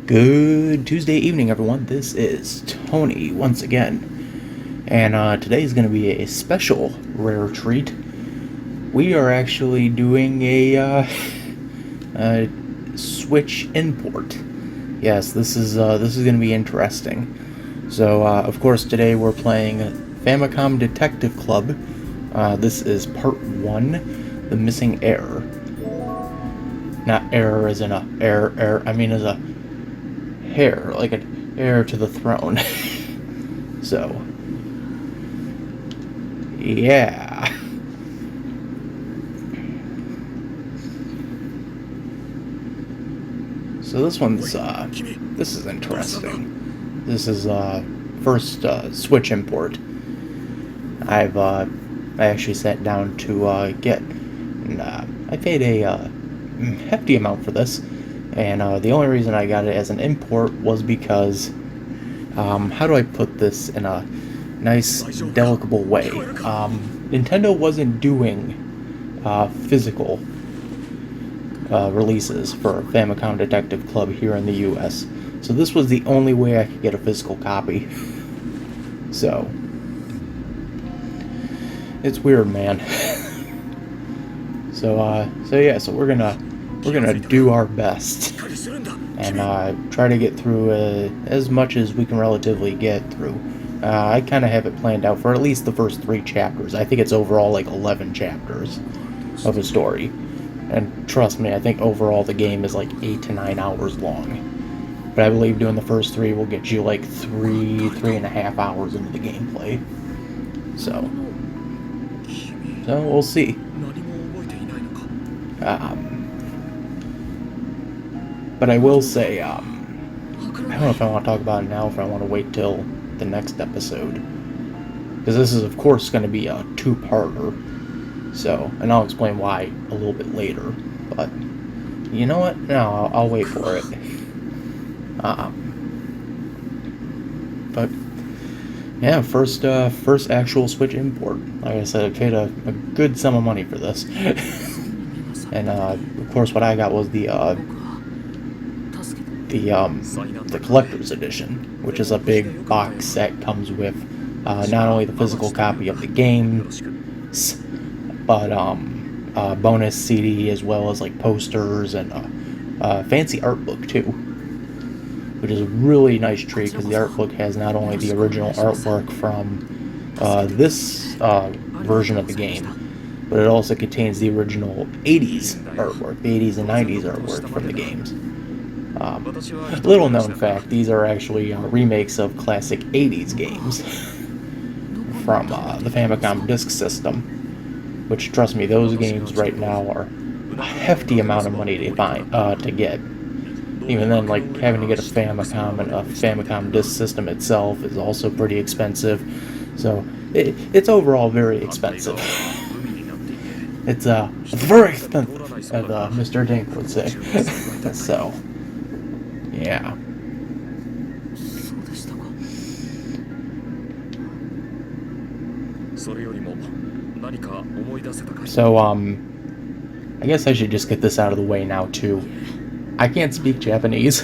Good Tuesday evening, everyone. This is Tony once again, and today is going to be a special rare treat. We are actually doing a Switch import. Yes, this is going to be interesting. So, of course, today we're playing Famicom Detective Club. This is part 1, the Missing Heir. Not heir as in a heir. I mean as a heir, like an heir to the throne. So, yeah. So this one's, this is interesting. This is, first, Switch import I actually sat down to, get. And, I paid a, hefty amount for this. And the only reason I got it as an import was because, how do I put this in a nice, delicable way? Nintendo wasn't doing physical releases for Famicom Detective Club here in the US. So this was the only way I could get a physical copy. So, it's weird, man. So we're gonna do our best and try to get through as much as we can relatively get through. I kind of have it planned out for at least the first 3 chapters. I think it's overall like 11 chapters of a story. And trust me, I think overall the game is like 8 to 9 hours long. But I believe doing the first 3 will get you like 3.5 hours into the gameplay. So we'll see. But I will say, I don't know if I want to talk about it now or if I want to wait till the next episode. Because this is, of course, going to be a 2-parter. So, and I'll explain why a little bit later. But, you know what? No, I'll wait for it. But, yeah, first actual Switch import. Like I said, I paid a good sum of money for this. And, of course, what I got was the collector's edition, which is a big box set. Comes with not only the physical copy of the games, but bonus CD as well as like posters and a fancy art book too, which is a really nice treat because the art book has not only the original artwork from this version of the game, but it also contains the original 80s artwork, the 80s and 90s artwork from the games. Little known fact, these are actually remakes of classic 80s games from the Famicom Disk System, which, trust me, those games right now are a hefty amount of money to find, to get. Even then, like, having to get a Famicom and a Famicom Disk System itself is also pretty expensive, so it's overall very expensive. It's very expensive, as Mr. Dink would say. So, yeah. So, I guess I should just get this out of the way now, too. I can't speak Japanese.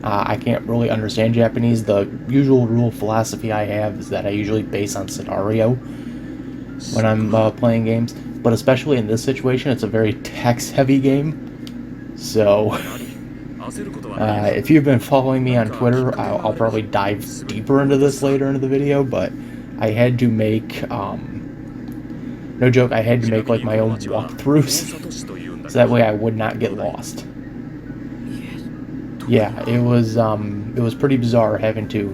I can't really understand Japanese. The usual rule of philosophy I have is that I usually base on scenario when I'm playing games. But especially in this situation, it's a very text-heavy game. So, if you've been following me on Twitter, I'll probably dive deeper into this later into the video, but I had to make, no joke, I had to make like my own walkthroughs, so that way I would not get lost. Yeah, it was pretty bizarre having to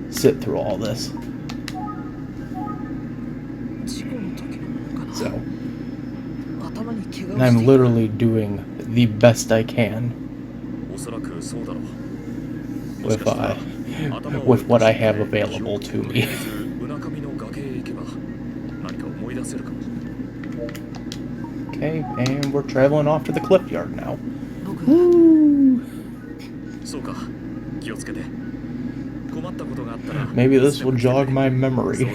sit through all this. So, and I'm literally doing the best I can with what I have available to me. Okay, and we're traveling off to the cliff yard now. Woo! Maybe this will jog my memory.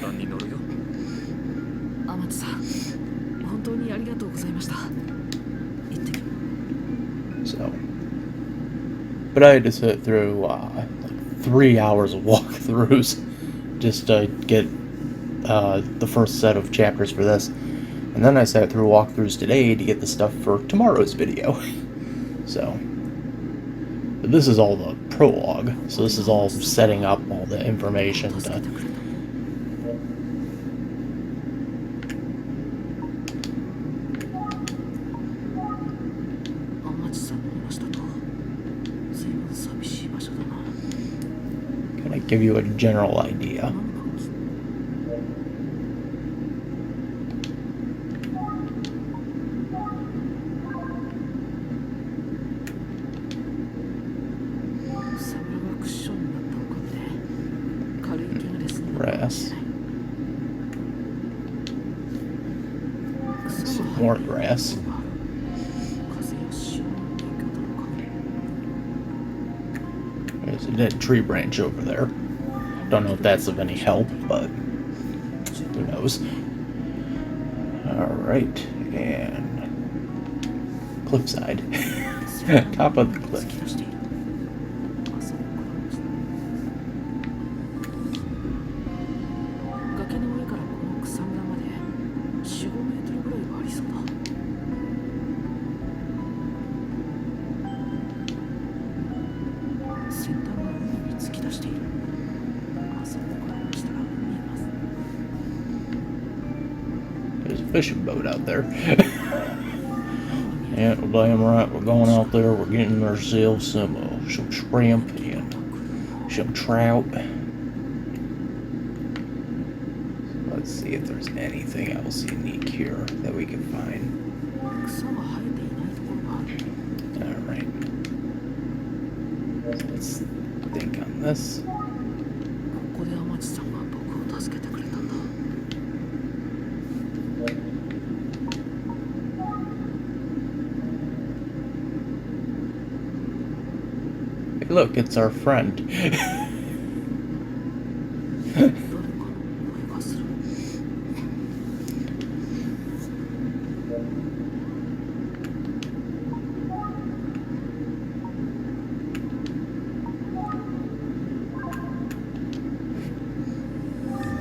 So, But I had to sit through like 3 hours of walkthroughs just to get the first set of chapters for this. And then I sat through walkthroughs today to get the stuff for tomorrow's video. So, but this is all the prologue. So this is all setting up all the information to... Can I give you a general idea? Grass. Some more grass. There's a dead tree branch over there. Don't know if that's of any help, but who knows. Alright, and cliffside. Top of the cliff. There's a fishing boat out there. Yeah, well, damn right, we're going out there, we're getting ourselves some shrimp and some trout. Let's see if there's anything else unique here that we can find. Alright. Let's think on this. Hey, look, it's our friend.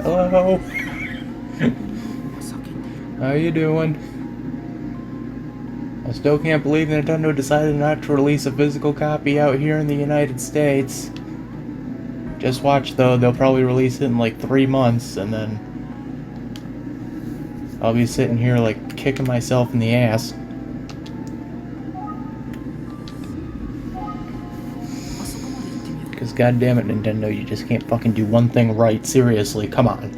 Hello. How you doing? I still can't believe Nintendo decided not to release a physical copy out here in the United States. Just watch though, they'll probably release it in like 3 months, and then I'll be sitting here like kicking myself in the ass. Because goddammit, Nintendo, you just can't fucking do one thing right. Seriously, come on.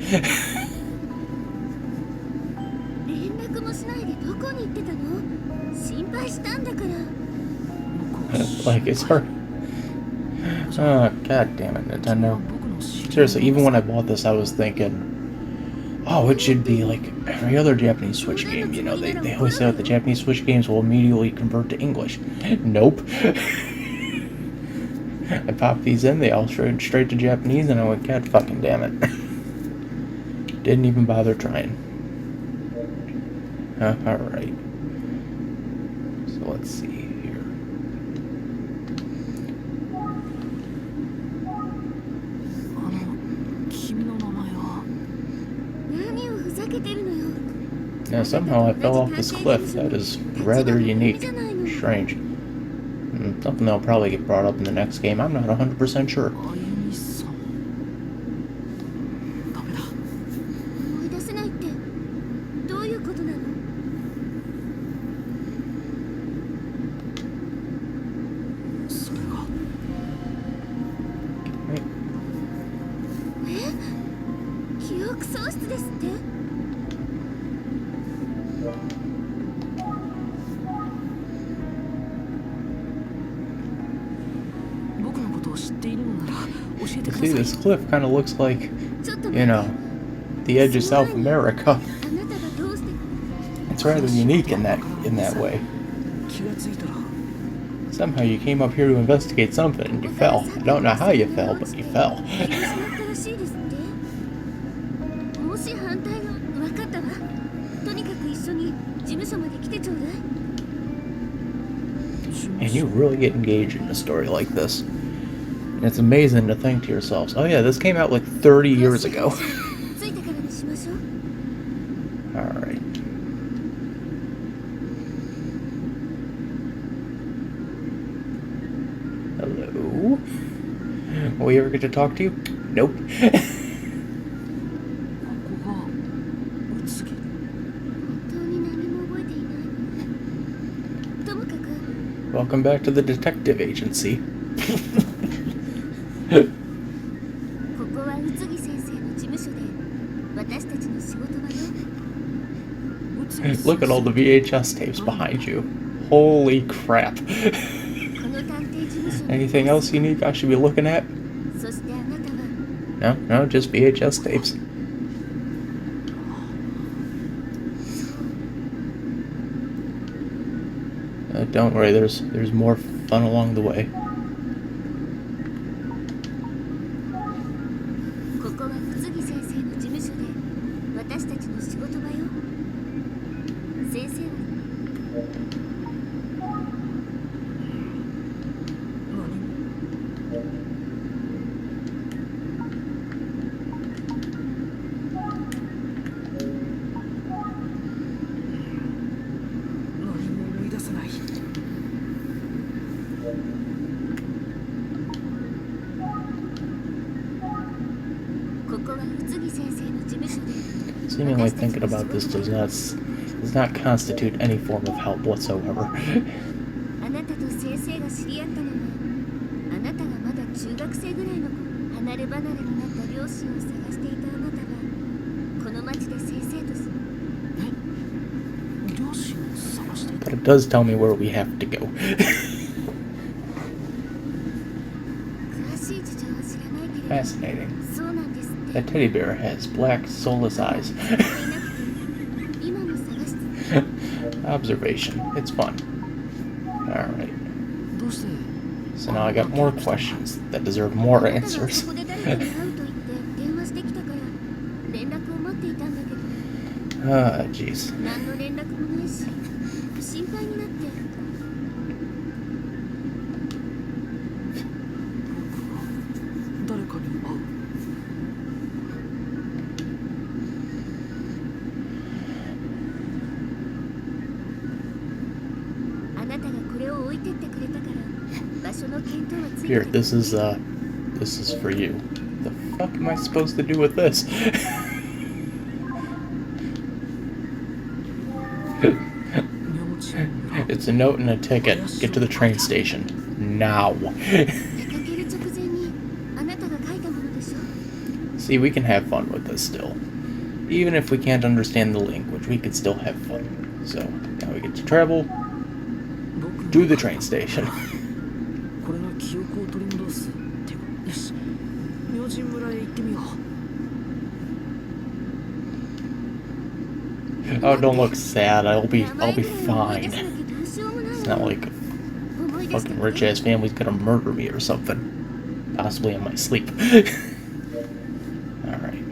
Like, it's hard. Oh, god damn it, Nintendo. Seriously, even when I bought this, I was thinking, oh, it should be like every other Japanese Switch game. You know, they always say that the Japanese Switch games will immediately convert to English. Nope. I popped these in, they all straight to Japanese, and I went, god fucking damn it. Didn't even bother trying. Alright. So let's see here. Now somehow I fell off this cliff. That is rather unique. Strange. Something that'll probably get brought up in the next game. I'm not 100% sure. See, this cliff kind of looks like, you know, the edge of South America. It's rather unique in that way. Somehow you came up here to investigate something and you fell. I don't know how you fell, but you fell. And you really get engaged in a story like this. And it's amazing to think to yourselves, oh yeah, this came out like 30 years ago. Alright. Hello? Will we ever get to talk to you? Nope. Welcome back to the detective agency. Look at all the VHS tapes behind you. Holy crap. Anything else unique I should be looking at? No, just VHS tapes. Don't worry, there's more fun along the way. Seemingly thinking about this does not constitute any form of help whatsoever. But it does tell me where we have to go. Fascinating. That teddy bear has black, soulless eyes. Observation. It's fun. Alright. So now I got more questions that deserve more answers. Ah, jeez. Here, this is for you. The fuck am I supposed to do with this? It's a note and a ticket. Get to the train station. Now. See, we can have fun with this still. Even if we can't understand the language, we can still have fun. So, now we get to travel to the train station. Oh, don't look sad. I'll be fine. It's not like a fucking rich ass family's gonna murder me or something. Possibly in my sleep. Alright.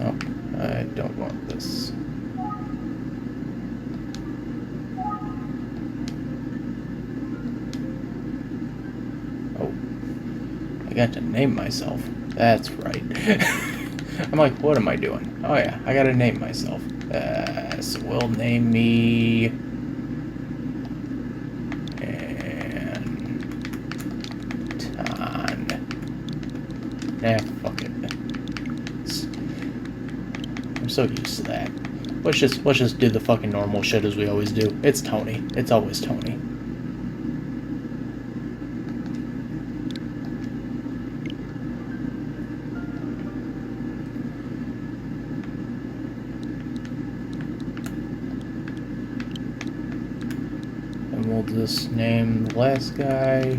Oh, I don't want this. Oh, I got to name myself. That's right. I'm like, what am I doing? Oh yeah, I gotta name myself. So we'll name me... Nah, fuck it. I'm so used to that. Let's just do the fucking normal shit as we always do. It's Tony. It's always Tony. And we'll just name the last guy.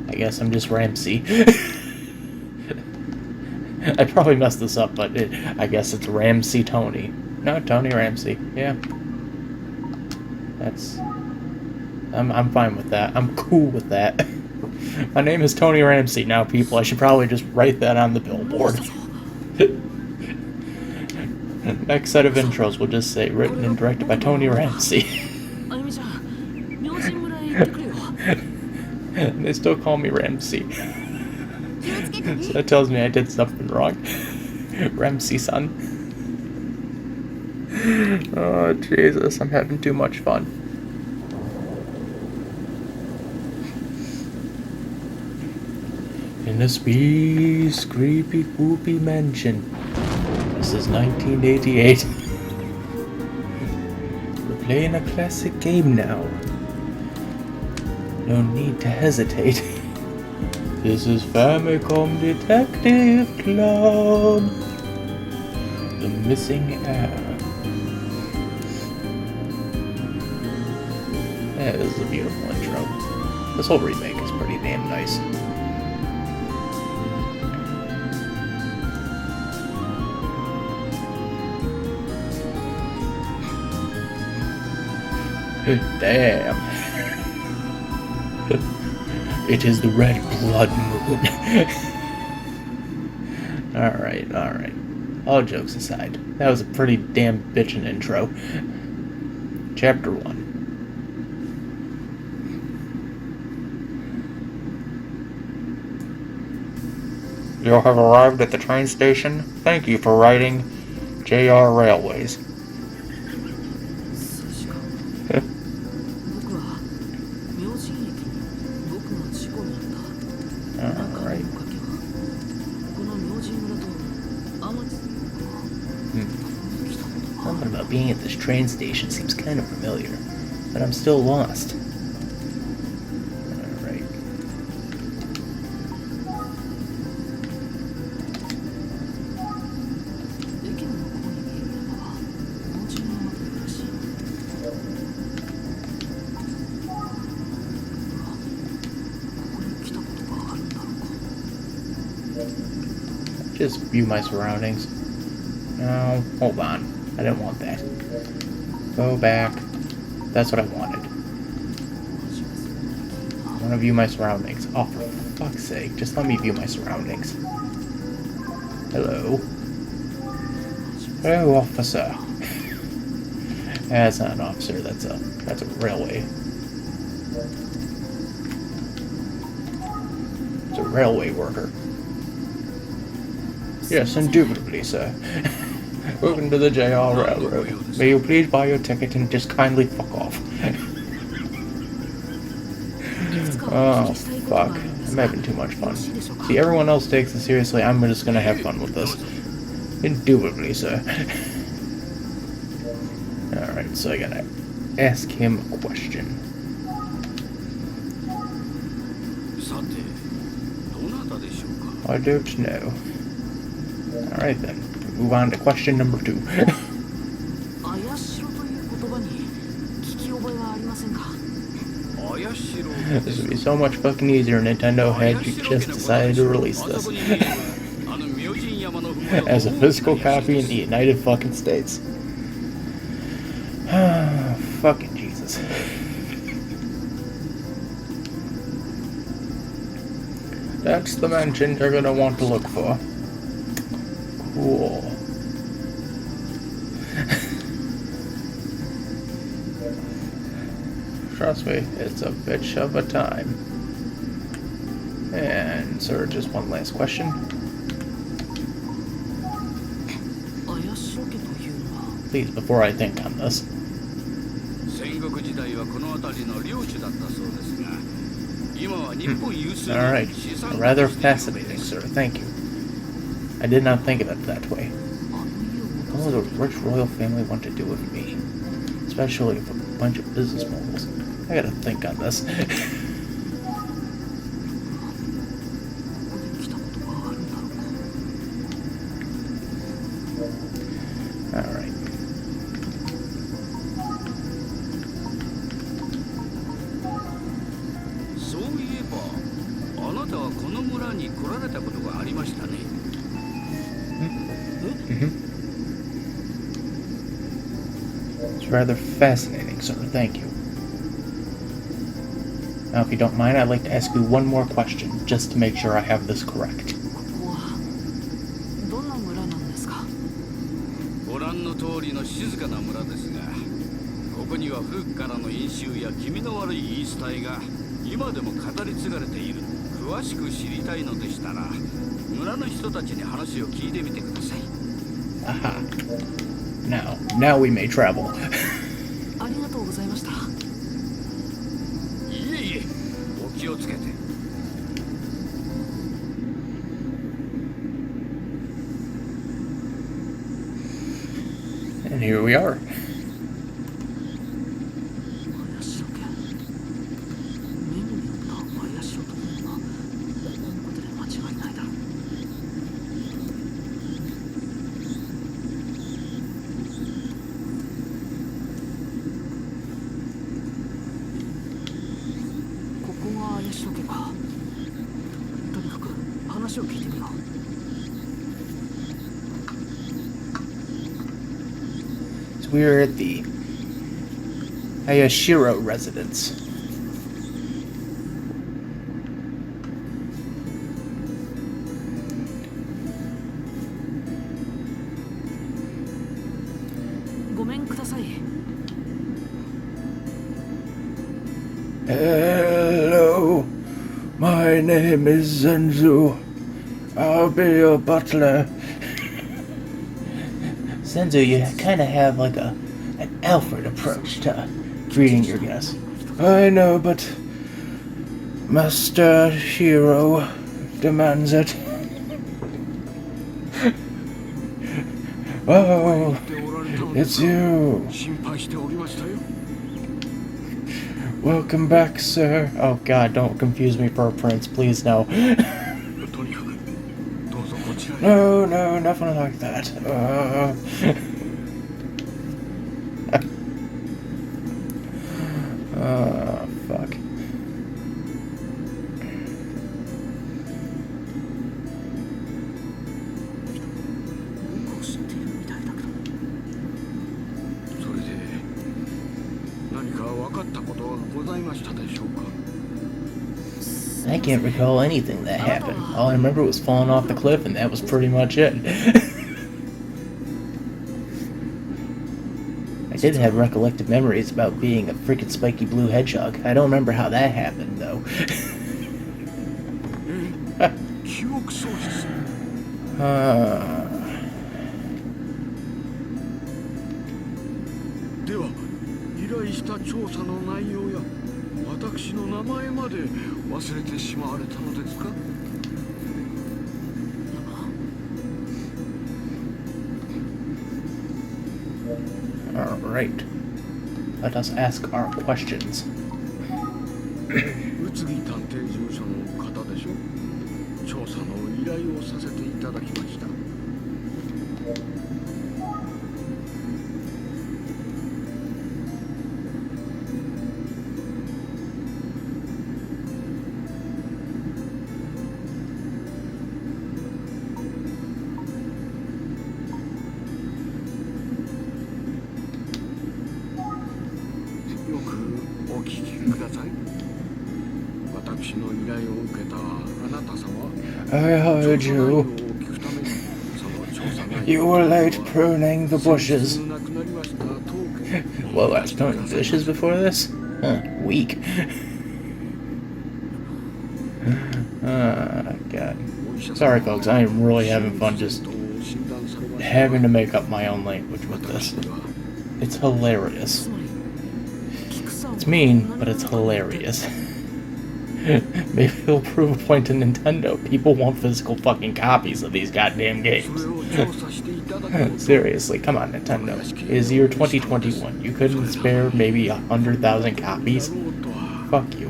I guess I'm just Ramsey. I probably messed this up, but I guess it's Ramsey Tony. No, Tony Ramsey. Yeah. That's... I'm fine with that. I'm cool with that. My name is Tony Ramsey now, people. I should probably just write that on the billboard. Next set of intros will just say, written and directed by Tony Ramsey. They still call me Ramsey. So that tells me I did something wrong. Ramsey-san. Oh, Jesus. I'm having too much fun. In a space creepy poopy mansion. This is 1988. We're playing a classic game now. No need to hesitate. This is Famicom Detective Club. The Missing Heir. Yeah, this is a beautiful intro. This whole remake is pretty damn nice. Damn. It is the red blood moon. Alright. All jokes aside, that was a pretty damn bitchin' intro. Chapter 1. You have arrived at the train station. Thank you for riding JR Railways. Alright. Something about being at this train station seems kind of familiar, but I'm still lost. Alright. Just view my surroundings. No, hold on. I didn't want that. Go back. That's what I wanted. I want to view my surroundings. Oh, for fuck's sake. Just let me view my surroundings. Hello. Hello, officer. That's not an officer. That's a railway. It's a railway worker. Yes, indubitably, sir. Welcome to the JR Railroad. May you please buy your ticket and just kindly fuck off. Oh, fuck. I'm having too much fun. See, everyone else takes it seriously. I'm just gonna have fun with this. Indubitably, sir. Alright, so I gotta ask him a question. I don't know. Alright then, move on to question number 2. This would be so much fucking easier, Nintendo, had you just decided to release this as a physical copy in the United fucking States. Fucking Jesus. That's the mansion you're gonna want to look for. Cool. Trust me, it's a bitch of a time. And, sir, just one last question. Please, before I think on this. Alright. Rather fascinating, sir. Thank you. I did not think of it that way. What would a rich royal family want to do with me? Especially if a bunch of business moguls. I gotta think on this. Alright. It's rather fascinating, sir. Thank you. Now, if you don't mind, I'd like to ask you one more question, just to make sure I have this correct. どんな村なんですか？ご覧の通りの静かな村ですが、ここには古くからの因習や気味の悪い言い伝えが今でも語り継がれている。詳しく知りたいのでしたら、村の人たちに話を聞いてみてください。Aha. Now we may travel. ありがとうございました。いえいえ、お気をつけて。And here we are. 話を聞いてみよう。So we're at the Ayashiro residence. Hello, my name is Zenzu. I'll be your butler. Zenzu, you kind of have like an Alfred approach to greeting your guests. I know, but Master Hero demands it. Oh, it's you. Welcome back, sir. Oh god, don't confuse me for a prince, please, no. No, nothing like that. Fuck. I can't recall anything that happened. All I remember was falling off the cliff, and that was pretty much it. I did have recollected memories about being a freaking spiky blue hedgehog. I don't remember how that happened, though. Alright. Let us ask our questions. I heard you. You were late pruning the bushes. Whoa, I was pruning bushes before this? Huh, weak. God. Sorry, folks, I am really having fun just having to make up my own language with this. It's hilarious. It's mean, but it's hilarious. Maybe it'll prove a point to Nintendo. People want physical fucking copies of these goddamn games. Seriously, come on, Nintendo. It is year 2021. You couldn't spare maybe 100,000 copies? Fuck you.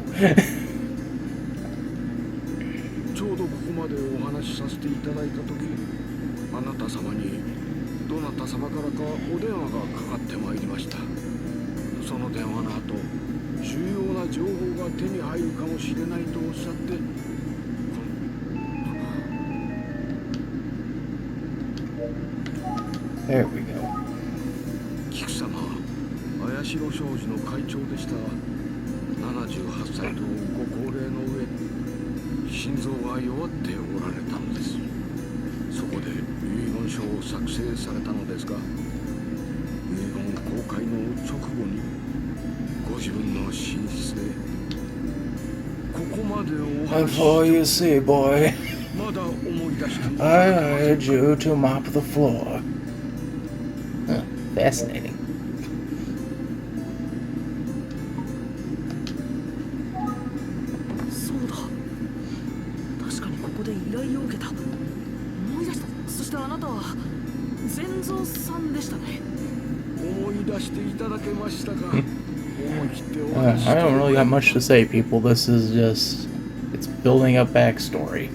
There we go. 綾代商事の会長でした。78歳とご高齢の上、心臓が弱っておられたのです。そこで遺言書を作成されたのですが、遺言公開の直後にご自分の寝室でここまでお話し Before you see, boy, まだ思い出していた I urge you to mop the floor. Huh, fascinating. そうだ。確かにここで依頼を受けた。思い出した。そしてあなたは善蔵さんでしたね。思い出していただけましたか。思い切ってお I 話しして don't really got much to say, people. This is just... it's building up backstory.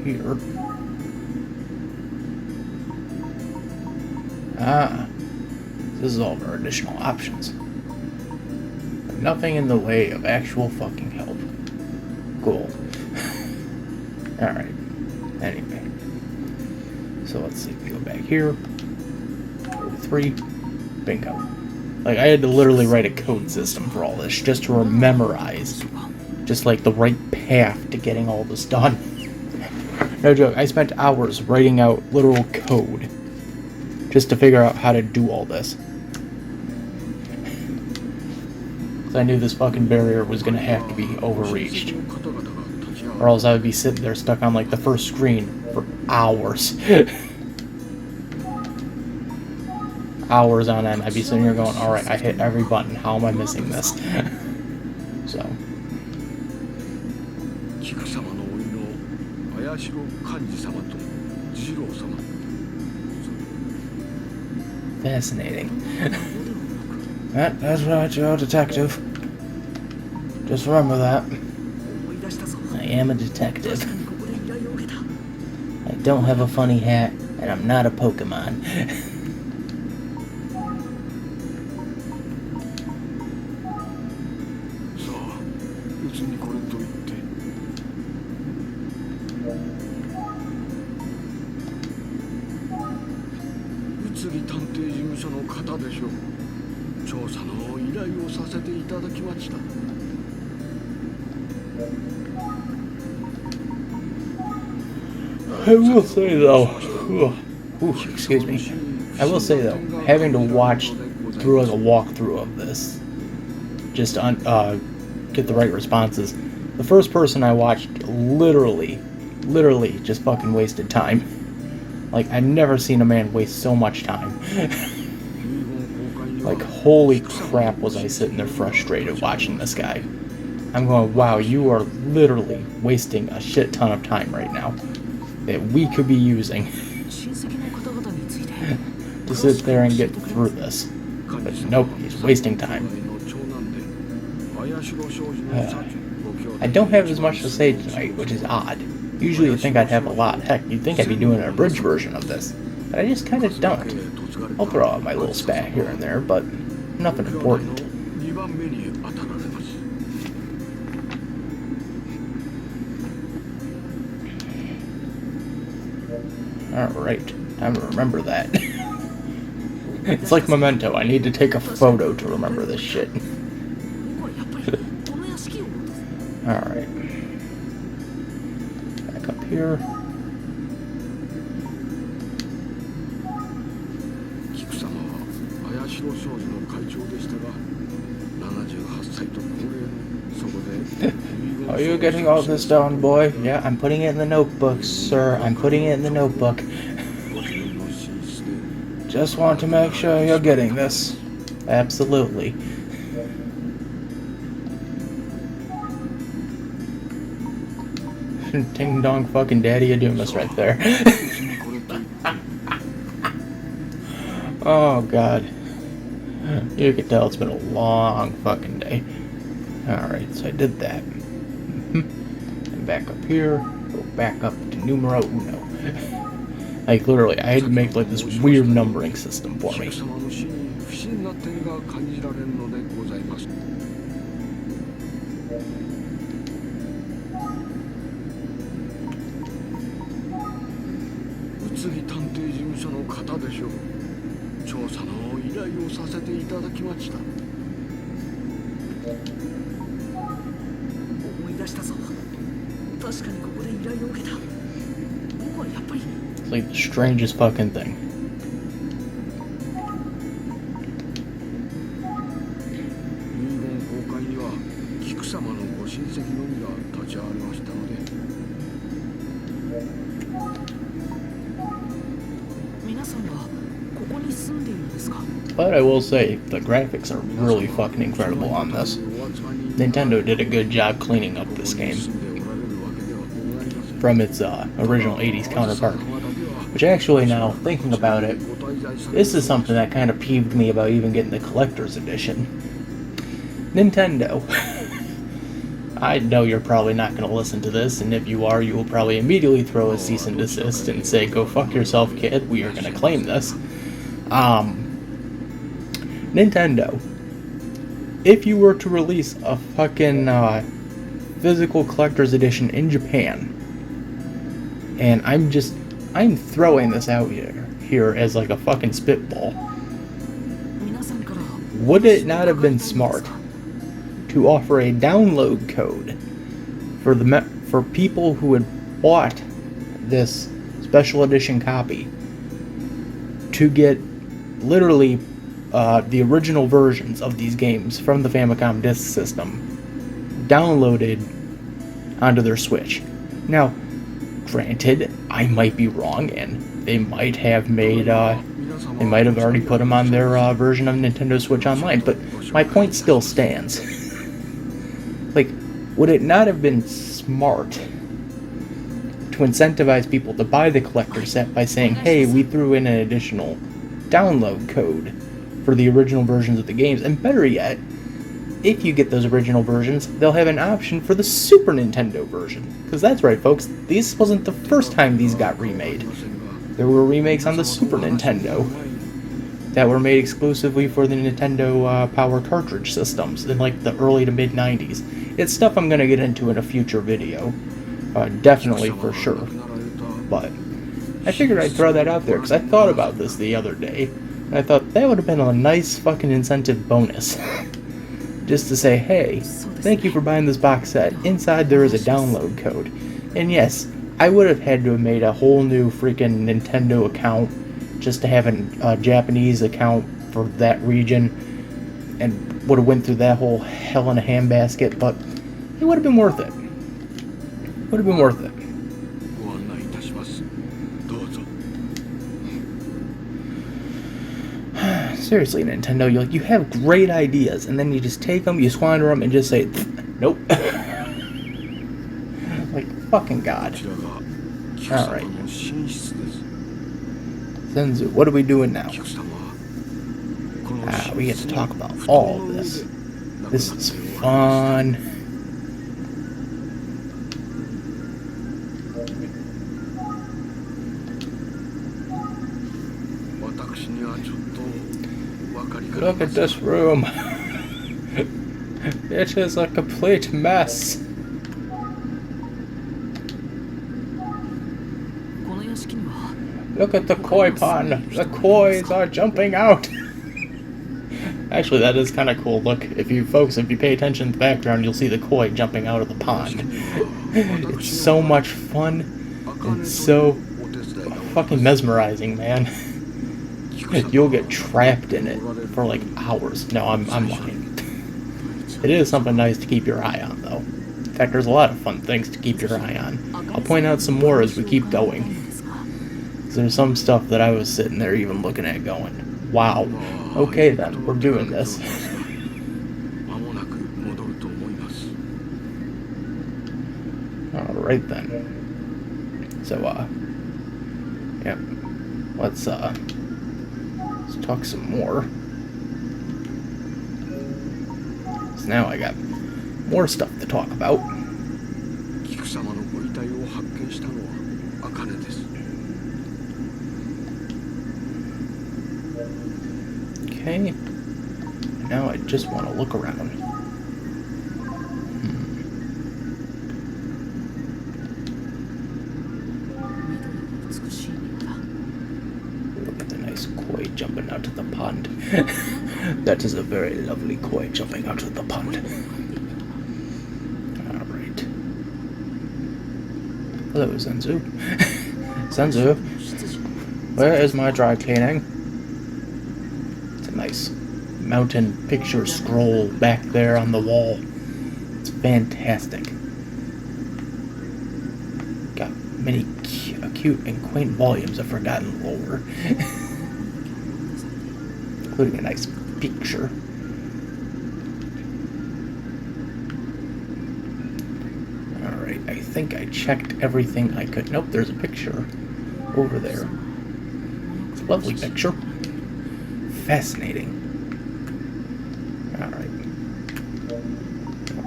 Here. Ah, this is all of our additional options. Nothing in the way of actual fucking help. Cool. Alright. Anyway. So let's see. We go back here. 43. Bingo. Like, I had to literally write a code system for all this just to memorize. Just like the right path to getting all this done. No joke, I spent hours writing out literal code just to figure out how to do all this. So I knew this fucking barrier was gonna have to be overreached. Or else I would be sitting there stuck on like the first screen for hours. Hours on end. I'd be sitting here going, alright, I hit every button, how am I missing this? So. Fascinating. That's right, you're a detective. Just remember that. I am a detective. I don't have a funny hat, and I'm not a Pokemon. I will say though, excuse me. I will say though, having to watch through like a walkthrough of this, just to get the right responses. The first person I watched literally just fucking wasted time. Like, I've never seen a man waste so much time. Like, holy crap was I sitting there frustrated watching this guy. I'm going, wow, you are literally wasting a shit ton of time right now that we could be using to sit there and get through this. But nope, he's wasting time. I don't have as much to say tonight, which is odd. Usually you'd think I'd have a lot. Heck, you'd think I'd be doing an abridged version of this. But I just kind of don't. I'll throw out my little spat here and there, but nothing important. Alright, time to remember that. It's like Memento, I need to take a photo to remember this shit. Alright. Back up here. Are you getting all this done, boy? Yeah, I'm putting it in the notebook, sir. I'm putting it in the notebook. Just want to make sure you're getting this. Absolutely. Ding dong fucking daddy Adumas right there. Oh god. You can tell it's been a long fucking day. Alright, so I did that. back up here, go back up to numero uno. Like, literally, I had to make, like, this weird numbering system for me. 様の死に不審な点が感じられるのでございます。宇津木探偵事務所の方でしょう。調査の依頼をさせていただきました。思い出したぞ。確かにここで依頼を受けた。僕はやっぱり It's like the strangest fucking thing. 遺言公開には菊様のご親戚のみが立ち会われましたので。皆さんはここに住んでいるんですか？ But I will say, the graphics are really fucking incredible on this. Nintendo did a good job cleaning up this game from its original 80s counterpart. Which actually, now, thinking about it, this is something that kind of peeved me about even getting the collector's edition. Nintendo. I know you're probably not going to listen to this, and if you are, you will probably immediately throw a cease and desist and say, go fuck yourself, kid, we are going to claim this. Nintendo. If you were to release a fucking physical collector's edition in Japan, and I'm throwing this out here as like a fucking spitball, would it not have been smart to offer a download code for people who had bought this special edition copy to get literally the original versions of these games from the Famicom disk system downloaded onto their Switch? Now, granted, I might be wrong, and they might have made, they might have already put them on their version of Nintendo Switch Online, but my point still stands. Like, would it not have been smart to incentivize people to buy the collector set by saying, hey, we threw in an additional download code for the original versions of the games, and better yet, if you get those original versions, they'll have an option for the Super Nintendo version. Because that's right, folks, this wasn't the first time these got remade. There were remakes on the Super Nintendo that were made exclusively for the Nintendo Power cartridge systems in like the early to mid 90s. It's stuff I'm going to get into in a future video. Definitely, for sure. But I figured I'd throw that out there because I thought about this the other day. And I thought that would have been a nice fucking incentive bonus. Just to say, hey, thank you for buying this box set. Inside there is a download code. And yes, I would have had to have made a whole new freaking Nintendo account just to have a Japanese account for that region, and would have went through that whole hell in a handbasket, but it would have been worth it. Would have been worth it. Seriously, Nintendo, you have great ideas, and then you just take them, you squander them, and just say, nope. Like, fucking God. Alright. Senzu, what are we doing now? We get to talk about all of this. This is fun. Look at this room. It is a complete mess. Look at the koi pond. The kois are jumping out. Actually, that is kind of cool. Look, if you pay attention to the background, you'll see the koi jumping out of the pond. It's so much fun and so fucking mesmerizing, man. You'll get trapped in it for like hours. No, I'm lying. It is something nice to keep your eye on, though. In fact, there's a lot of fun things to keep your eye on. I'll point out some more as we keep going. There's some stuff that I was sitting there even looking at going, wow, okay then, we're doing this. Alright then. So, yeah. Let's talk some more. So now I got more stuff to talk about. 体を発見したのは茜です。 Okay. Now I just want to look around. Look at the nice koi jumping out of the pond. That is a very lovely koi jumping out of the pond. Alright. Hello, Zenzu. Zenzu, where is my dry cleaning? It's a nice mountain picture scroll back there on the wall. It's fantastic. Got many cute and quaint volumes of forgotten lore. Including a nice picture. Alright, I think I checked everything I could. Nope, there's a picture over there. It's a lovely picture. Fascinating. Alright.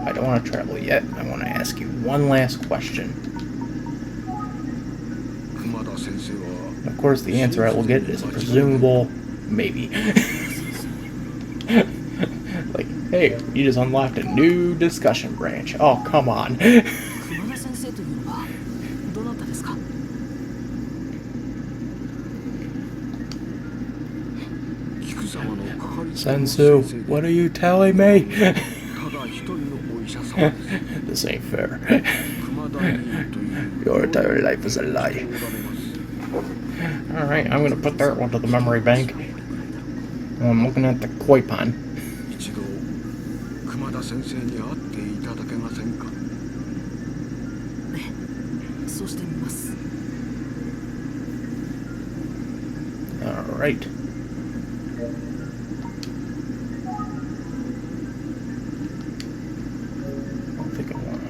I don't want to travel yet. I want to ask you one last question. Of course, the answer I will get is a presumable maybe. Like, hey, you just unlocked a new discussion branch. Oh, come on. Sensu, what are you telling me? This ain't fair. Your entire life is a lie. Alright, I'm gonna put that one to the memory bank. I'm looking at the koi pond. Alright. I don't think I wanna.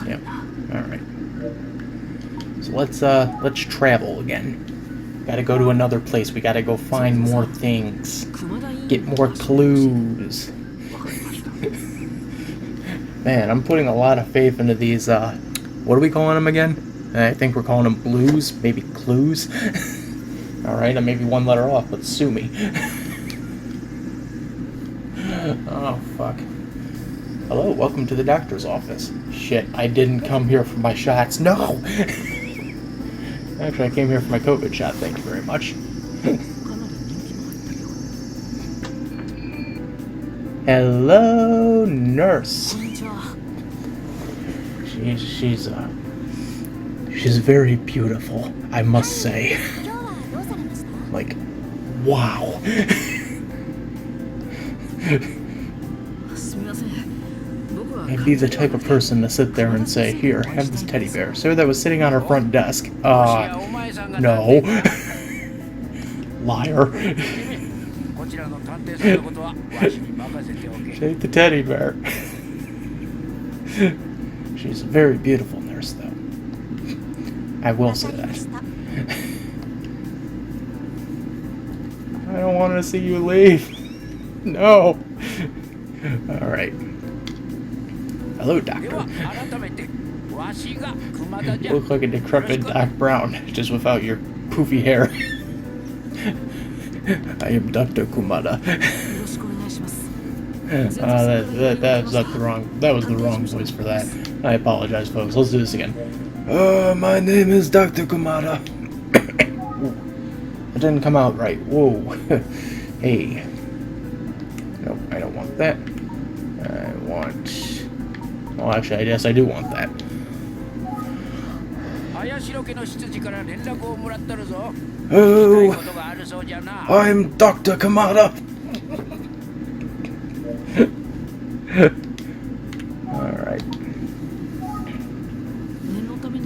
Yeah. Alright. So let's travel again. Gotta go to another place. We gotta go find more things. Get more clues. Man, I'm putting a lot of faith into these, what are we calling them again? I think we're calling them blues, maybe clues. Alright, I'm maybe one letter off, but sue me. Oh, fuck. Hello, welcome to the doctor's office. Shit, I didn't come here for my shots. No! Actually, I came here for my COVID shot, thank you very much. Hello, nurse. She's very beautiful, I must say. Like, wow. I'd be the type of person to sit there and say, here, have this teddy bear. So that was sitting on her front desk. No. Liar. Take the teddy bear. She's a very beautiful nurse, though. I will say that. I don't want to see you leave. No. Alright. Hello, Doctor. You look like a decrepit Doc Brown, just without your poofy hair. I am Dr. Kumada. That was the wrong voice for that. I apologize, folks. Let's do this again. My name is Dr. Kumada. It didn't come out right. Whoa. Hey. Nope, I don't want that. I want... Well, actually, I guess I do want that. Oh, I'm Dr. Kamada. Alright.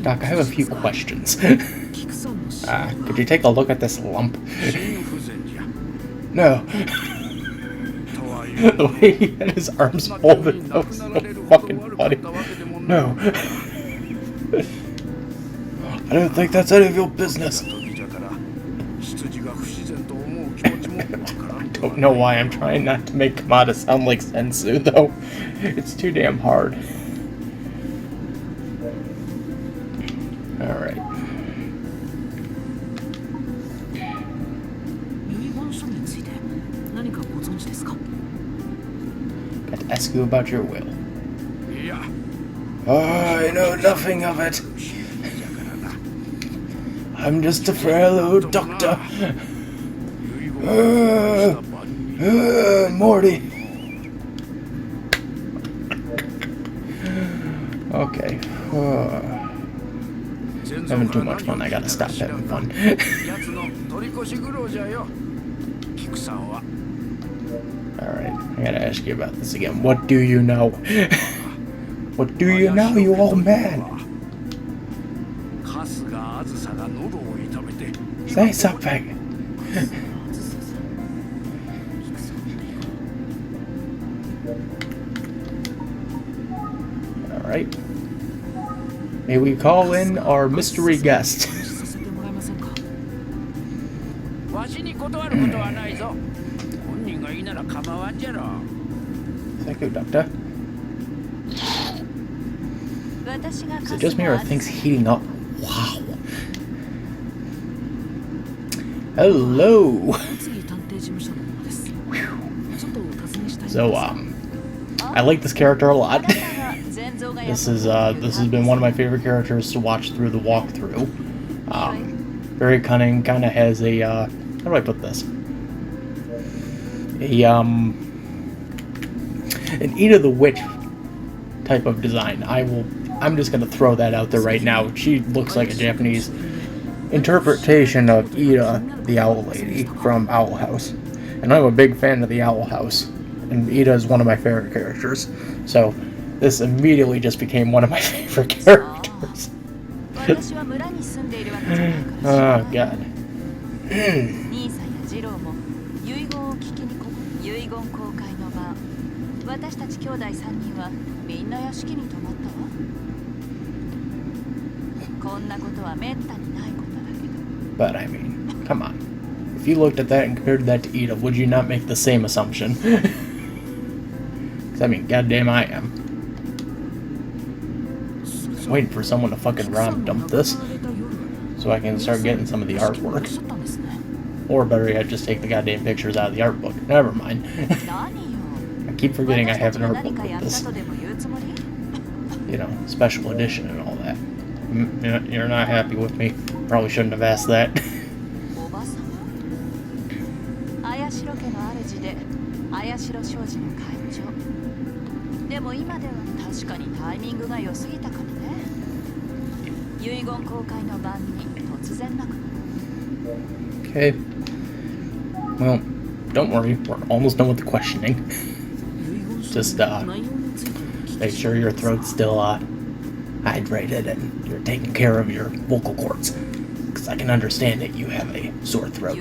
Doc, I have a few questions. Could you take a look at this lump? No. The way he had his arms folded, that was so fucking funny. No. I don't think that's any of your business. I don't know why I'm trying not to make Kamada sound like Sensu, though. It's too damn hard. Alright. 遺言書について何かご存知ですか？ Got to ask you about your will. いや I know nothing of it. I'm just a frail old doctor. Morty. Okay. Having too much fun. I gotta stop having fun. やつの取り越し苦労じゃよ。菊さんは Alright, I gotta ask you about this again. What do you know? What do you know, you old man? 春日あずさが喉を痛めて Say something. Alright. May we call in our mystery guest? させてもらえませんか？わしに断ることはないぞ。本人がいいなら構わんじゃろ。 Thank you, Doctor. Is it just me or are things heating up? Wow. Hello. So, I like this character a lot. This has been one of my favorite characters to watch through the walkthrough. Very cunning, kind of has a, how do I put this? An Ida the Witch type of design. I'm just gonna throw that out there right now. She looks like a Japanese interpretation of Ida the Owl Lady from Owl House. And I'm a big fan of the Owl House. And Ida is one of my favorite characters. So this immediately just became one of my favorite characters. Oh god. 私たち兄弟3人はみんな屋敷に泊まったわ。こんなことはめったにないことだけど。But I mean, come on. If you looked at that and compared that to Ida, would you not make the same assumption? Because I mean, goddamn I am. I'm waiting for someone to fucking ROM dump this so I can start getting some of the artwork. Or better yet, just take the goddamn pictures out of the art book. Never mind. I keep forgetting I have an art book with this. You know, special edition and all that. You're not happy with me. Probably shouldn't have asked that. でも今では確かにタイミングが良すぎたかもね。遺言公開の晩に突然なく。Okay. Well, don't worry. We're almost done with the questioning. Just make sure your throat's still hydrated and you're taking care of your vocal cords. Because I can understand that you have a sore throat.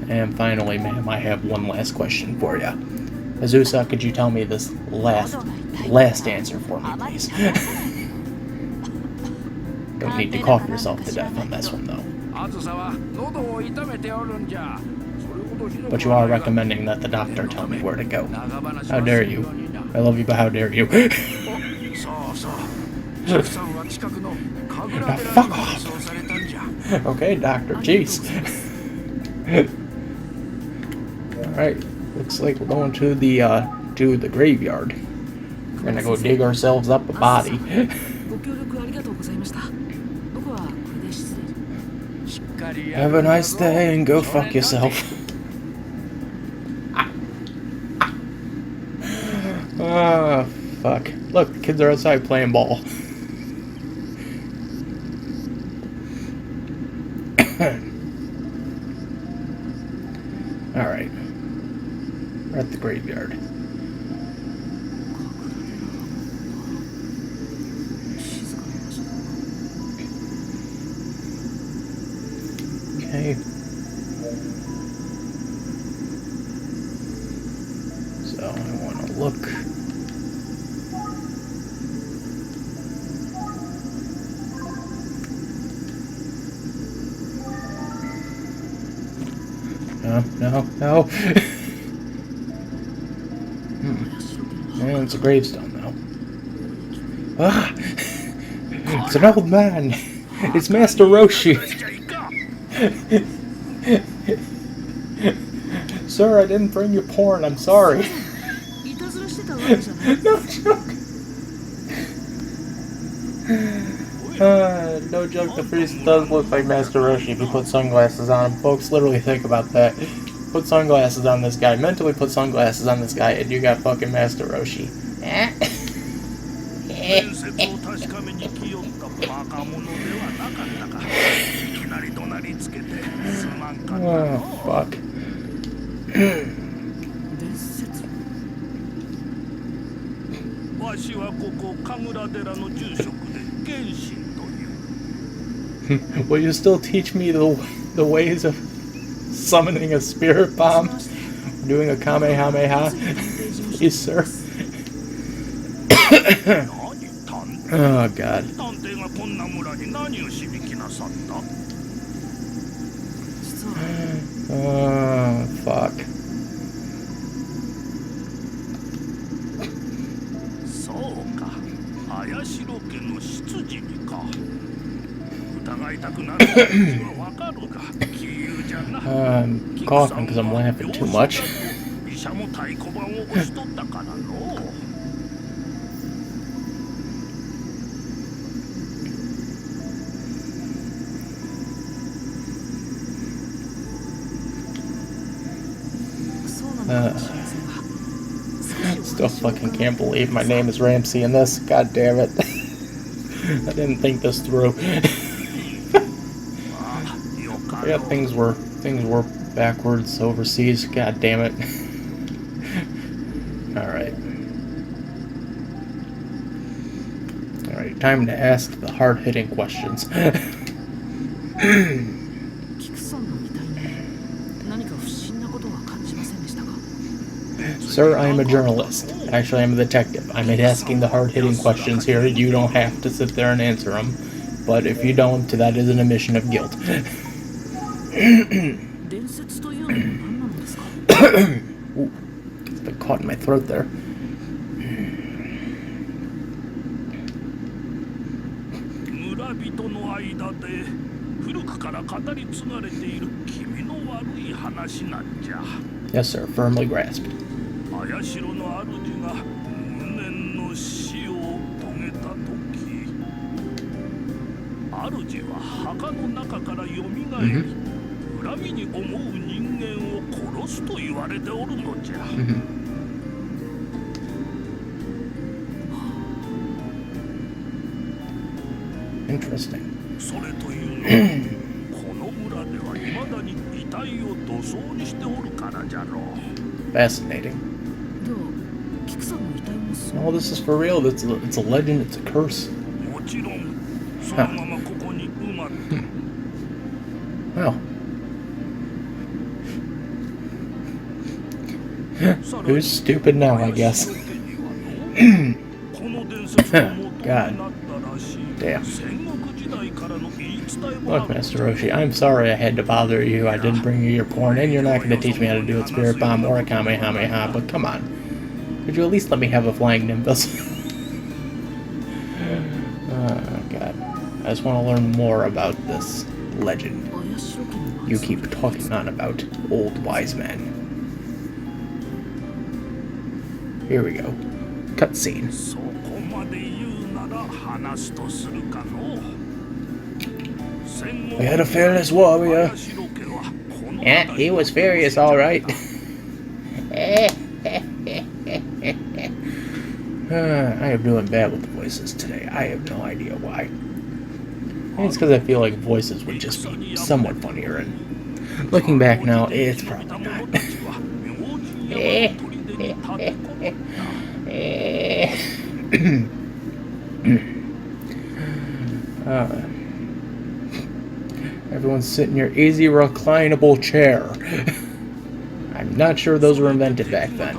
And finally, ma'am, I have one last question for you. Azusa, could you tell me this last answer for me, please? Don't need to cough yourself to death on this one, though. But you are recommending that the doctor tell me where to go. How dare you? I love you, but how dare you? Now, fuck off! Okay, doctor, jeez. Alright, looks like we're going to the graveyard. We're gonna go dig ourselves up a body. Have a nice day and go fuck yourself. Ah, fuck. Look, the kids are outside playing ball. Alright. We're at the graveyard. Okay. So I want to look. no. Man, it's a gravestone, though. Ah! It's an old man! It's Master Roshi! Sir, I didn't bring you porn, I'm sorry. いたずらしてたわけじゃない。 No joke! No joke, the priest does look like Master Roshi if you put sunglasses on him. Folks, literally think about that. Put sunglasses on this guy. Mentally put sunglasses on this guy, and you got fucking Master Roshi. 伝説を確かめに来よったバカ者ではなかったか。いきなり怒鳴りつけてすまんかったの。 Oh, fuck. 伝説。わしはここ神楽寺の住職で玄神という。 Will you still teach me the ways of summoning a spirit bomb? Doing a kamehameha? Yes, sir. Oh, God. 探偵がこんな村に何をしに来なさった？ 実は Oh, fuck. そうか。綾代家の執事にか。疑いたくなる気持ちはわかるが、杞憂じゃな。 I'm coughing because I'm laughing too much. 医者も太鼓判を押しとったからの。 Still fucking can't believe my name is Ramsey in this. God damn it. I didn't think this through. Yeah, things were backwards overseas. God damn it. Alright. Alright, time to ask the hard-hitting questions. キクさんの遺体に何か不審なことは感じませんでしたか？ Sir, I am a journalist. Actually, I'm a detective. I'm asking the hard-hitting questions here. You don't have to sit there and answer them. But if you don't, that is an admission of guilt. 伝説というのは何なのですか？ Ooh, it's been caught in my throat there. 村人の間で古くから語り継がれている気味の悪い話なんじゃ。 Yes, sir. Firmly grasped. 綾代の主が無念の死を遂げた時、主は墓の中からよみがえり、恨みに思う人間を殺すと言われておるのじゃ。 Interesting. それというのはこの村では未だに遺体を土葬にしておるからじゃろう。 Fascinating. ではキクさんの遺体もそう。 All this is for real. It's a legend. It's a curse. もちろんそのままここに埋まって。 Well. Who's stupid now, I guess. God. Damn. Look, Master Roshi, I'm sorry I had to bother you. I didn't bring you your porn, and you're not going to teach me how to do a spirit bomb or a kamehameha, but come on. Could you at least let me have a flying nimbus? Oh, God. I just want to learn more about this legend. You keep talking on about, old wise man. Here we go. Cutscene. We had a fearless warrior. Yeah, he was furious, alright. I am doing bad with the voices today. I have no idea why. Maybe it's because I feel like voices would just be somewhat funnier, and looking back now, it's probably not. Everyone's sit in your easy reclinable chair. I'm not sure those were invented back then.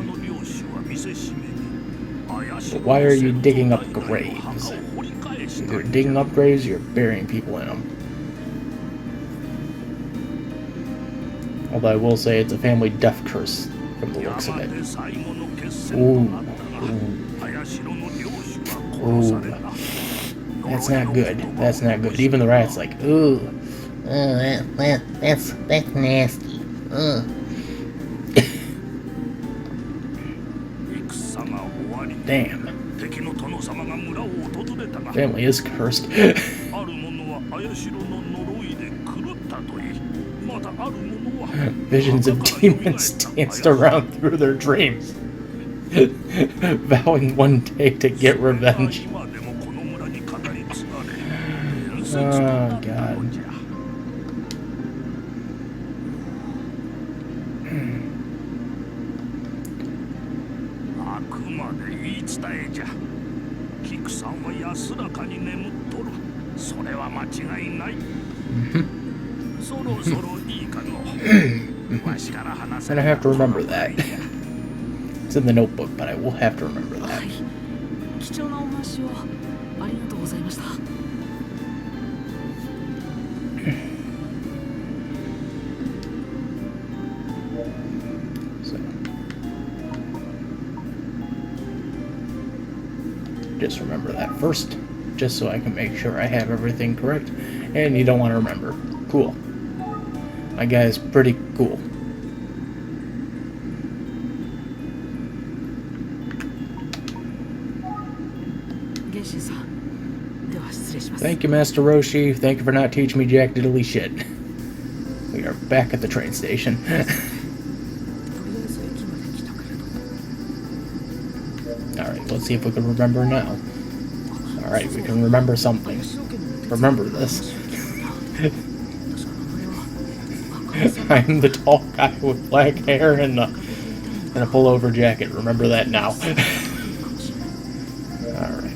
But why are you digging up graves? If you're digging up graves, you're burying people in them. Although I will say it's a family death curse from the looks of 山 it. で最後の決戦となったが、林の領主は殺された。 That's not good. That's not good. Even the rat's like, ooh. That's nasty. 戦が終わり、 Damn. 敵の殿様が村を訪れたが、 Family is cursed. ある者は林の呪いで狂ったといい、またある者は Visions of demons danced around through their dreams, vowing one day to get revenge. 今でもこの村に語り継がれ、伝説となったのじゃ。 あくまで言い伝えじゃ。菊さんは安らかに眠っとる。それは間違いない。そろそろいいかの。わしから話せ And I have to remember that. It's in the notebook, but I will have to remember は that. い、貴重なお話をありがとうございました。 So, just remember that first, just so I can make sure I have everything correct. And you don't want to remember. Cool. My guy's pretty cool. Thank you, Master Roshi. Thank you for not teaching me jack diddly shit. We are back at the train station. Alright, let's see if we can remember now. Alright, we can remember something. Remember this. I'm the tall guy with black hair and a pullover jacket. Remember that now. Alright.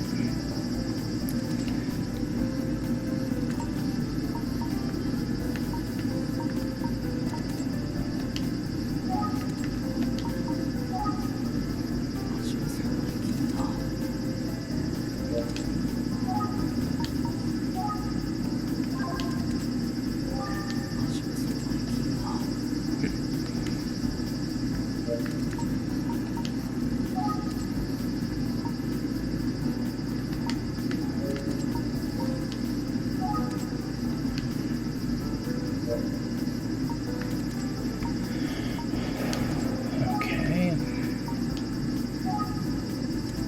Okay.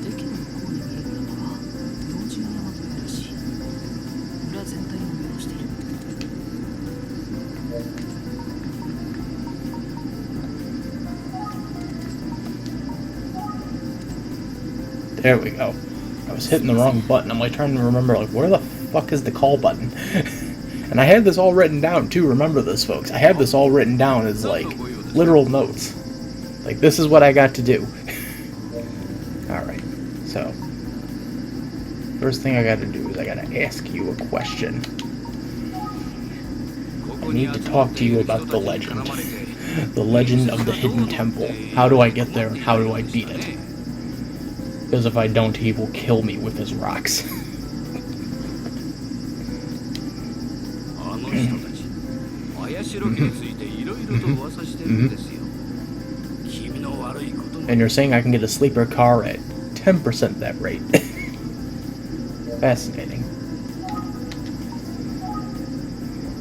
駅の向こうに見える山は幼稚の山というらしい。村全体を見下ろしている。 There we go. I was hitting the wrong button. I'm like trying to remember, like, where the fuck is the call button? And I had this all written down too. Remember this, folks. I have this all written down as like literal notes. Like, this is what I got to do. Alright, so first thing I gotta do is I gotta ask you a question. I need to talk to you about the legend. The legend of the hidden temple. How do I get there? How do I beat it? Because if I don't, he will kill me with his rocks. And you're saying I can get a sleeper car at 10% that rate. Fascinating.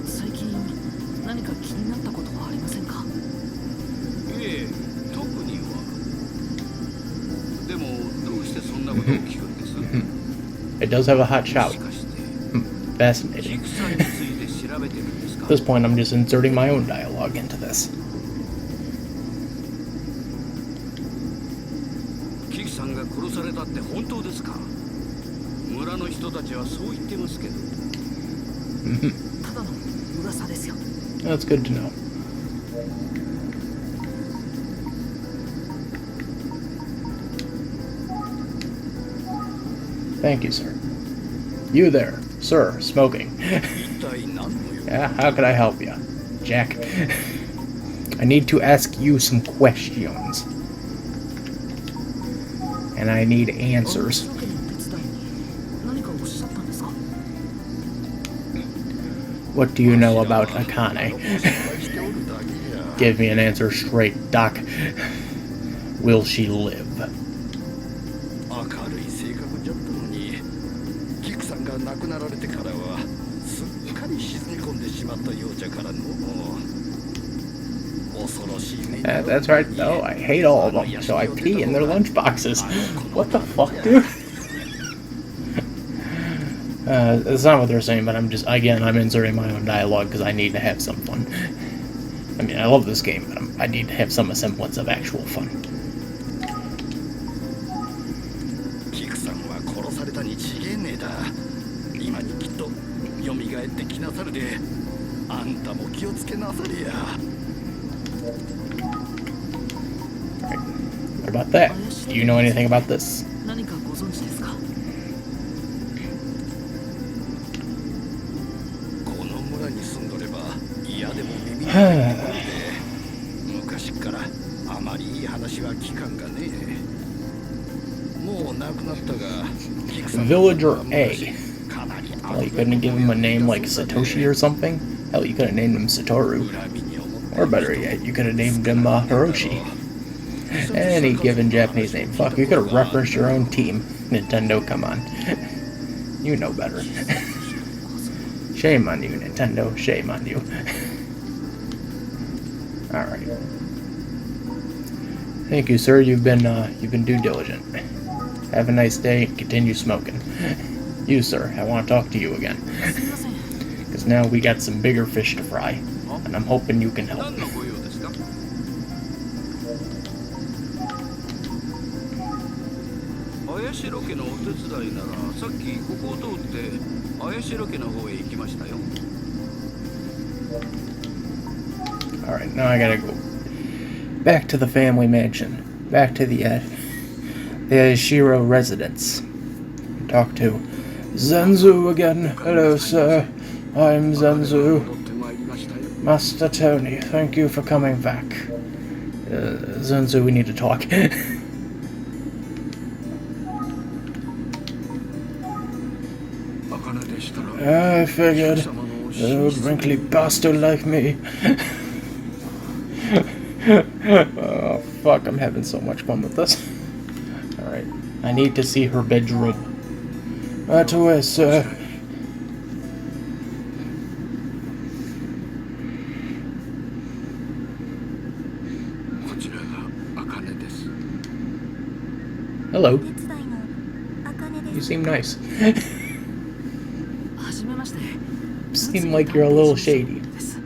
最近何か気になったことはありませんか？いえ、特には。でも、どうしてそんなことを聞くんです？ It does have a hot shout. もしかして、 Fascinating. キクさんについて調べてるんですか？ At this point, I'm just inserting my own dialogue into this. キクさんが殺されたって本当ですか？村の人たちはそう言ってますけど。ただの噂ですよ。 That's good to know. Thank you, sir. You there, sir, smoking. 一体何の用？ Yeah, how could I help you? Jack. I need to ask you some questions. And I need answers. お手伝いに何かおっしゃったんですか？ What do you know about Akane? give me an answer straight, Doc. Will she live? 明るい性格じゃったのに、キクさんが亡くなられてからはすっかり沈み込んでしまったようじゃからの。恐ろしい目に遭う。 That's right, though. I hate all of them, so I pee in their lunch boxes. What the fuck, dude? That's not what they're saying, but I'm inserting my own dialogue because I need to have some fun. I mean, I love this game, but I need to have some semblance of actual fun. キクさんは殺されたに違えねえだ。今にきっと蘇ってきなさるで、あんたも気をつけなされや。 What about that? Do you know anything about this? 何かご存知ですか？この村に住んどれば嫌でも耳に入ってくるで、昔からあまりいい話は聞かんがね。もう亡くなったが、キクさん Villager A. かなり Well, you couldn't give him a name like Satoshi or something? Hell, you could have named him Satoru. Or better yet, you could have named him Hiroshi. Any given Japanese name. Fuck, you could have referenced your own team. Nintendo, come on. You know better. Shame on you, Nintendo. Shame on you. Alright. Thank you, sir. You've been due diligent. Have a nice day and continue smoking. You, sir, I want to talk to you again. Because now we got some bigger fish to fry. And I'm hoping you can help. 何のご用ですか？綾代家のお手伝いならさっきここを通って綾代家の方へ行きましたよ。 Alright, now I gotta go back to the family mansion. Back to the Shiro residence. Talk to Zenzu again. Hello, sir. I'm Zenzu. 戻ってまいりましたよ。 Master Tony, thank you for coming back. Zenzu, we need to talk. 茜でしたら、 I figured. 貴様の Oh, wrinkly bastard like me. Oh, fuck, I'm having so much fun with this. Alright, I need to see her bedroom. Right away, sir. Hello. You seem nice. はじめまして。 Seem like you're a little shady. です。よ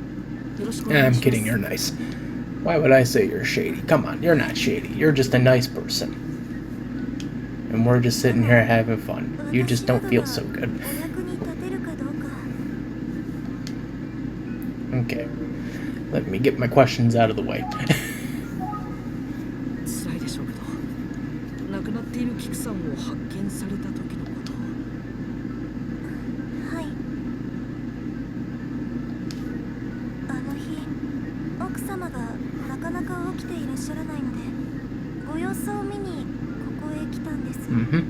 ろしくお願い I'm します。 kidding, you're nice. Why would I say you're shady? Come on, you're not shady. You're just a nice person. And we're just sitting here having fun. You just don't feel so good. Okay. Let me get my questions out of the way. 辛いでしょうけど、亡くなっているキクさんを発見された時のこと。はい。あの日、奥様がなかなか起きていらっしゃらないので、ご様子を見にここへ来たんです。Mm-hmm.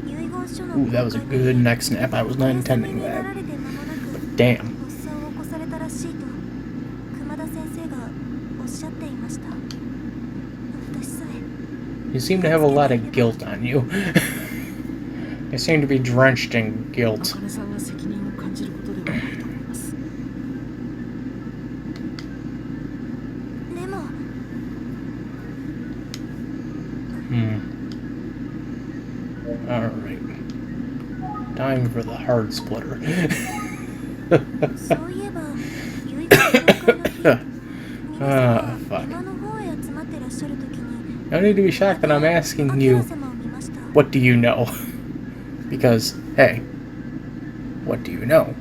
遺言書の Ooh, that was a good neck snap. I was not intending that. But damn. 発作を起こされたらしいと熊田先生がおっしゃっていました。私さえ You seem to have a lot of guilt on you. You seem to be drenched in guilt. 茜さんが責任を感じることではないと思います。でも Alright. Time for the hard splitter. そういえば遺言公開の日 Ah, 皆 fuck. 様山の方へ集まってらっしゃる時に No need to be shocked that I'm asking 明 you, 様を見ました。 what do you know? Because, hey, what do you know?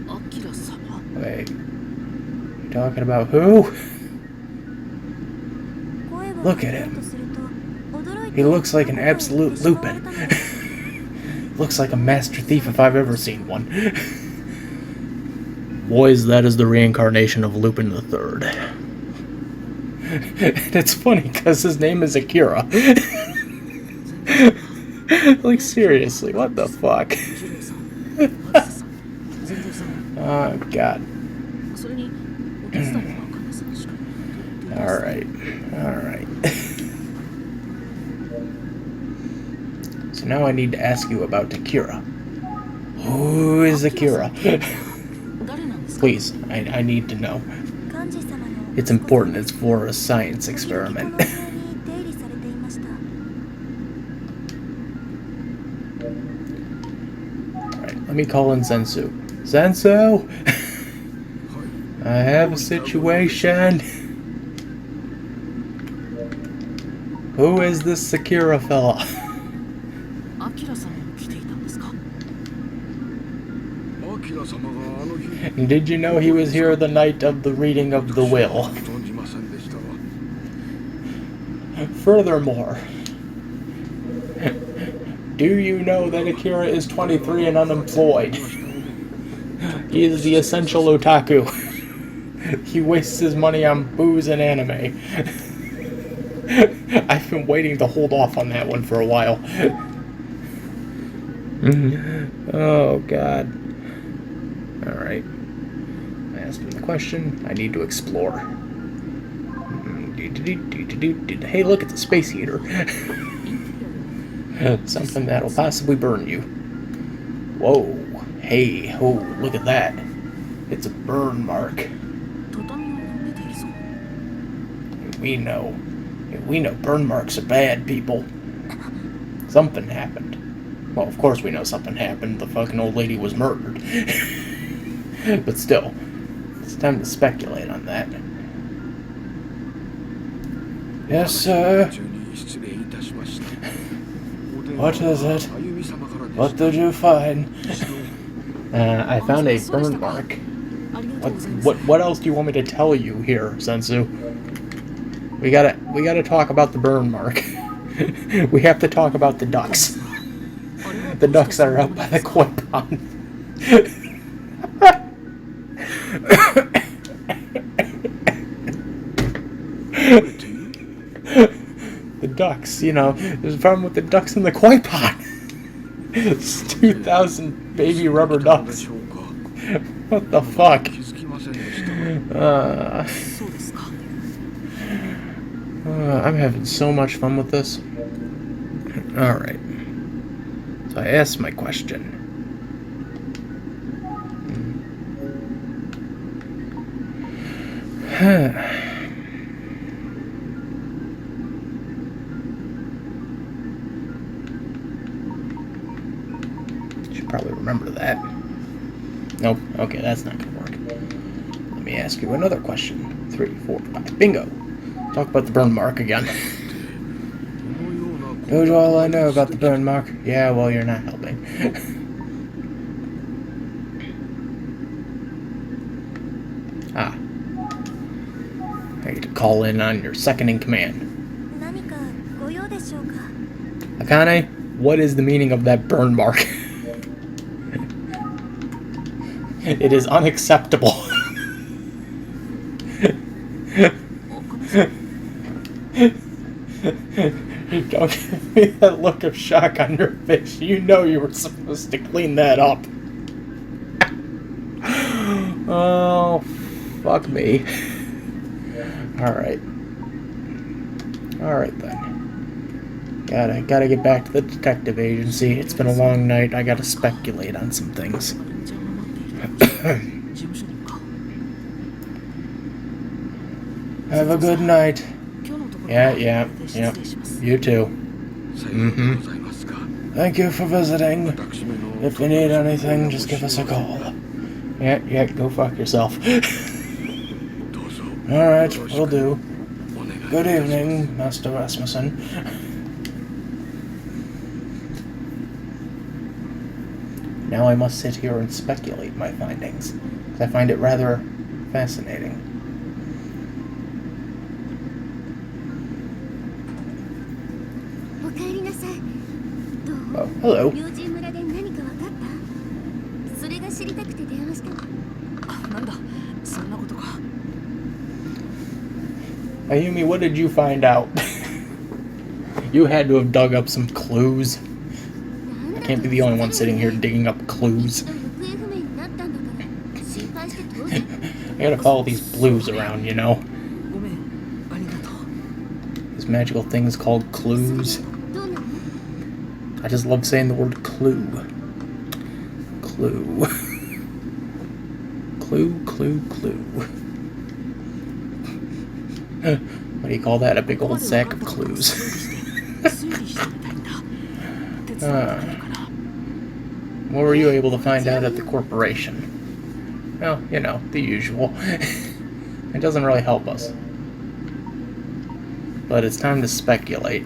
アキラ様。 Wait, you talking about who? 声を Look か at けよう him. とすると驚い He て looks like an どこかへ行って absolute しまわれ Lupin. たのです。 Looks like a master thief if I've ever seen one. Boys, that is the reincarnation of Lupin III. And it's funny because his name is Akira. Like, seriously, what the fuck? ジュリオさん、マキサさん、全蔵さん、 Oh, God. Alright. Alright. So now I need to ask you about Akira. Who is Akira? 誰なんですか？ Please, I need to know. 幹事様の It's important. It's for a science この experiment. 部屋に出入りされていました。 Alright, let me call in Sensu. Sensu! I have a situation. Who is this Sakura fella? アキラさんも来ていたんですか？アキラ様があの日 Did you know he was here the night of the reading of the will? 存じませんでしたわ。 Furthermore, do you know that Akira is 23 and unemployed? He is the essential otaku. He wastes his money on booze and anime. I've been waiting to hold off on that one for a while. Oh, God. Alright. I asked him the question. I need to explore. Hey, look at the space heater. Something that'll possibly burn you. Whoa. Hey, oh, look at that. It's a burn mark. 畳を寝ているぞ。 We know burn marks are bad, people. Something happened. Well, of course we know something happened. The fucking old lady was murdered. But still, it's time to speculate on that. Yes, sir. 中に失礼いたしました。 What is it? あゆみ様からで What した。 did you find? I found a burn mark. ありがとうございます。 What else do you want me to tell you here, Sensu? We gotta talk about the burn mark. We have to talk about the ducks. The ducks that are out by the koi pond. The ducks, you know, there's a problem with the ducks in the koi pond. It's 2,000 baby rubber で ducks. しょうか。 What the fuck? 気づきませんでした。 そうですか。 I'm having so much fun with this. Alright. So I asked my question. Should probably remember that. Nope. Okay, that's not gonna work. Let me ask you another question. 3, 4, 5. Bingo! Talk about the burn mark again. このような Here's all I know about the burn mark. Yeah, well, you're not helping. Ah. I get to call in on your second in command. 何かご用でしょうか。 Akane, what is the meaning of that burn mark? It is unacceptable. Don't give me that look of shock on your face. You know you were supposed to clean that up. Oh, fuck me. Alright. Alright then. Gotta get back to the detective agency. It's been a long night. I gotta speculate on some things. 事務所に向かう。 Have a good night. 今日のところ Yeah, は yeah, これで失 yeah. 礼します。 You too. さようでございますか。 Thank you for visiting. 私めの If you need anything, just give us a call. Yeah, go fuck yourself. どうぞ Alright, will do. お願いいたします Good evening, Master Rasmussen. Now I must sit here and speculate my findings, 'cause I find it rather fascinating. おかえりなさい。どう？ Oh, hello. 明神村で何か分かった？それが知りたくて電話したの。あ、なんだ、そんなことか。 Ayumi, what did you find out? You had to have dug up some clues. I can't be the only one sitting here digging up clues. 一度行方不明になったんだから心配して当然。 I gotta follow these blues around, you know. ごめん、magical things called clues. どうなの？ I just love saying the word clue. Clue. Clue. What do you call that? A big old sack of clues. 推理してみたいんだ。手伝ってくれるかな？ What were you able to find out at the corporation? Well, you know, the usual. It doesn't really help us. But it's time to speculate.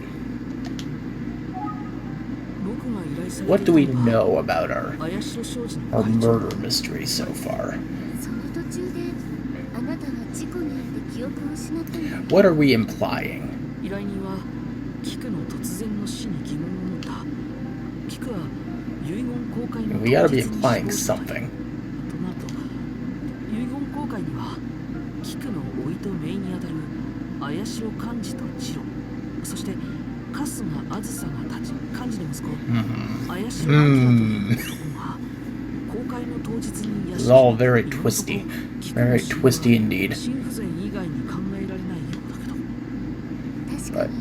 僕が依頼されていたのは What do we know about our 怪代商事の murder mystery so far? その途中であなたが事故に遭って記憶を失ったの。 What are we implying? 依頼人はキクの突然の死に疑問を持った。キクは遺言公開の We gotta be 当日に implying 死亡した。 something. となると遺言公開にはキクの甥と姪にあたる綾代幹事と次郎、そして春日あずさが立ち幹事の息子綾代明という男が公開の当日に This is all very twisty. Very twisty indeed. 心不全以外に考えられないようだけど。 確か But, に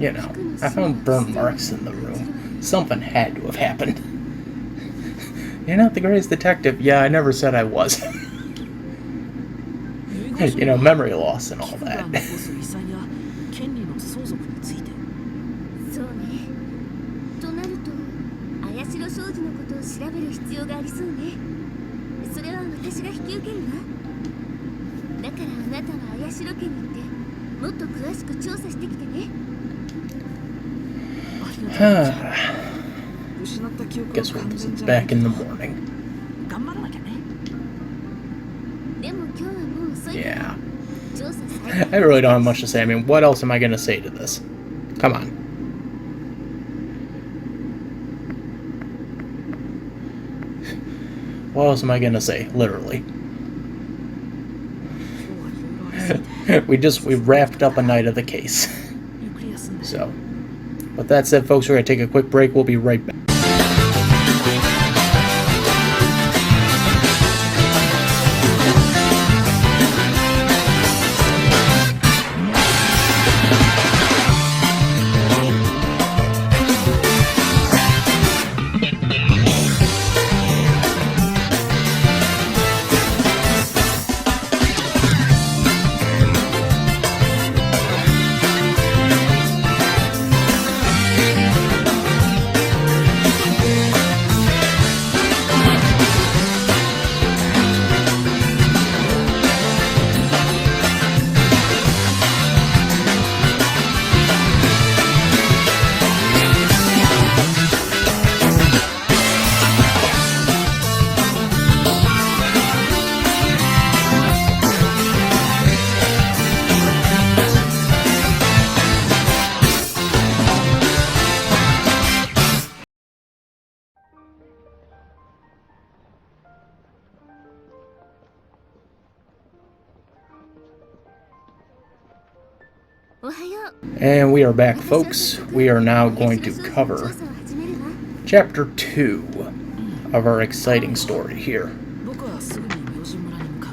you know, I found burn marks in the room. Something had to have happened. You're not the greatest detective. Yeah, I never said I was. You know, memory loss and all キクが that. 残す遺産や権利の相続について。そうね。となると綾代商事のことを調べる必要がありそうね。それは私が引き受けるわ。だからあなたは綾代家に行ってもっと詳しく調査してきてね。ありがとうございます。失った記憶は Guess we'll 完 visit 全じゃない back in the morning. 頑張らなきゃね。でも今日はもう遅いから Yeah. 調査再 I really don't have much to say. I mean, what else am I going to say to this? Come on. What else am I going to say? Literally. 今日はいろいろありすぎて we wrapped up a night of the case. ゆっくり休んで。 So, with that said, folks, we're going to take a quick break. We'll be right back. And we are back, folks. We are now going to cover Chapter 2 of our exciting story here. 僕はすぐに明神村に向か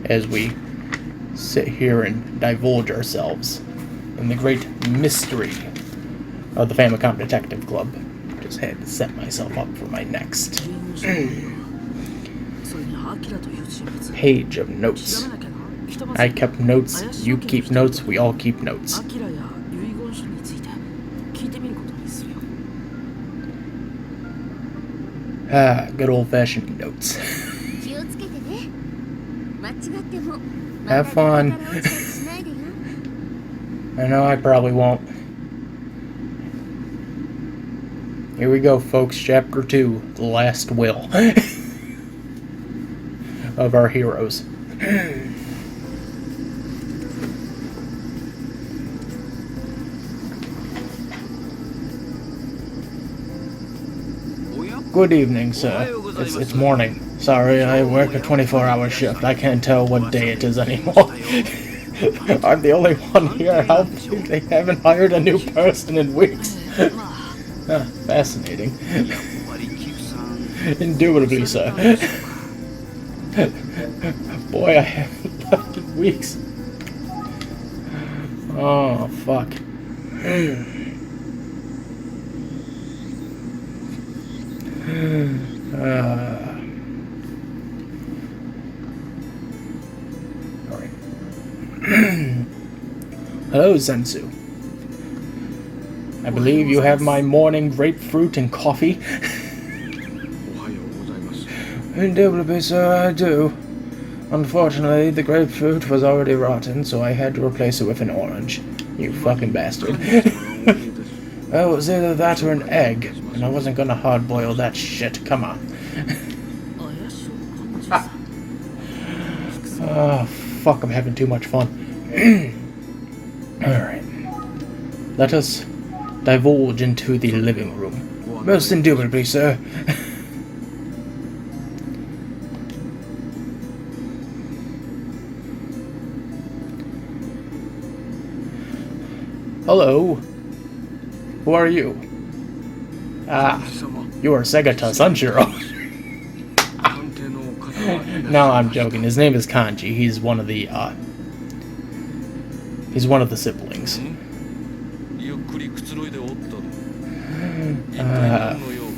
う。 As we sit here and divulge ourselves in the great mystery of the Famicom Detective Club. Just had to set myself up for my next それにアキラという人物。 page of 調 notes. べなきゃな。ひとまず I kept notes, you keep notes, we all keep notes. アキラや遺言書について聞いてみることにするよ。 Ah, good old-fashioned notes. 気をつけてね。間違っても Have fun. また落ちたりしないでよ。 I know I probably won't. Here we go, folks. Chapter 2, The Last Will of our heroes. Good evening, sir. It's morning. Sorry, I work a 24-hour shift. I can't tell what day it is anymore. I'm the only one here helping. They haven't hired a new person in weeks. Ah, fascinating. Indubitably, sir. Boy, I haven't left in weeks. Oh, fuck. Alright. Hello, Sensu. I believe you have my morning grapefruit and coffee. Indubitably, sir, I do. Unfortunately, the grapefruit was already rotten, so I had to replace it with an orange. You fucking bastard. Well, it was either that or an egg, and I wasn't gonna hard-boil that shit. Come on. Oh, fuck, I'm having too much fun. Alright. Let us divulge into the living room. Most indubitably, sir. Hello. Who are you? Ah, you are Segata Sanshiro. No, I'm joking. His name is Kanji. He's one of the siblings.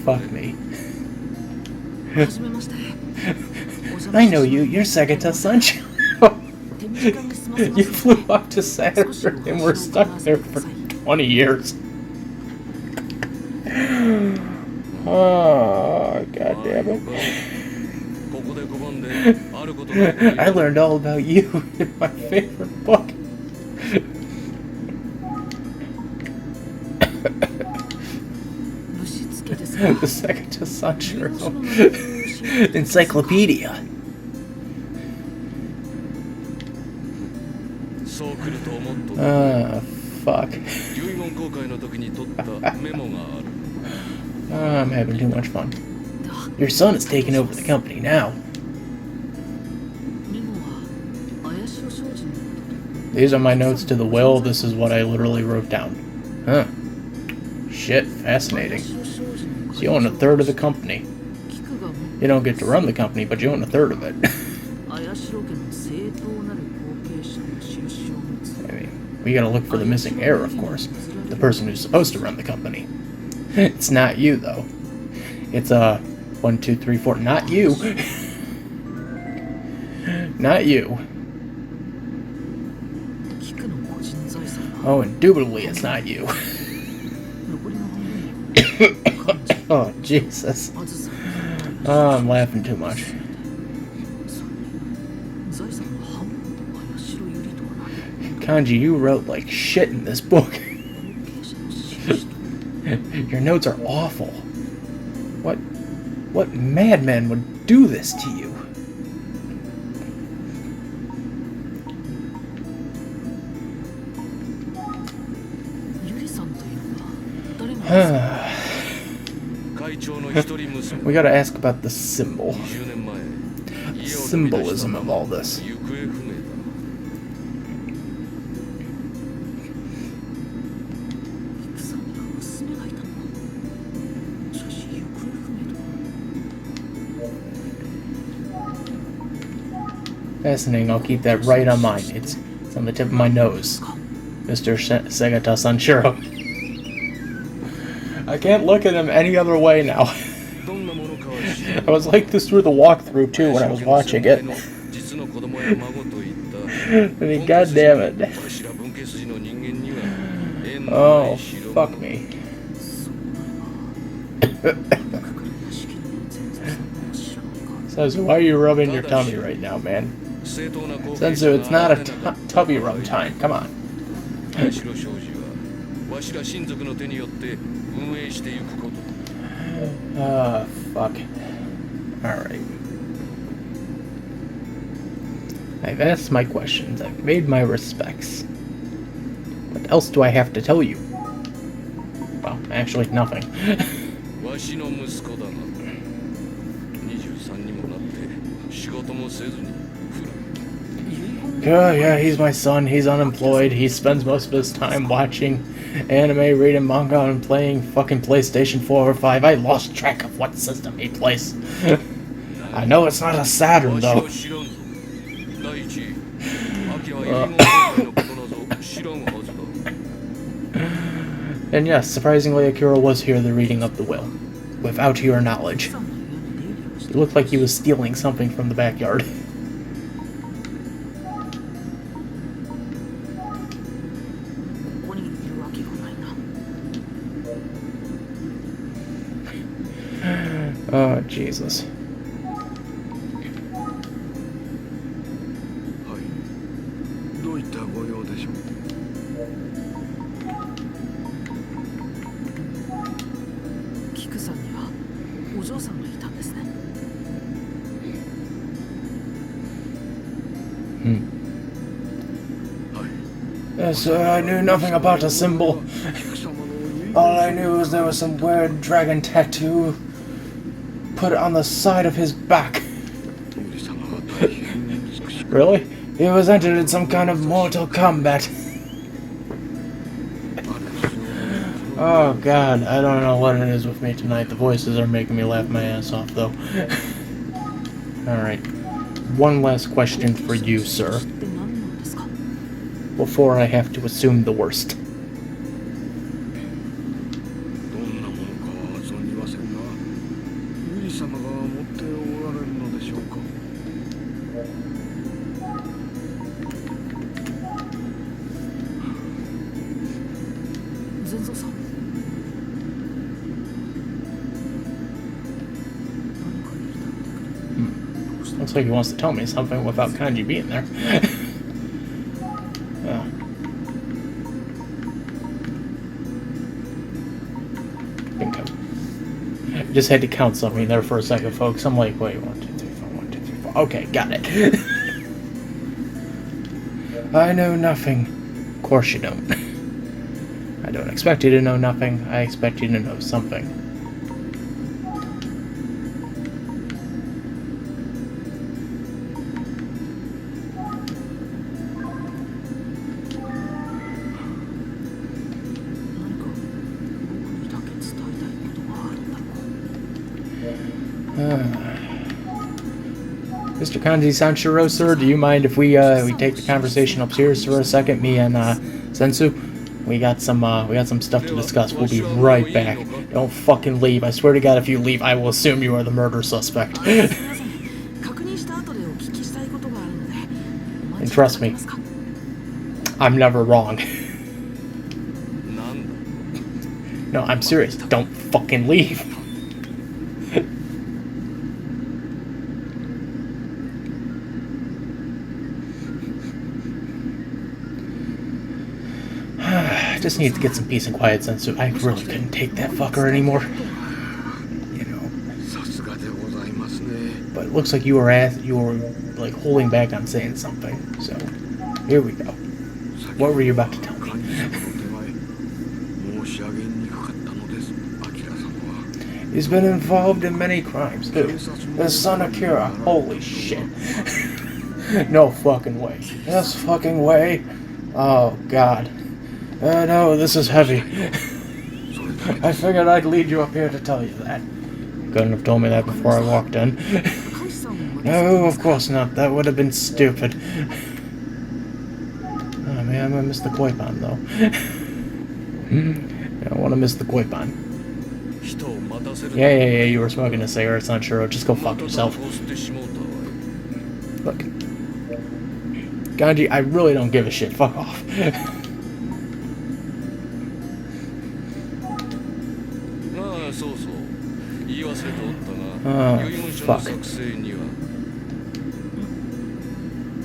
Fuck me. I know you. You're Segata Sanshiro. You flew up to Saturn and were stuck there for 20 years. Oh, god damn it. I learned all about you in my favorite book. The Segata Sanshiro Encyclopedia. Fuck. I'm having too much fun. Your son is taking over the company now. These are my notes to the will. This is what I literally wrote down. Huh. Shit, fascinating. So you own a third of the company. You don't get to run the company, but you own a third of it. We gotta look for the missing heir, of course. The person who's supposed to run the company. It's not you, though. It's, 1, 2, 3, 4. Not you. Not you. Oh, indubitably it's not you. Oh, Jesus. Oh, I'm laughing too much. Kanji, you wrote like shit in this book. Your notes are awful. What madman would do this to you? We gotta ask about the symbol. The symbolism of all this. Fascinating, I'll keep that right on mine. It's on the tip of my nose. Mr. Segata Sanshiro. I can't look at him any other way now. I was like this through the walkthrough too when I was watching it. I mean, god damn it. Oh, fuck me. Sensu, why are you rubbing your tummy right now, man? Sensu, it's not a tubby rub time. Come on. Fuck. Alright. I've asked my questions. I've made my respects. What else do I have to tell you? Well, actually, nothing. Yeah, he's my son. He's unemployed. He spends most of his time watching anime, reading manga, and playing fucking PlayStation 4 or 5. I lost track of what system he plays. I know it's not a Saturn, though. And yes, surprisingly, Akira was here the reading of the will, without your knowledge. さんの家に出入りをし It て looked like he was stealing something from the backyard. ここにいるわけがないな。 Oh, Jesus. はいどういったご用でしょうキクさんにはお嬢さんがいたんですね。 Yes, I knew nothing about a symbol. All I knew was there was some weird dragon tattoo put on the side of his back. Really? He was entered in some kind of mortal combat. Oh god, I don't know what it is with me tonight. The voices are making me laugh my ass off, though. Alright. One last question for you, sir, って何なんですか。 before I have to assume the worst. どんなものかは存じませんがユリ様が持っておられるのでしょうか全蔵さん。何か言いたいんだけど。どうした Looks like he wants to tell me something without Kanji being there. Oh. Bingo. Just had to count something there for a second, folks. I'm like, wait, 1, 2, 3, 4, 1, 2, 3, 4. Okay, got it. I know nothing. Of course you don't. I don't expect you to know nothing. I expect you to know something. Mr. Kanji Sanshiro, sir, do you mind if we take the conversation upstairs for a second? Me and Sensu, we got some stuff to discuss. We'll be right back. Don't fucking leave. I swear to God, if you leave, I will assume you are the murder suspect. すみません。確認した後でお聞きしたいことがあるので。お待 And ちいただ trust け me, ますか。 I'm never wrong. なんだ No, I'm serious. Don't fucking leave. Just need to get some peace and quiet, Sensu. I really couldn't take that fucker anymore. You know. さすがでございますね But it looks like you were like holding back on saying something. So here we go. What were you about to tell me? 申し上げにくかったのですアキラ様は He's been involved in many crimes. Who? His son Akira. Holy shit. No fucking way. This fucking way. Oh god. No, this is heavy. I figured I'd lead you up here to tell you that. Couldn't have told me that before I walked in. カイさんも No, of course not. That would have been stupid. Oh man, I missed the Koipan though. I don't want to miss the Koipan. 人を待たせる Yeah, you were smoking a cigarette, Sanshiro. Just go fuck yourself. を吸ってしまうとは Look. Ganji, I really don't give a shit. Fuck off. ああそうそう言い忘れておったああが遺言書の fuck 作成には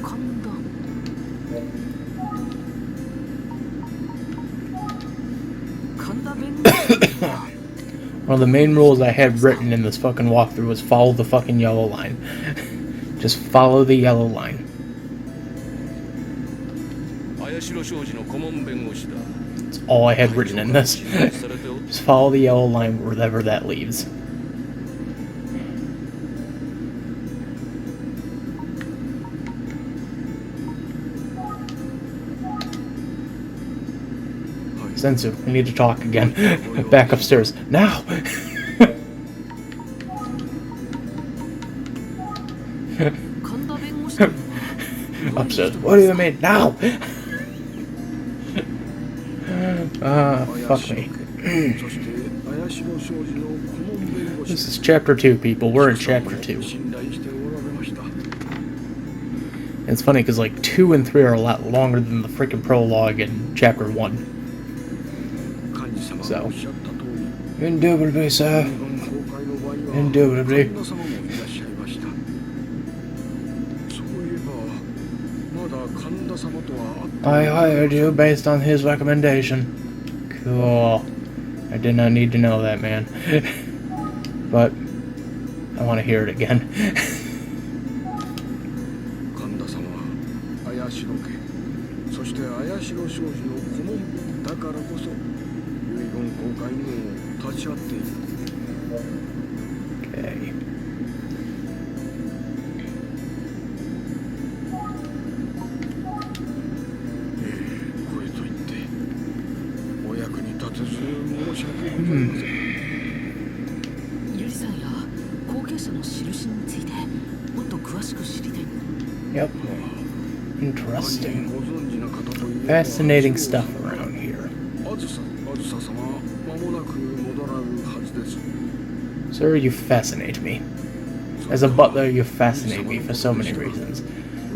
神田。 神田弁護士。 One of the main rules I had written in this fucking walkthrough was follow the fucking yellow line. Just follow the yellow line. 綾代商事の顧問弁護士だ That's all I had written in this. されておった Just follow the yellow line wherever that leads. Sensu, we need to talk again. Back upstairs. Now! Upstairs. What do you mean? Now! Fuck me. This is chapter 2, people. We're in chapter 2. It's funny because like 2 and 3 are a lot longer than the freaking prologue in chapter 1. So, indubitably, sir. Indubitably. I hired you based on his recommendation. Cool. I did not need to know that, man. But I want to hear it again. Okay. Yep. Interesting. Fascinating stuff around here. Sir, you fascinate me. As a butler, you fascinate me for so many reasons.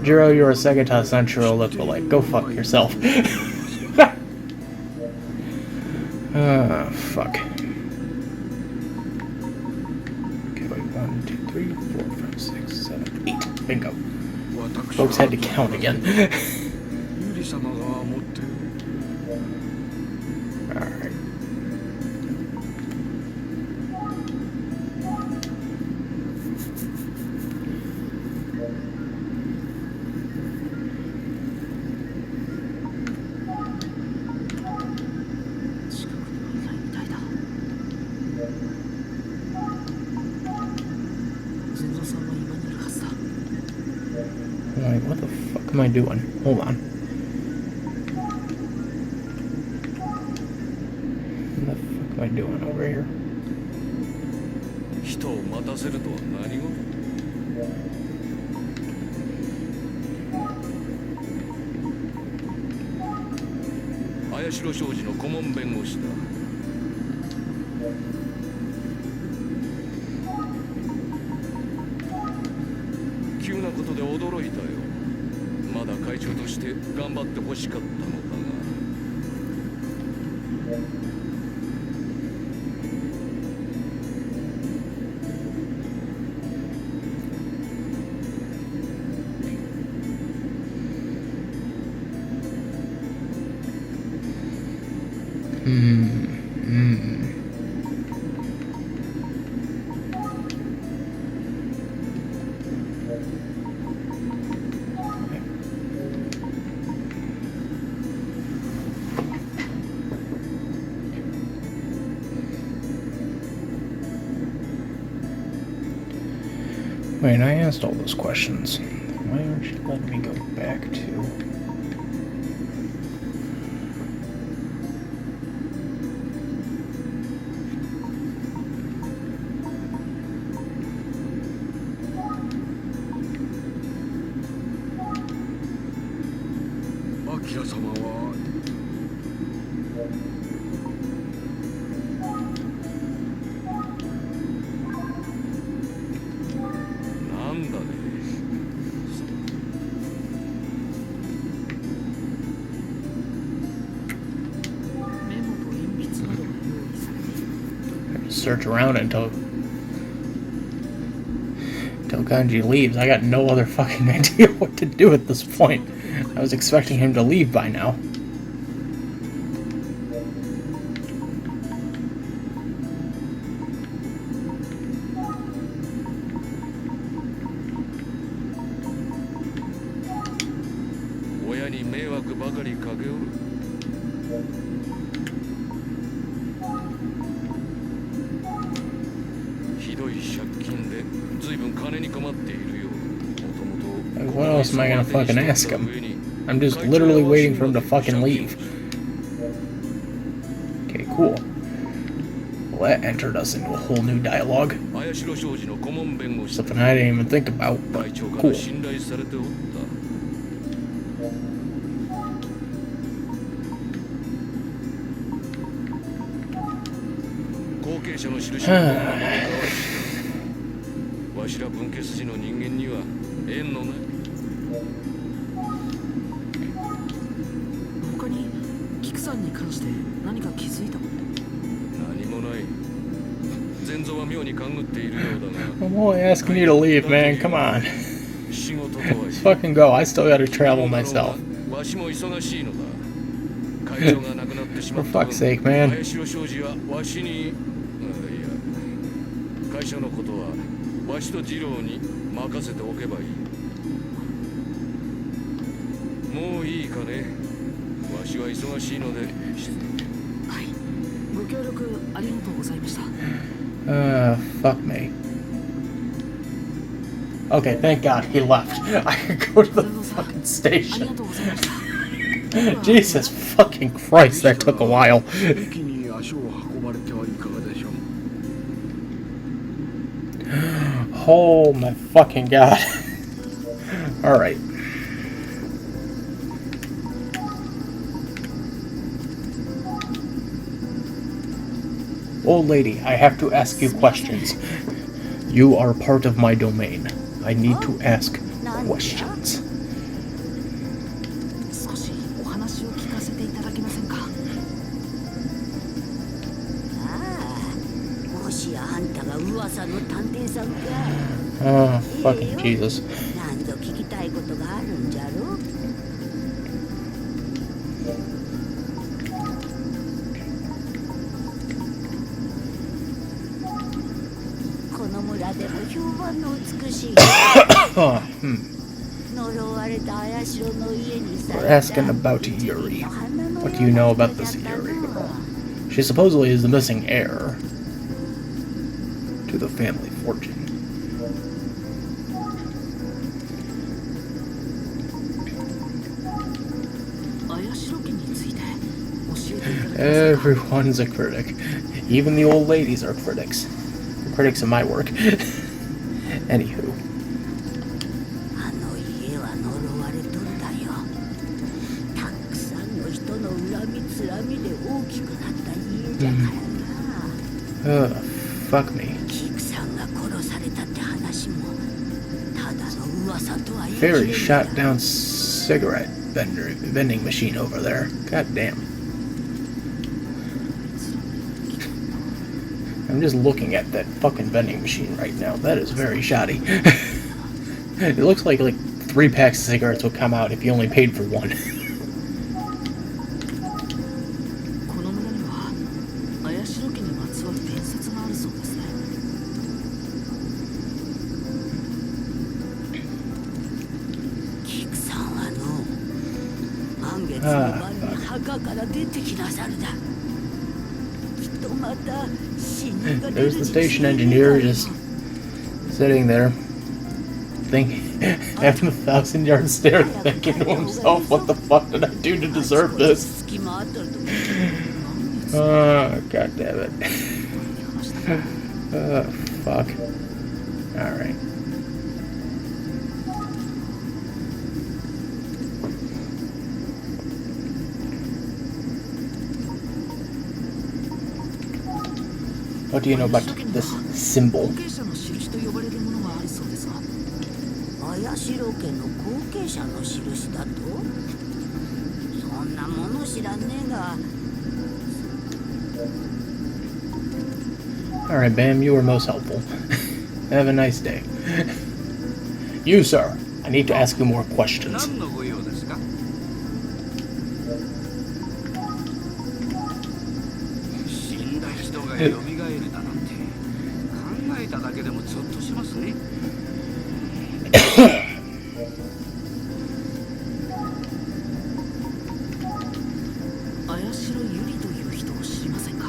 Jiro, you're a Segata Sanshiro lookalike. Go fuck yourself. Ah, fuck. Okay, wait. 1, 2, 3, 4, 5, 6, 7, 8. Bingo. Folks had to count again. Alright. Wait, what the fuck am I doing? Hold on. What the fuck am I doing over here? Wait, I asked all those questions. Why aren't you letting me go back to... search around until Kanji leaves. I got no other fucking idea what to do at this point. I was expecting him to leave by now. What else am I gonna fucking ask him? I'm just literally waiting for him to fucking leave. Okay, cool. Well, that entered us into a whole new dialogue. Something I didn't even think about, but cool. 継者の印のどんなものかは知らん。わしら分家筋の人間には縁のない。他にキクさんに関して何か気づいたこと？何もない。前座は妙に勘ぐっているようだが。 I'm only asking you to leave, man. Come on. 仕事とはいえ Let's fucking go. I still gotta travel myself. わしも忙しいのだ。会長が亡くなってしま For った分 fuck's sake, man. 林代商事はわしに、いや、会社のことはわしと次郎に任せておけばいい。もういいかね。わしは忙しいので。はい。ご協力ありがとうございました。Fuck me. Okay, thank God he left. I could go to the fucking ありが station. とうございました。Jesus fucking Christ, that took a while. 駅に足を運ばれてはいかがでしょう。 Oh my fucking God. Alright. Old lady, I have to ask you questions. You are part of my domain. I need to ask questions. 少しお話を聞かせていただけませんか？もしやあんたが噂の探偵さんか。 Oh, fucking Jesus. 何度聞きたいことがあるんじゃろ。この村でも評判の美しい Oh, hmm. 呪われた綾代の家にさ We're asking about Yuri. What do you know about this Yuri girl? She supposedly is the missing heir to the family fortune. Everyone's a critic. Even the old ladies are critics. They're critics of my work. Anywho. あの家は呪われとるだよ。たくさんの人の恨みつらみで大きくなった家じゃからな。Fuck me. キクさんが殺されたって話もただの噂とは言い切れ Very ん shot から down cigarette vending machine over there. God damn. I'm just looking at that fucking vending machine right now. That is very shoddy. It looks like 3 packs of cigarettes would come out if you only paid for one. この村には綾代家にまつわる伝説があるそうですね。キクさんはの満月の晩に墓から出てきなさるだ。きっとまた死人が出る There's the station engineer just sitting there, thinking, having a 1,000-yard stare, thinking to himself, "What the fuck did I do to deserve this?" Oh, god damn it. Oh, fuck. Alright. What do you know about this symbol? 後継者の印と呼ばれるものがあるそうですが。綾代家の後継者の印だと。そんなもの知らねえが。 Alright, Bam, you were most helpful. Have a nice day. You, sir, I need to ask you more questions. 何のご用ですか？死んだ人が蘇るだなんて考えただけでもゾッとしますね。綾代ゆりという人を知りませんか？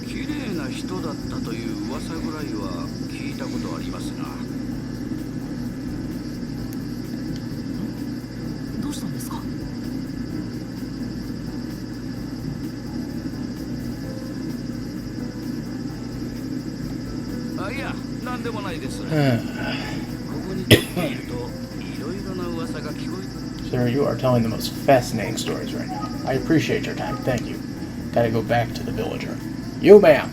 綺麗な人だったという噂ぐらいは聞いたことありますが。どうしたんですか？あ、いや、なんでもないです。こ Uh, こに立っているといろいろな噂がが聞こえ Sir, you are telling the most fascinating stories right now. I appreciate your time. Thank you. Gotta go back to the villager. You, ma'am!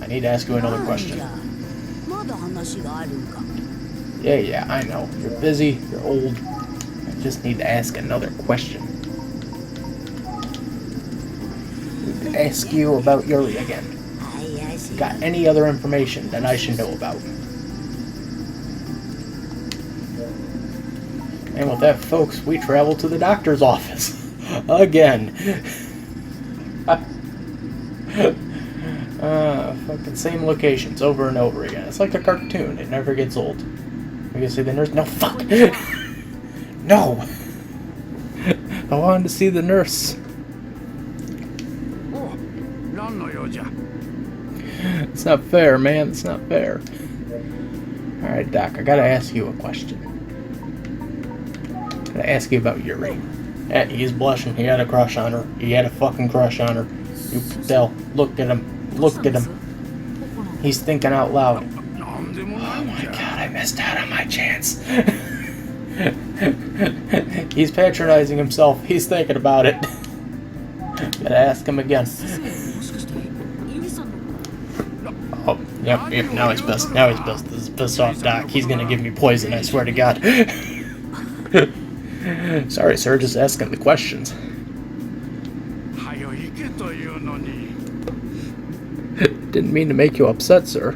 I need to ask you another question. まだ話があるんか。 Yeah, I know. You're busy, you're old. I just need to ask another question. Ask you about Yuri again. Got any other information that I should know about? And with that, folks, we travel to the doctor's office. Again. Fucking same locations over and over again. It's like a cartoon. It never gets old. We can see the nurse. No, fuck! No! I wanted to see the nurse. お何の用じゃ It's not fair, man. It's not fair. Alright, Doc, I gotta ask you a question. Gotta ask you about Yuri. Yeah, he's blushing. He had a crush on her. He had a fucking crush on her. You could tell. Look at him. Look at him. He's thinking out loud. なんでもな Oh いん my じゃ god, I missed out on my chance. He's patronizing himself. He's thinking about it. Gotta ask him again. もしかしてユリさんの Oh, yep, now he's pissed. Now he's pissed. This is pissed off Doc. He's gonna give me poison, I swear to God. Sorry, sir, just asking the questions. はよ行けというのに Didn't mean to make you upset, sir.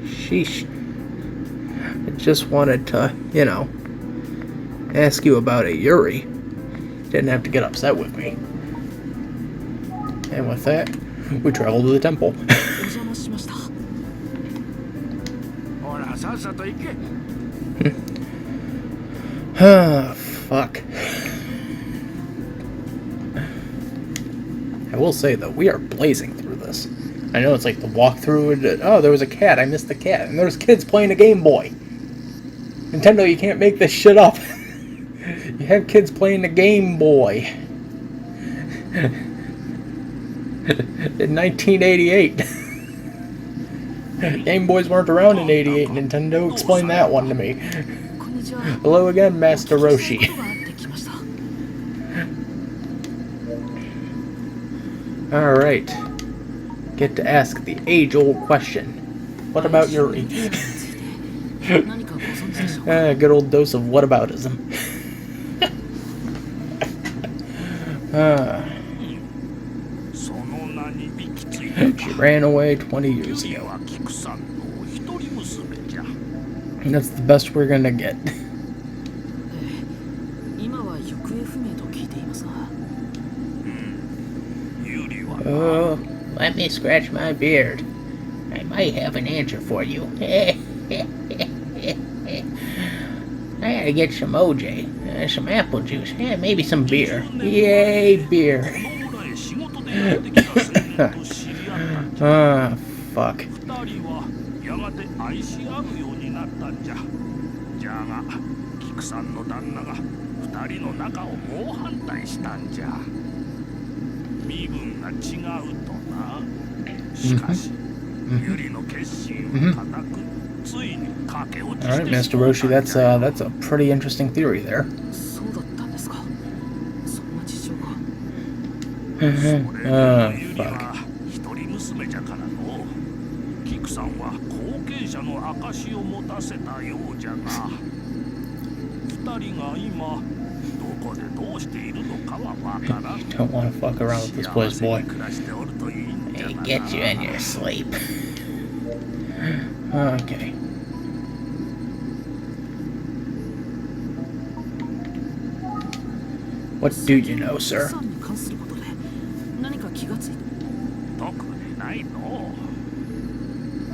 Sheesh. I just wanted to, you know, ask you about a Yuri. Didn't have to get upset with me. And with that, we travel to the temple. お邪魔しました ほらさっさと行け Ah, fuck. I will say, though, we are blazing through this. I know it's like the walkthrough. Oh, there was a cat. I missed the cat. And there's kids playing a Game Boy. Nintendo, you can't make this shit up. You have kids playing the Game Boy. In 1988. Game Boys weren't around in 88, Nintendo. Explain that one to me. こんにちは Hello again, Master お聞 Roshi. きしたいことがあってきました Alright. Get to ask the age-old question. What about Yuri? 何かご存知でしょうか Good old dose of whataboutism. Ah, その名に行き着い she ran away 20 years ユリ ago. は菊さんの一人娘じゃ And that's the best we're gonna get. 今は行方不明と聞いていますがユリは Oh, let me scratch my beard. I might have an answer for you. I gotta get some OJ, some apple juice, maybe some beer. Yay, beer. この村へ仕事でやってきた青年と知り合ったんじゃ Ah, fuck. 二人はやがて愛し合うようになったんじゃじゃが菊さんの旦那が二人の仲を猛反対したんじゃ身分が違うとなしかしユリの決心は固くついに駆け落ち All し right, て Master しまった Roshi, んじゃ that's a pretty interesting theory there. そうだったんですかそんな事情が それで Ah, もユリ fuck. は一人娘じゃからの菊さんは後継者の証を持たせたようじゃが二人が今どこでどうしているのかはわからん Don't want to fuck around with this place, 幸 boy. せに暮らしておるといいんじゃ They が get you in your sleep. Okay. What do you know, 菊 sir? さんに関することで何か気がついた特にないの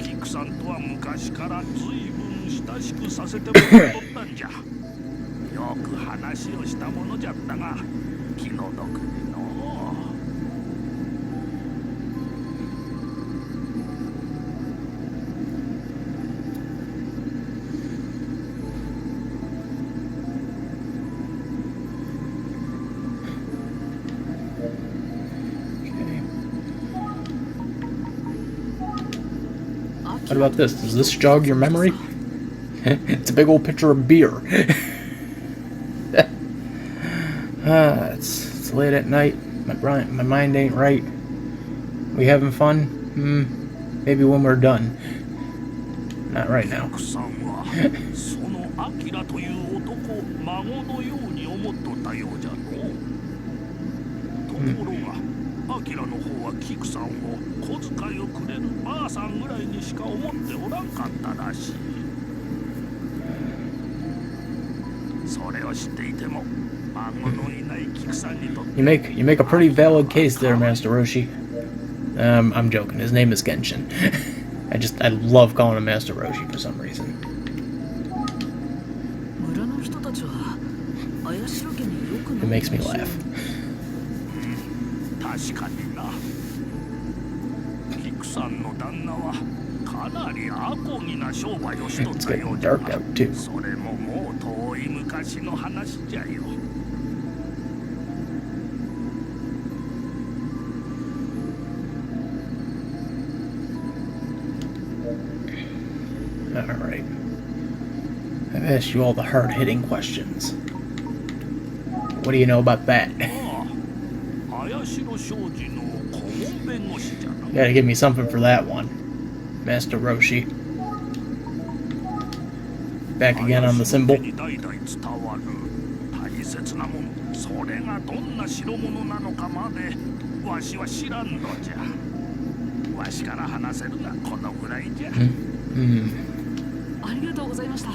菊さんとは昔から随分親しくさせてもらっとったんじゃよく話をしたものじゃったが気の毒にの What about this? Does this jog your memory? It's a big old pitcher of beer. It's late at night. My mind ain't right. We having fun? Maybe when we're done. Not right now. さんはそのアキラという男を孫のように思っとったようじゃの。ところが、アキラの方はキクさんを小遣いをくれるばあさんぐらいにしか思っておらんかったらしい。それを知っていても、孫のいないキクさんにとって。You make a pretty valid case there, Master Roshi. I'm joking. His name is Genshin. I love calling him Master Roshi for some reason. 村の人たちは綾代家によく It makes me laugh. 確かにな。キクさんの旦那はかなりアコギな商売をしとったようじゃが、それももう遠い昔の話じゃよ。Alright. I've asked you all the hard-hitting questions. What do you know about that? You gotta give me something for that one, Master Roshi. Back again on the symbol. それがどんな代物なのかまでわしは知らんのじゃ。わしから話せるがこのぐらいじゃ。ありがとうございました。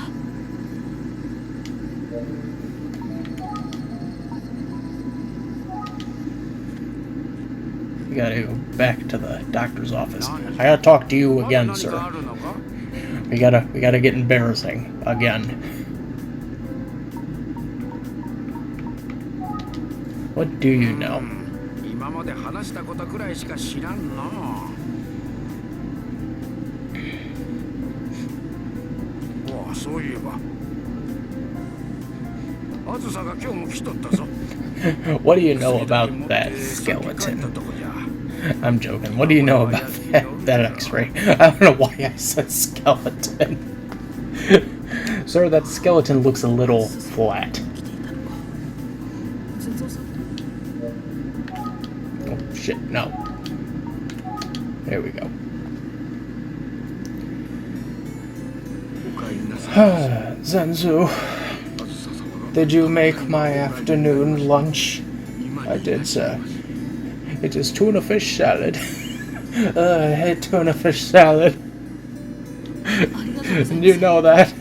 We gotta go back to the doctor's office. I gotta talk to you again, sir. We gotta get embarrassing again. What do you know? 今まで話したことくらいしか知らんな。そういえば、あずさが今日も来とったぞ。What do you know about that skeleton? I'm joking. What do you know about that X-ray? I don't know why I said skeleton. Sir, that skeleton looks a little flat. Oh shit, no. There we go. Zenzu, did you make my afternoon lunch? I did, sir. It is tuna fish salad. I hate tuna fish salad. You know that.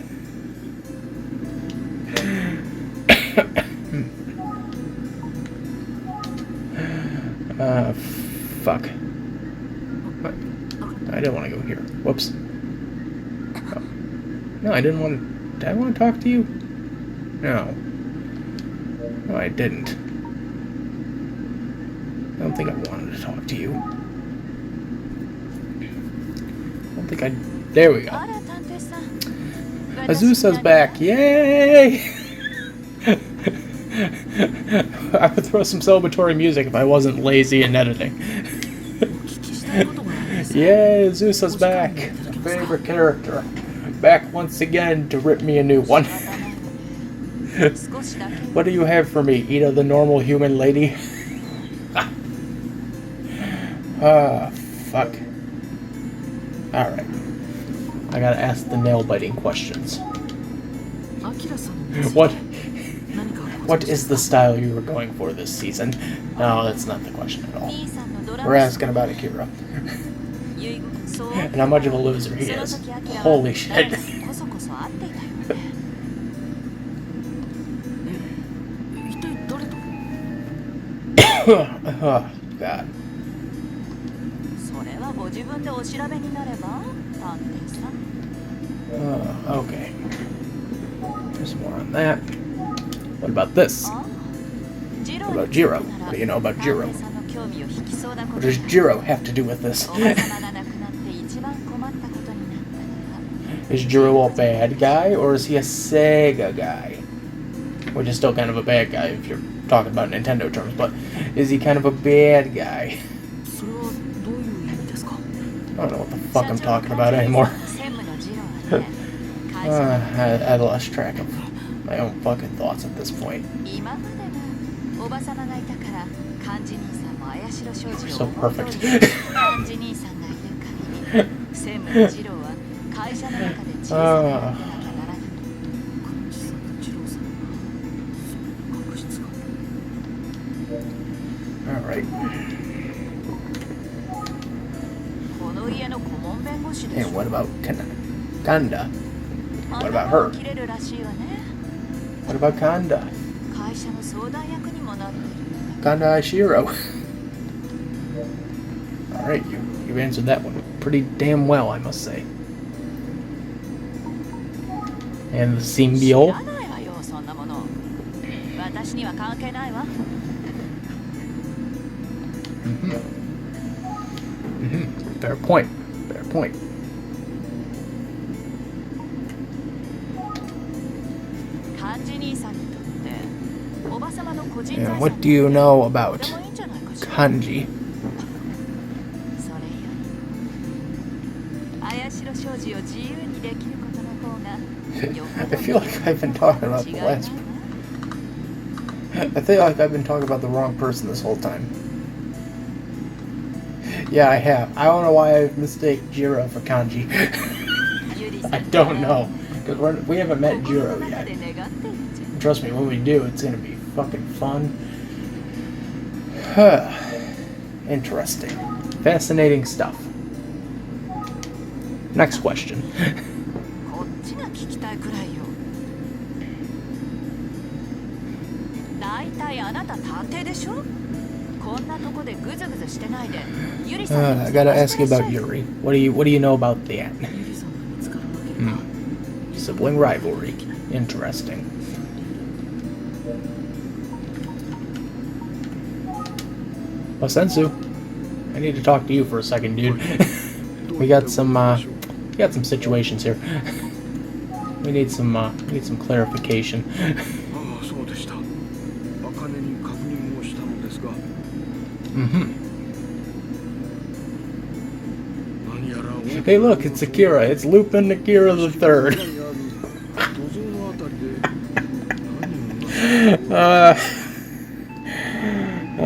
Fuck. I didn't want to go here. Whoops. Oh. No, I didn't want to... Did I want to talk to you? No. No, I didn't. I don't think I wanted to talk to you. I don't think I... There we go. Azusa's back. Yay! I would throw some celebratory music if I wasn't lazy in editing. Yay, Azusa's back. Favorite character. Back once again to rip me a new one. What do you have for me, Ida the normal human lady? Fuck. Alright. I gotta ask the nail-biting questions. What is the style you were going for this season? No, that's not the question at all. We're asking about Akira. And how much of a loser he is. Holy shit. Oh, God. Okay. There's more on that. What about this? What about Jiro? What do you know about Jiro? What does Jiro have to do with this? Is Jiro a bad guy, or is he a Sega guy? Which is still kind of a bad guy if you're talking about Nintendo terms, but is he kind of a bad guy? I don't know what the fuck I'm talking about anymore. I lost track of my own fucking thoughts at this point. おばさまがいたから幹事兄さんも綾代商事 So を思う通 perfect. り幹事兄さんがいる限り専務の次郎は会社の中で小さくならなきゃならない。幹事さんと二郎さんその確執が Alright. この家の顧問弁護士でし And ょ。 what about Kanda? あ What な about た her? も切れるらしいわね。 What about Kanda? 会社の相談役にもなってる。 Kanda Ishiro. Alright, you answered that one pretty damn well, I must say. And the 知 symbiote. らないわよ、そんなもの。私には関係ないわ。 Fair point. Fair point. 幹事兄さんにとっておばさまの個人財 And 産 what do you know と about てもいいんじゃないかしら。 kanji? それより綾代商事を自由にできることの方が I feel like I've been talking about the 違いない last. わ。 I feel like I've been talking about the wrong person this whole time. Yeah, I have. I don't know why I mistake Jiro for kanji. ゆりさん I don't know. Because we haven't met 心の Jiro 中 yet. で願ってるんじゃん。 Trust me, when we do, it's gonna be fucking fun. Interesting. Fascinating stuff. Next question. こっちが聞きたいくらいよ。だいたいあなた探偵でしょ。こんなとこでグズグズしてないで。ゆりさんに I gotta ask you about Yuri. What do you know about that? ゆりさんが見つからなければ Sibling rivalry. Interesting. Well, Sensu, I need to talk to you for a second, dude. we got some situations here. we need some clarification. ああ、そうでした。茜に確認をしたのですが、 何やら Hey, look, it's Akira. It's Lupin Akira the Third. 土蔵のあたりで何を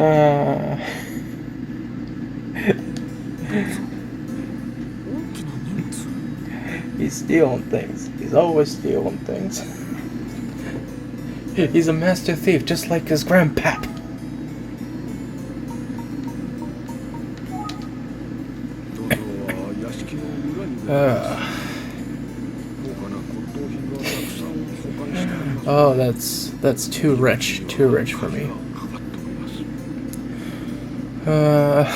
He's stealing things. He's always stealing things. He's a master thief, just like his grandpap. Oh, that's too rich for me. Alright.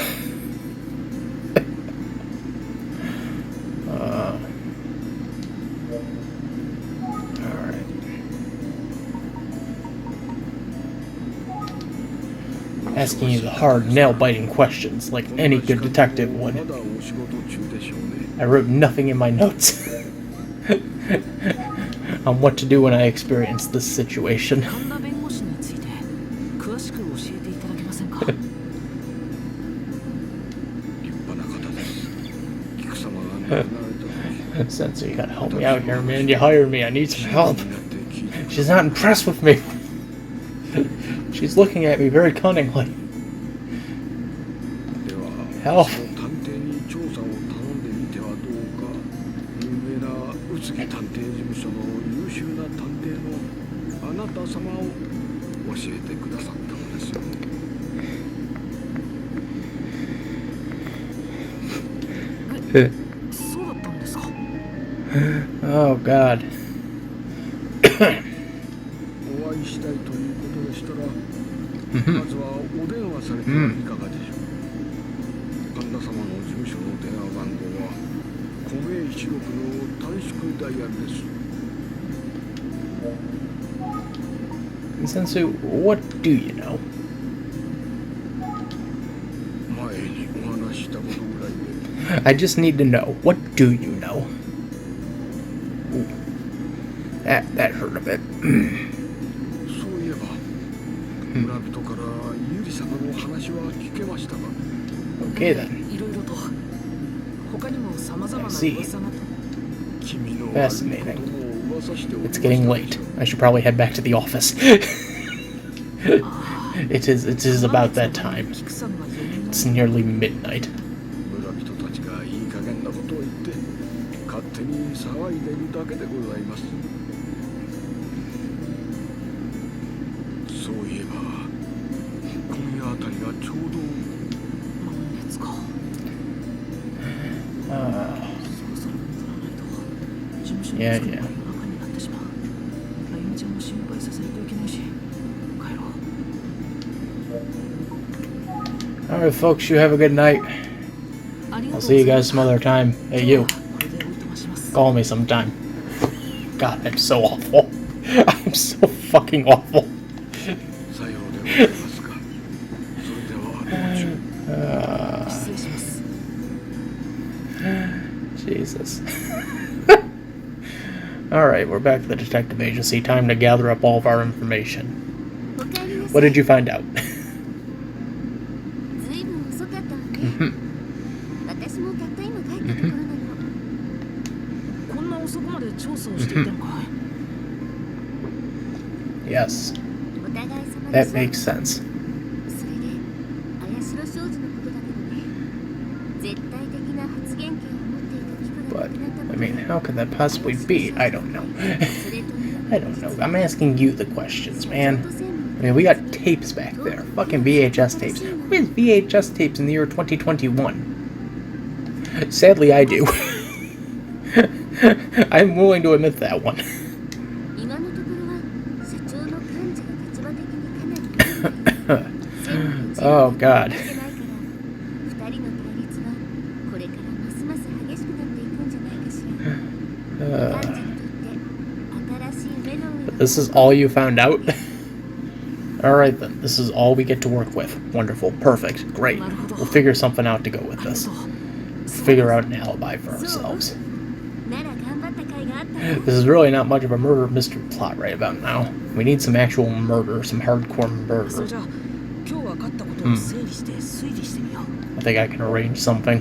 Asking you the hard, nail-biting questions like any good detective would. I wrote nothing in my notes on what to do when I experience this situation. 神田弁護士について詳しく教えていただけませんか。 Sensei, you gotta help me out here, man. You hired me. I need some help. She's not impressed with me. She's looking at me very cunningly. Help. そうだったんですか。 Oh, God. お会いしたいということでしたら、まずはお電話されてはいかがでしょう。神田様の事務所の電話番号は古名記録の短縮ダイヤルです。 Sensei, what do you know? 前にお話ししたことぐらいで。 I just need to know. What do you know? Ooh. That hurt a bit. そういえば、村人からユリ様の話は聞けましたが。 Okay then. いろいろと他にも様々な I see. 噂が。 君の Fascinating. ことも噂しておりま It's した getting late. I should probably head back to the office. ああ、It is about that time. It's nearly midnight. 村人たちがいい加減なことを言って勝手に騒いでるだけでございます。そういえば今夜あたりがちょうど何月か。事務所に Yeah, 着く yeah. 前夜中になってしまう。あゆみちゃんも心配させるといけないし、帰ろう。 Alright, folks, you have a good night. I'll see you guys some other time. Hey, you. Call me sometime. God, I'm so awful. I'm so fucking awful. さようでございますか。それでは道中。失礼します。 Jesus. Alright, we're back to the detective agency. Time to gather up all of our information. おかえりなさ What い。 did you find out? ずいぶん遅かったわね。私もたった今帰ったところなの。こんな遅くまで調査をしていたのかい。 Yes, お互い様で that しょ。 makes sense. それで綾代少女のことだけどね。絶対的な発言権を持っていたキクラが But, 亡くなったこ I と mean, how could that possibly be? I don't know. それと I don't know. I'm asking you the questions, man. I mean, we got tapes back there. Fucking VHS tapes. We had VHS tapes in the year 2021. Sadly, I do. I'm willing to admit that one. 今のところは社長の幹事が立場的にかなり有利で Oh, God. 二人の対立はこれからますます激しくなっていくんじゃないかしら。幹事にとって新しい目の上の This is all you found out? Alright then, this is all we get to work with. Wonderful, perfect, great. We'll figure something out to go with this. Figure out an alibi for ourselves. なら頑張った甲斐があったわ。 This is really not much of a murder mystery plot right about now. We need some actual murder, some hardcore それ murder. じゃあ今日分かったことを整理して推理してみよう。 I think I can arrange something.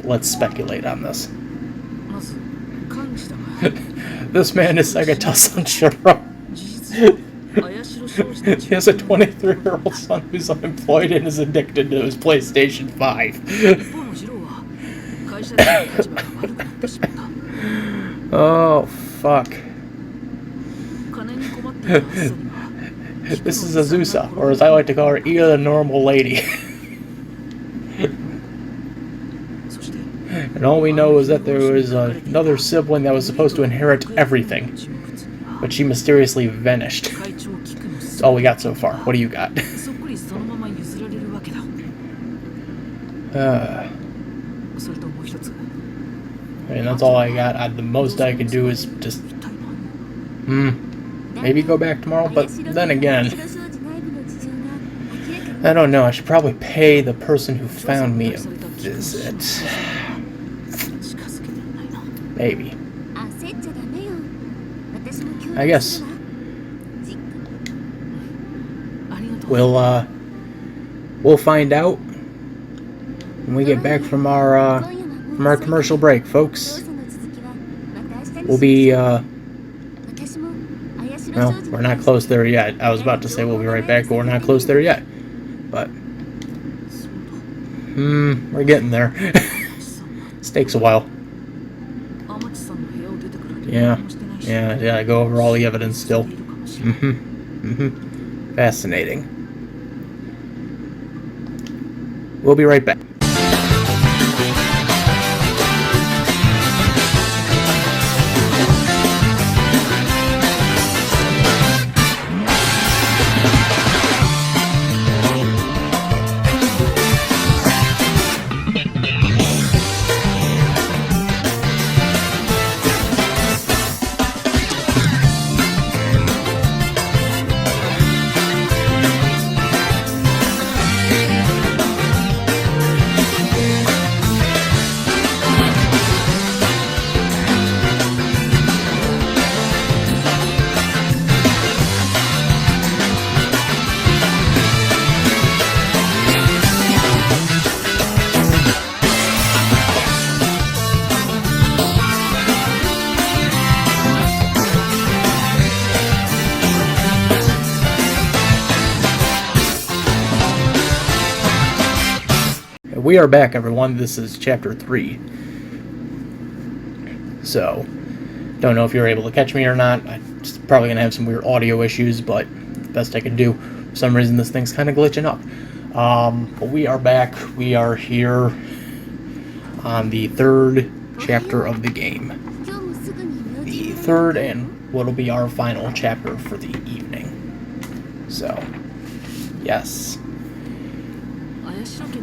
Let's speculate on this. まず幹事だが This man is Sagata Sanshiro. 事実上綾代少女た He ち has a 23-year-old son who's unemployed and is addicted to his PlayStation 5. 一方の次郎は会社での立場が悪くなってしまった。 Oh, fuck. 金に困っていたあずさには This is Azusa, or as I like to call her, Ida the Normal Lady. そして And all we know is that there was another sibling that was supposed to inherit everything, 人物には but she mysteriously vanished. 会長菊の That's all we got so far. What do you got? そっくりそのまま譲られるわけだ。 それともう一つ I mean, that's all I got. The most I can do is just, 一体何？ maybe go back tomorrow, but then again, 綾代少女内部の事情が明らかに I don't know. I should probably pay the person who found me a visit. 近づけてないな。 Maybe. 焦っちゃダメよ。私も協 I 力 guess するわ。じっくり ありがとう。 we'll find out when we get back from our commercial break, folks. 捜査の続きはまた明日に We'll be 私も綾代 well, 少女 we're not close there yet. I was about to say we'll be right back, but we're not close there yet. But we're getting there. This takes a while. 天地さんの部屋を出てくるって Yeah. 何もしてないし Yeah, I go over all the evidence still. いるかもしれない Fascinating. We'll be right back. we are back, everyone. This is Chapter 3. So, don't know if you're able to catch me or not. I'm probably going to have some weird audio issues, but best I can do. For some reason, this thing's kind of glitching up. But we are back. We are here on the 3rd chapter of the game. The 3rd and what'll be our final chapter for the evening. So, yes.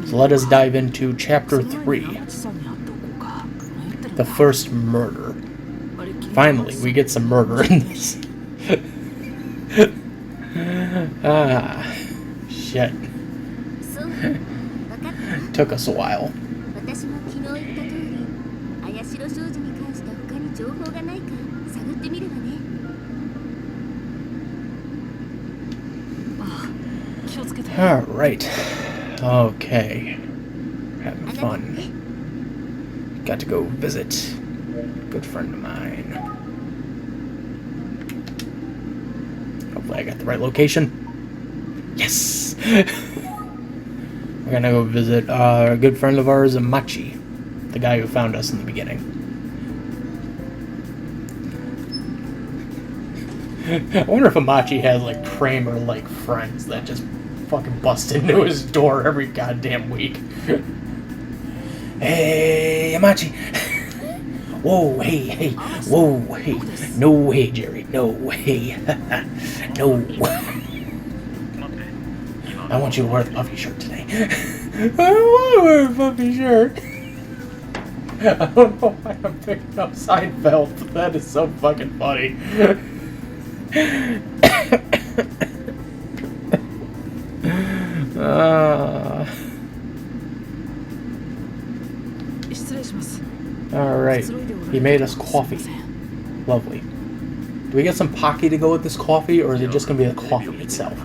So let us dive into Chapter 3. The first murder. Finally, we get some murder in this. Shit. Took us a while. Alright. Okay. Having fun. Got to go visit a good friend of mine. Hopefully I got the right location. Yes! We're gonna go visit a good friend of ours, Machi. The guy who found us in the beginning. I wonder if Amachi has like Kramer like friends that just fucking bust into his door every goddamn week. Hey, Amachi! Whoa, hey, whoa, hey. No way, Jerry, no way. No. I want you to wear the puffy shirt today. I don't want to wear a puffy shirt. I don't know why I'm picking up Seinfeld, but that is so fucking funny. Alright, he made us coffee. Lovely. Do we get some Pocky to go with this coffee, or is it just going to be the coffee itself?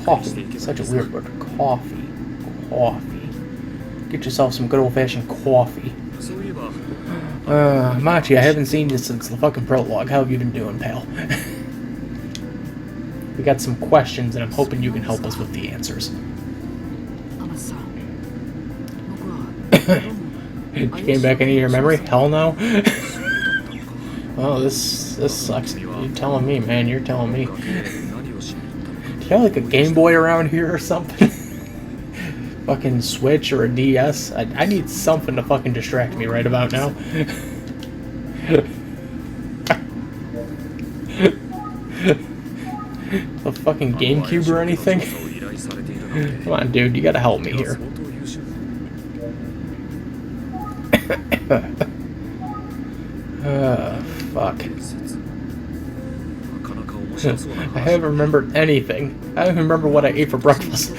Coffee. Such a weird word. Coffee. Coffee. Get yourself some good old-fashioned coffee. Machi, I haven't seen you since the fucking prologue. How have you been doing, pal? We got some questions, and I'm hoping you can help us with the answers. Came back into your memory? Hell no. Oh, this sucks. You're telling me, man. You're telling me. Do you have like a Game Boy around here or something? Fucking Switch or a DS? I need something to fucking distract me right about now. A fucking GameCube or anything? Come on, dude. You gotta help me here. Fuck. I haven't remembered anything. I don't even remember what I ate for breakfast.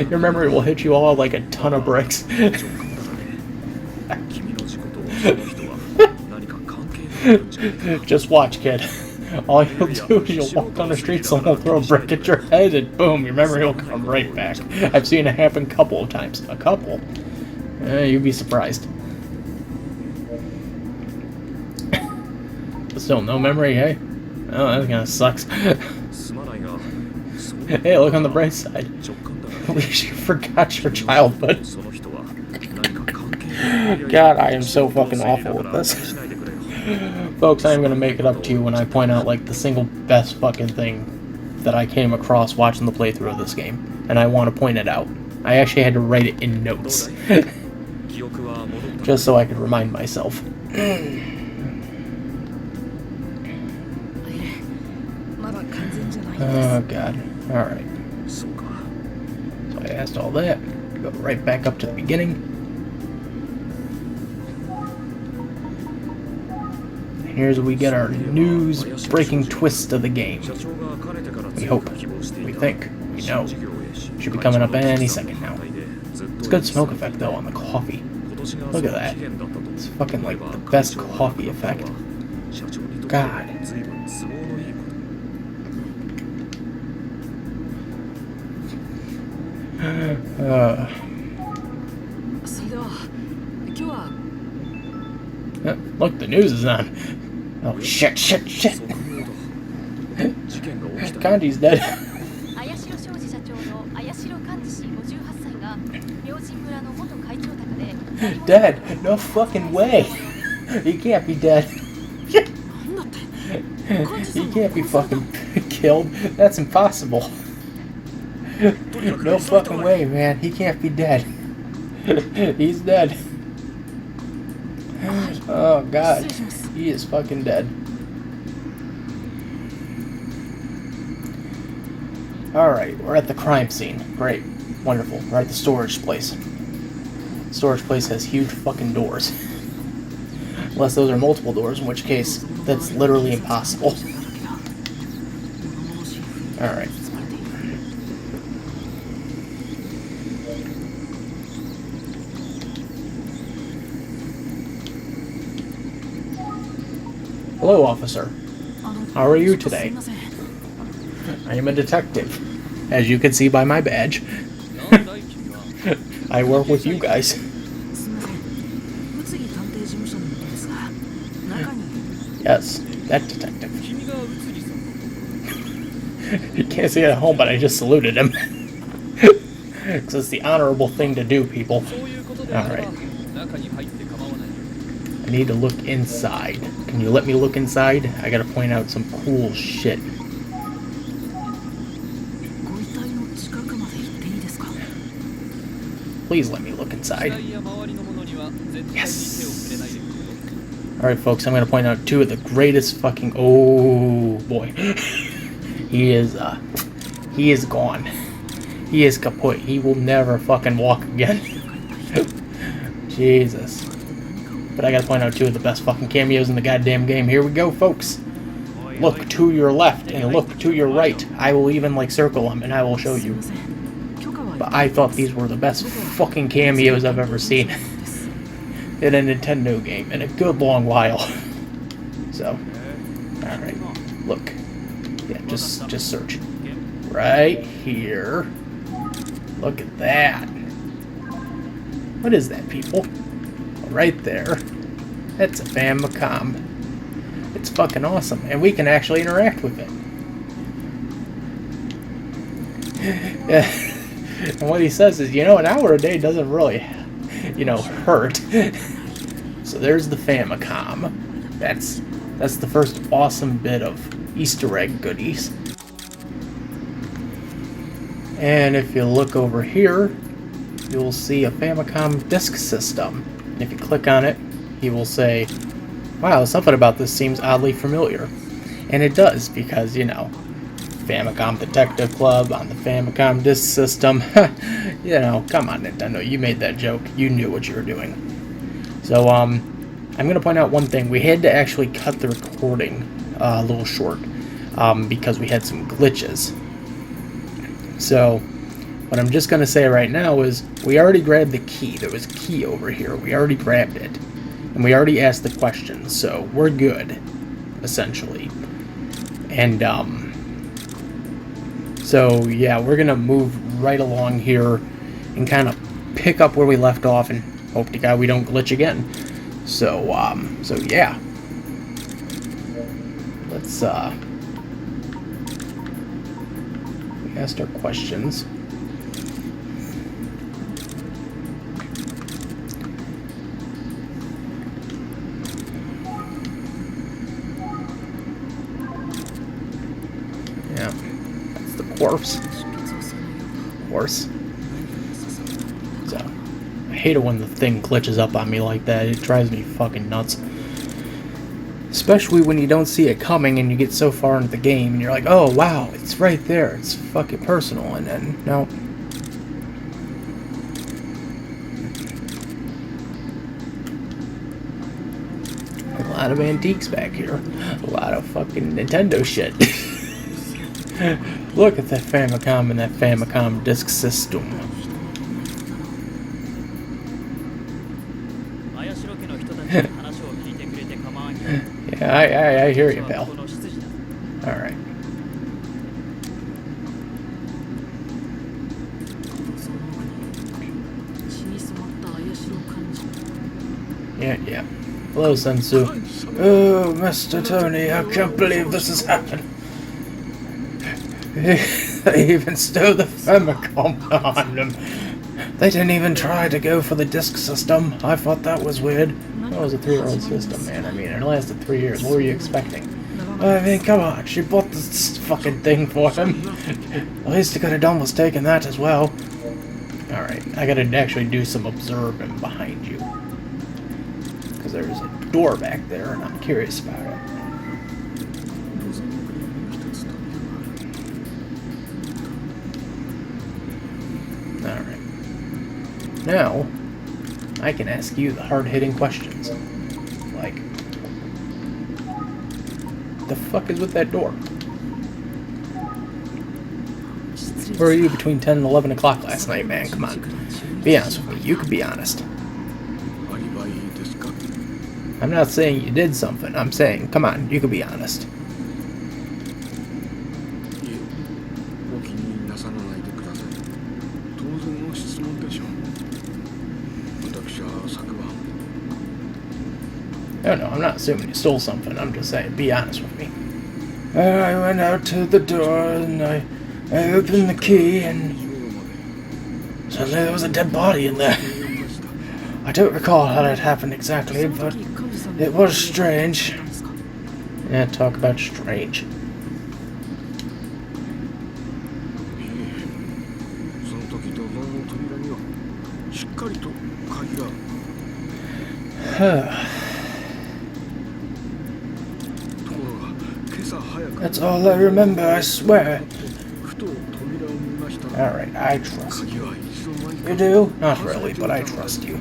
Your memory will hit you all like a ton of bricks. Just watch, kid. All you'll do is you'll walk down the street, someone will throw a brick at your head, and boom, your memory will come right back. I've seen it happen a couple of times. A couple. You'd be surprised. But still, no memory, hey? Oh, that kinda sucks. Hey, look on the bright side. At least you forgot your childhood. God, I am so fucking awful with this. Folks, I'm gonna make it up to you when I point out, like, the single best fucking thing that I came across watching the playthrough of this game. And I want to point it out. I actually had to write it in notes. Just so I could remind myself. Oh, God. Alright. So I asked all that. Go right back up to the beginning. Here's where we get our news-breaking twist of the game. We hope. We think. We know. Should be coming up any second now. It's a good smoke effect, though, on the coffee. Look at that. It's fucking like the best coffee effect. God. それでは今日は Look, the news is on. Oh shit, shit, shit. Kanji's dead. 綾代商事社長の綾代寛治氏58歳が明神村の元会長宅で Dead? No fucking way. He can't be dead. なんだって寛治さ He んが can't be 殺された fucking killed. That's impossible. No fucking way, man. He can't be dead. He's dead. Oh god. He is fucking dead. Alright, we're at the crime scene. Great. Wonderful. We're at the storage place. Storage place has huge fucking doors. Unless those are multiple doors, in which case, that's literally impossible. Alright. Hello, officer. How are you today? I am a detective, as you can see by my badge. I work with you guys. すみません宇津木探偵事務所の者ですが中に Yes, that detective. You can't see it at home, but I just saluted him. Because it's the honorable thing to do, people. Alright. I need to look inside. Can you let me look inside? I gotta point out some cool shit. ご遺体の近くまで行っていいですか Please let me look inside. Yes. Alright, folks, I'm gonna point out two of the greatest fucking... Oh, boy. He is gone. He is kaput. He will never fucking walk again. Jesus. But I gotta point out two of the best fucking cameos in the goddamn game. Here we go, folks. Look to your left and look to your right. I will even, like, circle them and I will show you. But I thought these were the best fucking cameos I've ever seen in a Nintendo game in a good long while. So, alright. Look. Yeah, just search. Right here. Look at that. What is that, people? Right there. That's a Famicom. It's fucking awesome. And we can actually interact with it. And what he says is, you know, an hour a day doesn't really, you know, hurt. So there's the Famicom. That's the first awesome bit of Easter egg goodies. And if you look over here, you'll see a Famicom disk system. And if you click on it, he will say, wow, something about this seems oddly familiar. And it does, because, you know, Famicom Detective Club on the Famicom disk system. You know, come on, Nintendo, you made that joke. You knew what you were doing. So, I'm going to point out one thing. We had to actually cut the recording a little short, because we had some glitches. So, what I'm just going to say right now is, we already grabbed the key. There was a key over here. We already grabbed it. And we already asked the question, so we're good, essentially. And, so, yeah, we're going to move right along here and kind of pick up where we left off and hope to God we don't glitch again. So, yeah. Let's, we asked our questions. Yeah, that's the corpse. Of course. So, I hate it when the thing glitches up on me like that. It drives me fucking nuts. Especially when you don't see it coming and you get so far into the game and you're like, oh wow, it's right there. It's fucking personal. And then, no. A lot of antiques back here. A lot of fucking Nintendo shit. Look at that Famicom and that Famicom disk system. Yeah, I hear you, pal. Alright. Yeah. Hello, Sensu. Oh, Mr. Tony, I can't believe this has happened. They even stole the Famicom on them. They didn't even try to go for the disk system. I thought that was weird. That was a 3-year-old system, man. I mean, it lasted 3 years. What were you expecting? I mean, come on. She bought this fucking thing for him. At least he could have done was taken that as well. Alright, I gotta actually do some observing behind you. Because there's a door back there, and I'm curious about it. Alright. Now, I can ask you the hard-hitting questions. Like, the fuck is with that door? Where were you between 10 and 11 o'clock last night, man? Come on. Be honest with me. You could be honest. I'm not saying you did something. I'm saying, come on, you could be honest. No, I'm not assuming you stole something. I'm just saying, be honest with me. I went out to the door and I opened the key and suddenly there was a dead body in there. I don't recall how that happened exactly, but it was strange. Yeah, talk about strange. That's all I remember, I swear. Alright, I trust you. You do? Not really, but I trust you.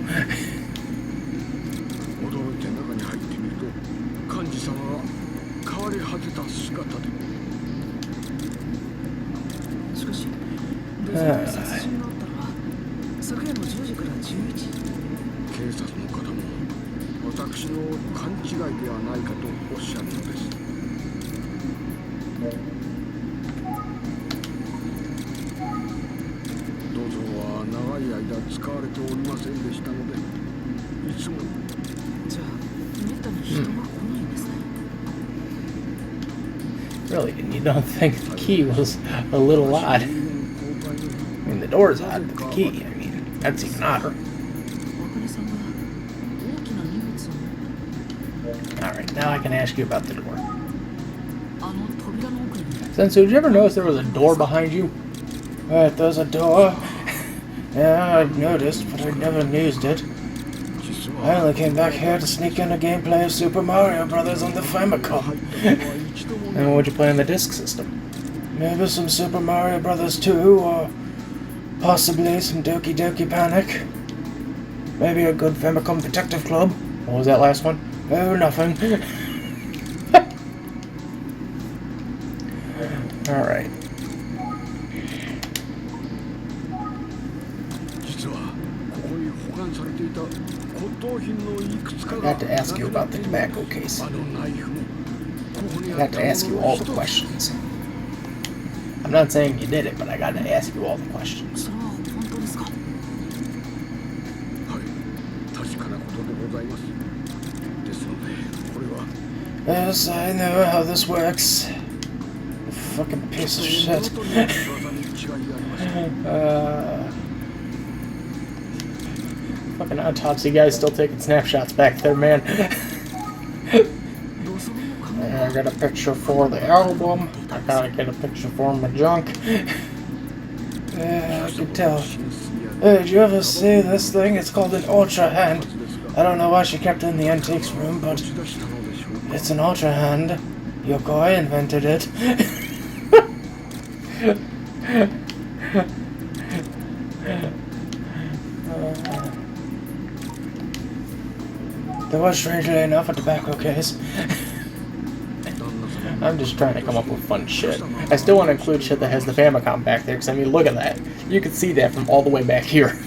Really, and you don't think the key was a little odd? I mean, the door's odd, but the key, I mean, that's even odder. Alright, now I can ask you about the door. Sensu, did you ever notice there was a door behind you? Right, there's a door. Yeah, I've noticed, but I never used it. I only came back here to sneak in a gameplay of Super Mario Brothers on the Famicom. And what would you play on the disc system? Maybe some Super Mario Brothers 2, or possibly some Doki Doki Panic. Maybe a good Famicom Detective Club. What was that last one? Oh, nothing. Alright. I got to ask you about the tobacco case. I got to ask you all the questions. I'm not saying you did it, but I got to ask you all the questions. Yes, I know how this works. You fucking piece of shit. Fucking autopsy guy's still taking snapshots back there, man. I got a picture for the album. I gotta get a picture for my junk. I can tell. Hey, did you ever see this thing? It's called an Ultra Hand. I don't know why she kept it in the antiques room, but it's an Ultra Hand. Yokoi invented it. There was, strangely enough, a tobacco case. I'm just trying to come up with fun shit. I still want to include shit that has the Famicom back there, because I mean, look at that. You can see that from all the way back here.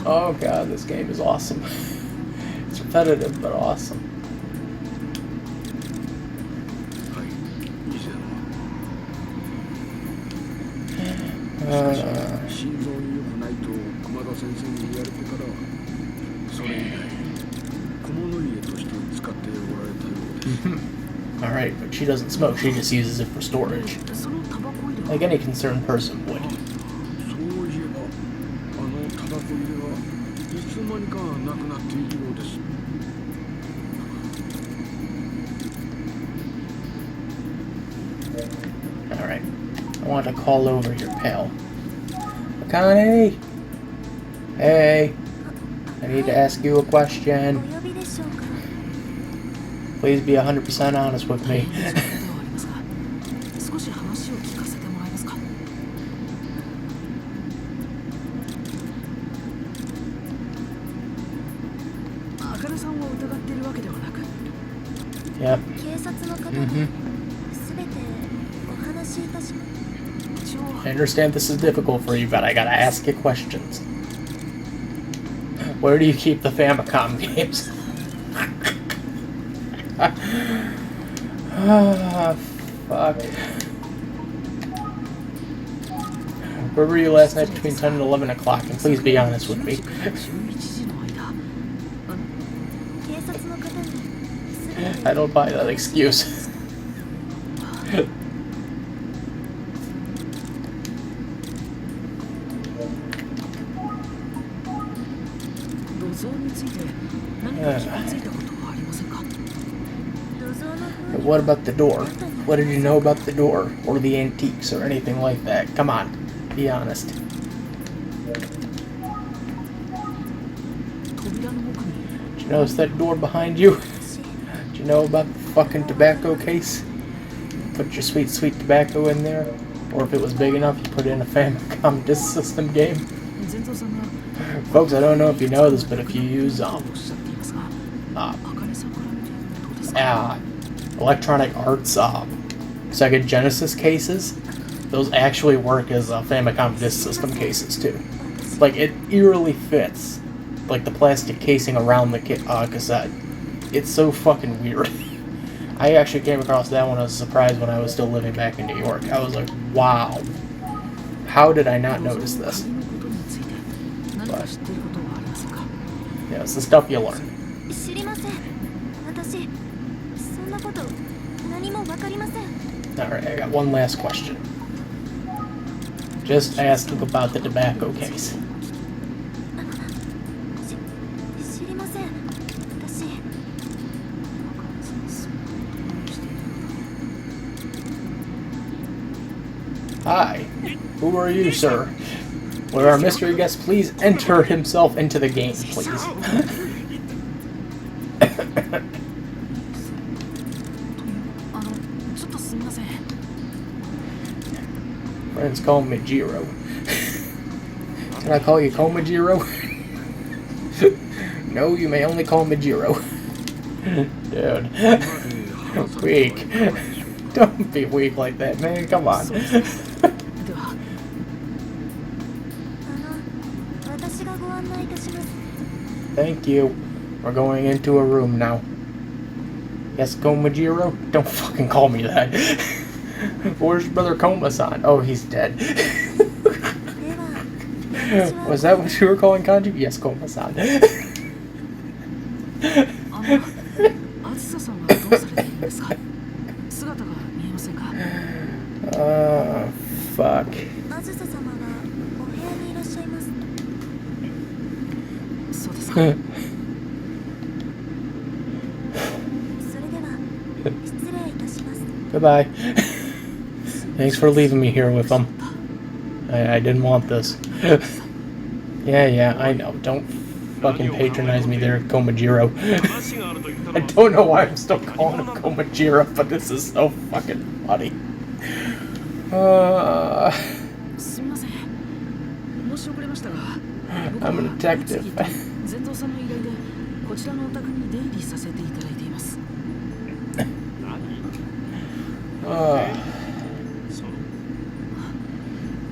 Oh god, this game is awesome. It's repetitive, but awesome. 心臓に良くないと熊田先生に言われてからはそれ以来小物入れとして使っておられたようです。Alright, but she doesn't smoke, she just uses it for storage. そのタバコ入れは Like any concerned person would. そういえばタバコ入れはいつの間にかなくなっているようです。Alright. I want to call over your pal. Akane! Hey! I need to ask you a お question. 呼びでしょうか。 Please be 100% honest with me. ではありますが、少し話を聞かせてもらえますか。あかねさんを疑っているわけではなく、 Yep. 警察の方に Mhm. すべてお話しいたします。一応 I understand this is difficult for you, but I gotta ask you questions. Where do you keep the Famicom games? Ah, fuck. Where were you last night between 10 and 11 o'clock? And please be honest with me. 11時の間、警察の方にすべて I don't buy that excuse. 土蔵について何か気がついたことはありませんか。土蔵の方 But に what about the door? What did you know about the door? Or the antiques or anything like that? Come on, be honest. 扉の奥に Did you notice that door behind you? Did you know about the fucking tobacco case? Put your sweet, sweet tobacco in there? Or if it was big enough, you put it in a Famicom disc system game? 全蔵さんが Folks, I don't know if you know this, but if you use おっしゃっていますが、 uh, あかねさんから見てどうですか。 Electronic Arts Sega Genesis cases, those actually work as Famicom disc system cases too. Like, it eerily fits, like, the plastic casing around the cassette. It's so fucking weird. I actually came across that one as a surprise when I was still living back in New York. I was like, wow. How did I not notice this? 土蔵のことについて何か知っていることはありませんか。 Yeah, it's the stuff you learn. 知りません。私そんなこと何もわかりません。 Alright, I got one last question. Just asking about the tobacco case. 知りません。私 Hi, who are you, sir? Will our mystery guest please enter himself into the game, please? ちょっとすみません。 Friends call me Jiro. Can I call you Komajiro? No, you may only call me Jiro. Dude. Weak. Don't be weak like that, man. Come on. では、私がご案内いたします。 Thank you. We're going into a room now. Yes, Komajiro? Don't fucking call me that. Where's Brother Koma-san? Oh, he's dead. では、 Was that what you were calling Kanji? Yes, Koma-san. あずささんはどうされているんですか。姿が見えませんか。 Fuck. あずさ様はお部屋にいらっしゃいます。そうですか。それでは失礼いたします。 Goodbye. Thanks for leaving me here with them. I didn't want this. Yeah, I know. Don't fucking patronize me there, Komajiro. I don't know why I'm still calling him Komajiro, but this is so fucking funny. すみません。申し遅れましたが、 I'm a detective. 全蔵さんの依頼でこちらのお宅に出入りさせていただいています。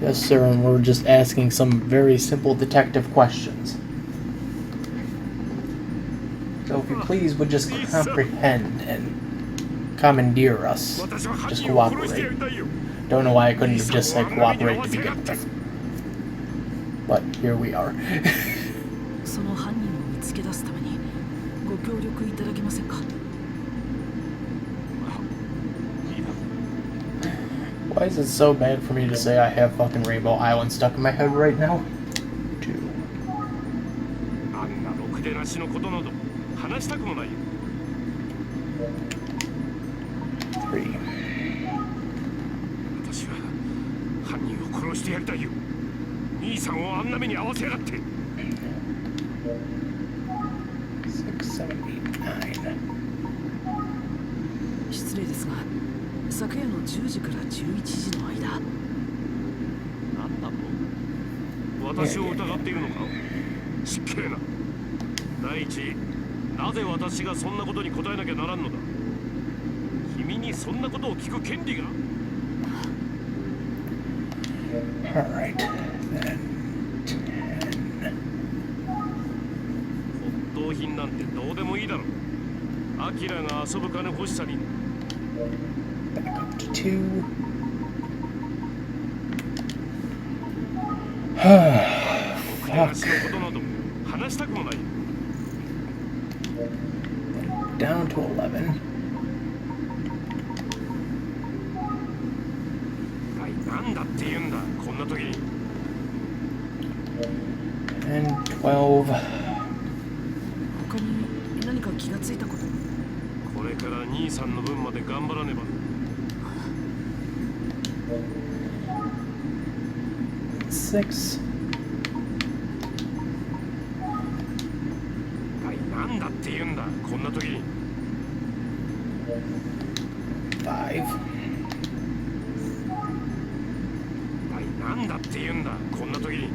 Yes, sir, and we're just asking some very simple detective questions. So if you please would just comprehend and commandeer us. Just cooperate. Don't know why I couldn't have just said cooperate to begin with. But here we are. その犯人を見つけ出すためにご協力いただけませんか？ Why is it so bad for me to say I have fucking Rainbow Island stuck in my head right now? 2. あんなろくでなしのことなど話したくもないよ。 3. 私は犯人を殺してやりたいよ。兄さんをあんな目に遭わせやがって。 6, 7, 8, 9. 失礼ですが、昨夜の10時から11時の間。なんだと？私を疑っているのか？失敬な。第一、なぜ私がそんなことに答えなきゃならんのだ？君にそんなことを聞く権利が。 Alright, then 10. 骨董品なんてどうでもいいだろう。アキラが遊ぶ金欲しさに。 Back up to 2. 話のことなど話したくもない。 Down to 11. なんだって言うんだ、こんな時に。 And 12. 他に何か気がついたこと？これから兄さんの分まで頑張らねば。 6. なんだって言うんだ、こんな時に。 5. なんだって言うんだ、こんな時に。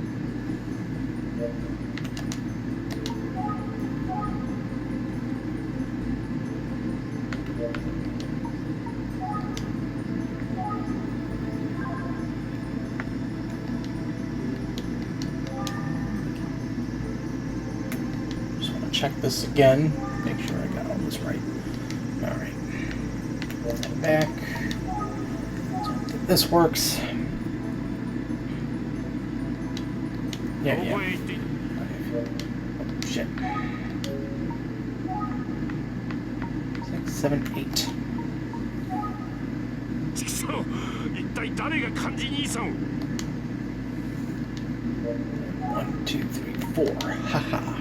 Just want to check this again. Make sure I got all this right. Alright. And back. So this works. Yeah, yeah. Oh, shit. 6, 7, 8. 一体誰が漢字兄さんを。 1, 2, 3, 4. Haha.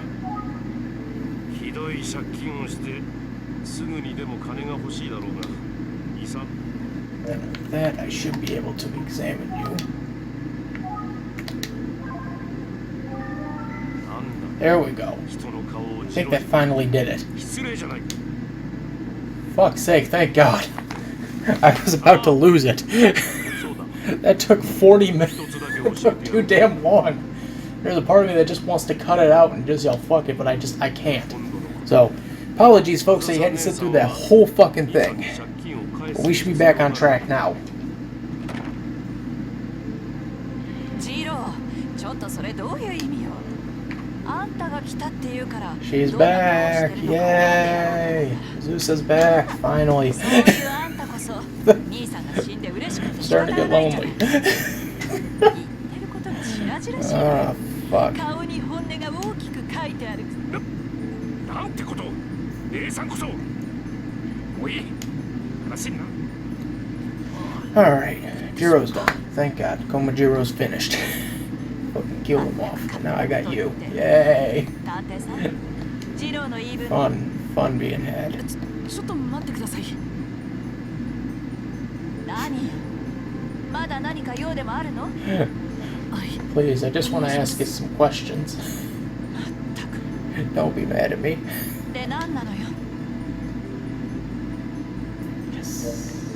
ひどい借金をしてすぐにでも金が欲しいだろうが、兄さん。 And with that, I should be able to examine you. There we go. I think that finally did it. Fuck's sake, thank God. I was about to lose it. That took 40 minutes. It took too damn long. There's a part of me that just wants to cut it out and just yell fuck it, but I can't. So, apologies folks that you had to sit through that whole fucking thing. But we should be back on track now. She's back! Yay! Zeus is back, finally. Starting to get lonely. Ah, fuck. Alright, Jiro's done. Thank God. Komajiro's finished. Fucking kill him off. Now I got you. Yay! Fun being had. Please, I just want to ask you some questions. Don't be mad at me. Yes.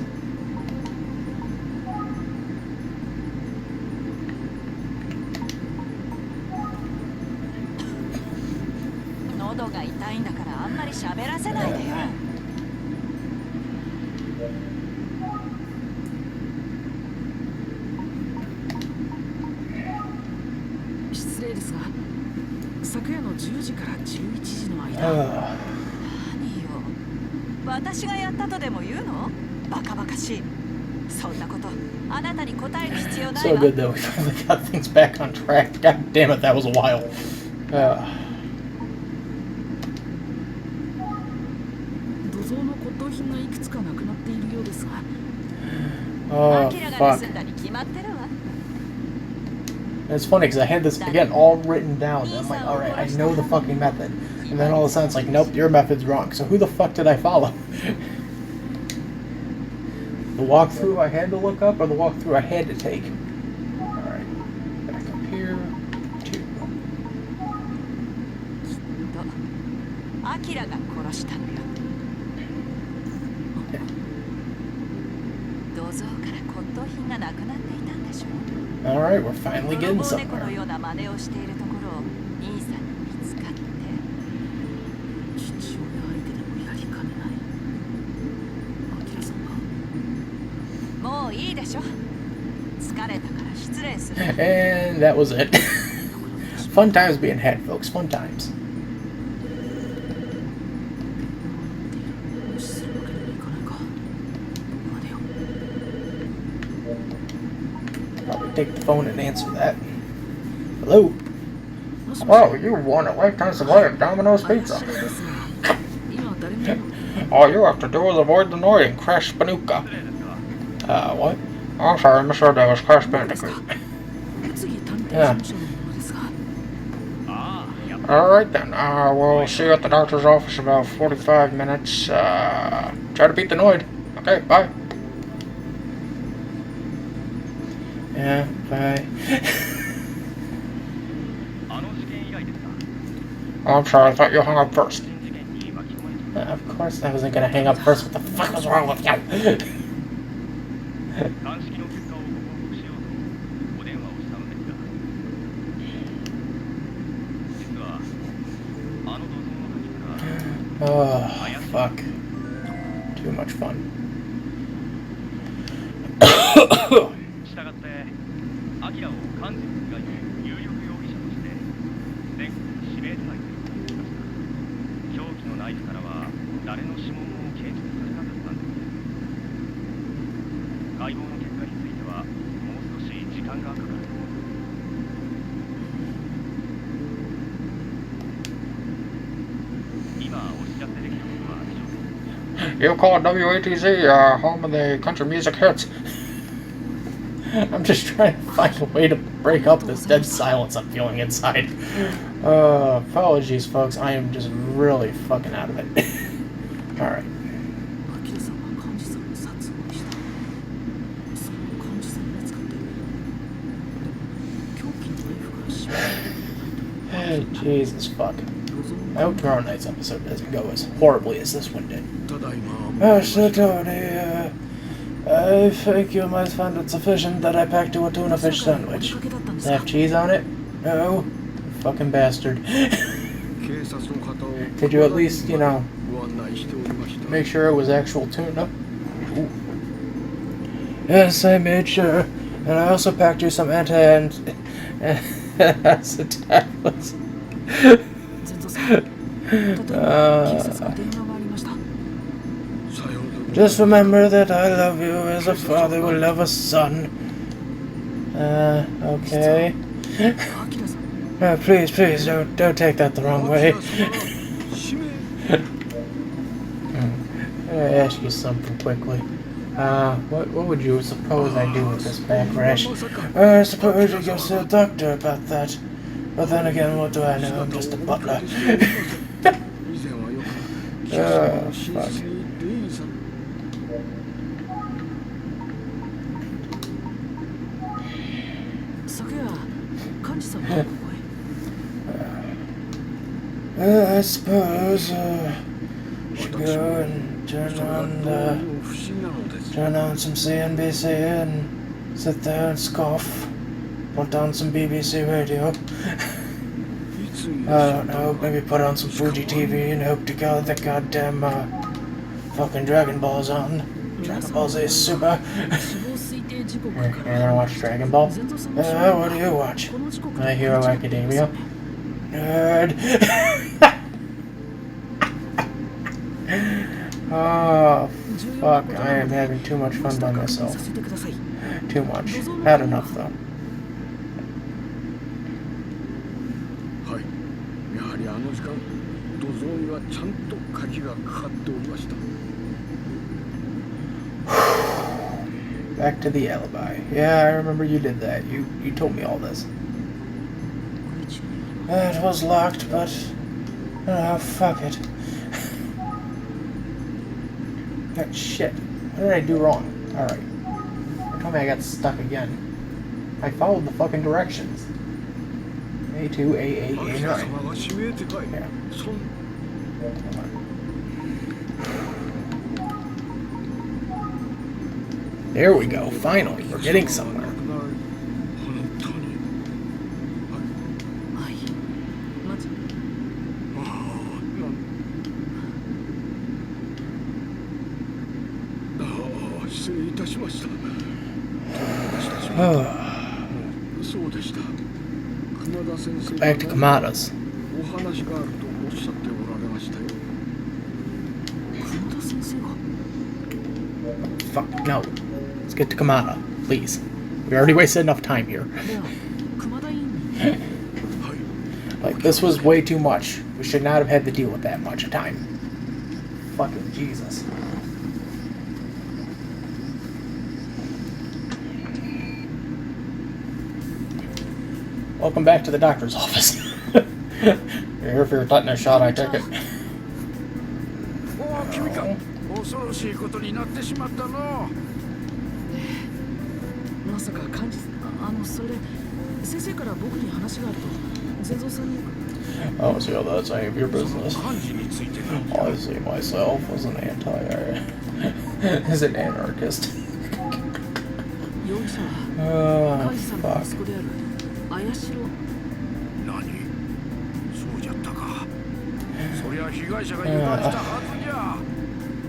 そんなことあなたに答える必要ない So わ。 good though, we finally got things back on track. God damn it, that was a while. 土蔵の骨董品がいくつかなくなっているようですが、Oh, アキラが fuck. 盗んだに決まってるわ。 It's funny because I had this, again, all written down. And I'm like, alright, I know the fucking method. And then all of a sudden it's like, nope, your method's wrong. So who the fuck did I follow? The walkthrough I had to look up or the walkthrough I had to take? Alright. Back up here. 2. アキラが殺したのよ。銅像から骨董品がなくなっていたんでしょ。 Alright, we're finally getting 泥棒猫の somewhere. ような真似をしているところを兄さんに見つかって。父親相手でもやりかねない。アキラさんがもういいでしょ。疲れたから失礼する。 And that was it. Fun times being had, folks. Fun times. 無視するわけにはいかないか。待てよ。 Probably take the phone and answer that. Hello? Oh, you won a lifetime supply of Domino's 怪し pizza. いですが、今誰も All you have to do is avoid the noise and crash Spanuka. What? Oh, sorry, misheard that was Crash どうですか。 Bandicoot. 次探偵事務所のものですが、 Alright then, we'll see you at the doctor's office in about 45 minutes. Try to beat the Noid. Okay, bye. Yeah, bye. Oh, I'm sorry, I thought you hung up first. Of course I wasn't gonna hang up first. What the fuck was wrong with you? 鑑識の結果をご報告しようとお電話をしたのですが、実はあの土蔵の鍵から Oh, fuck. Too much fun. 従ってアキラを完全以外の有力容疑者として全国に指名手配することにしました。凶器のナイフからは誰の指紋も検出されなかったんです。解剖の結果についてはもう少し時間がかかると思います。今お知らせできることは以上です。 You call it WATZ, home of the country music hits. I'm just trying to find a way to break up this dead silence I'm feeling inside. Apologies, folks. I am just really fucking out of it. Alright. アキラさんは幹事さんを殺害した。その幹事さんに使って、でも凶器のナイフから指紋が出てないと。 Hey, Jesus fuck. 土蔵の I hope tomorrow night's episode doesn't go as horribly as this one did. ただいま So Tony, I think you might find it sufficient that I packed you a tuna fish sandwich. Does it have cheese on it? No. Fucking bastard. 警察の方を Did you at least, you know, ご案内しておりました。 make sure it was actual tuna? Ooh. Yes, I made sure. And I also packed you some acid tablets. 前座さん、例えば警察の電話がありました。さようでございます Just remember that I love you as a father would love a son. Okay. アキラさん、 Please, don't take that the wrong way. 使命 I ask you something quickly. What would you suppose I do with this backlash? I suppose you go to the doctor about that. But then again, what do I know? I'm just a butler. 以前はよく貴様の寝室に出入りされ 昨夜幹事さんはどこへ。 I suppose should go and それはどうも不思議なのです turn on some CNBC and sit there and scoff. Put on some BBC radio. いつい I don't know, maybe put on some Fuji TV and hope to God that goddamn fucking Dragon Ball's on. Dragon Ball Z Super. 死亡推定時刻 You から ever watch Dragon Ball? 前座さんの死亡 What do you watch? この時刻 My Hero Academia. Nerd. Oh, fuck, I am having too much fun by myself. Too much. Had enough though. はい、やはりあの時間土蔵にはちゃんと鍵がかかっておりました。 Back to the alibi. Yeah, I remember you did that. You told me all this. It was locked, but fuck it. That shit. What did I do wrong? Alright. Tell me I got stuck again. I followed the fucking directions. A2, A8, A9. Yeah. Hold on. There we go. Finally, we're getting somewhere. 失礼いたしました。そうでした。熊田先生 Back to Kamada's. お話があるとおっしゃっておられましたよ。熊田先生が Fuck, no. Let's get to Kamada, please. We already wasted enough time here. では熊田院に Like, this was way too much. We should not have had to deal with that much time. Fucking Jesus. Welcome back to the doctor's office. You're here for your tetanus shot, I take it. おお、君か。恐ろしいことになってしまったの。まさか幹事それで先生から僕に話があると全蔵さんに Oh, so that's any of your business. 漢字についてな。 I see myself as an as an anarchist. 容疑者は幹事さんの fuck. 息子である綾代。何？そうじゃったか。そりゃ被害者が油断したはずじゃ。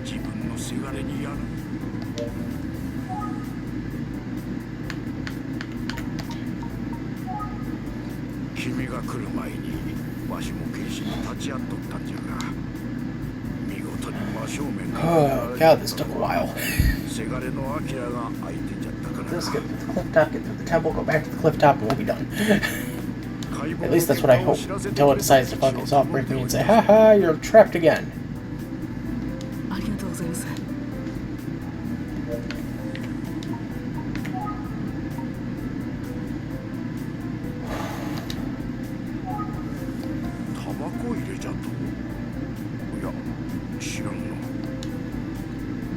自分のせがれにやる。君が来る前にわしも検視に立ち会っとったんじゃが、見事に真正面から Oh, God, this took a while. せがれのアキラが相手じゃったからな。 Let's get to the cliff top, get through the temple, go back to the cliff top, and we'll be done. At least that's what I hope, until it decides to fucking soft break me and say, haha, you're trapped again. ありがとうございます。タバコ入れじゃと。いや、知らんの。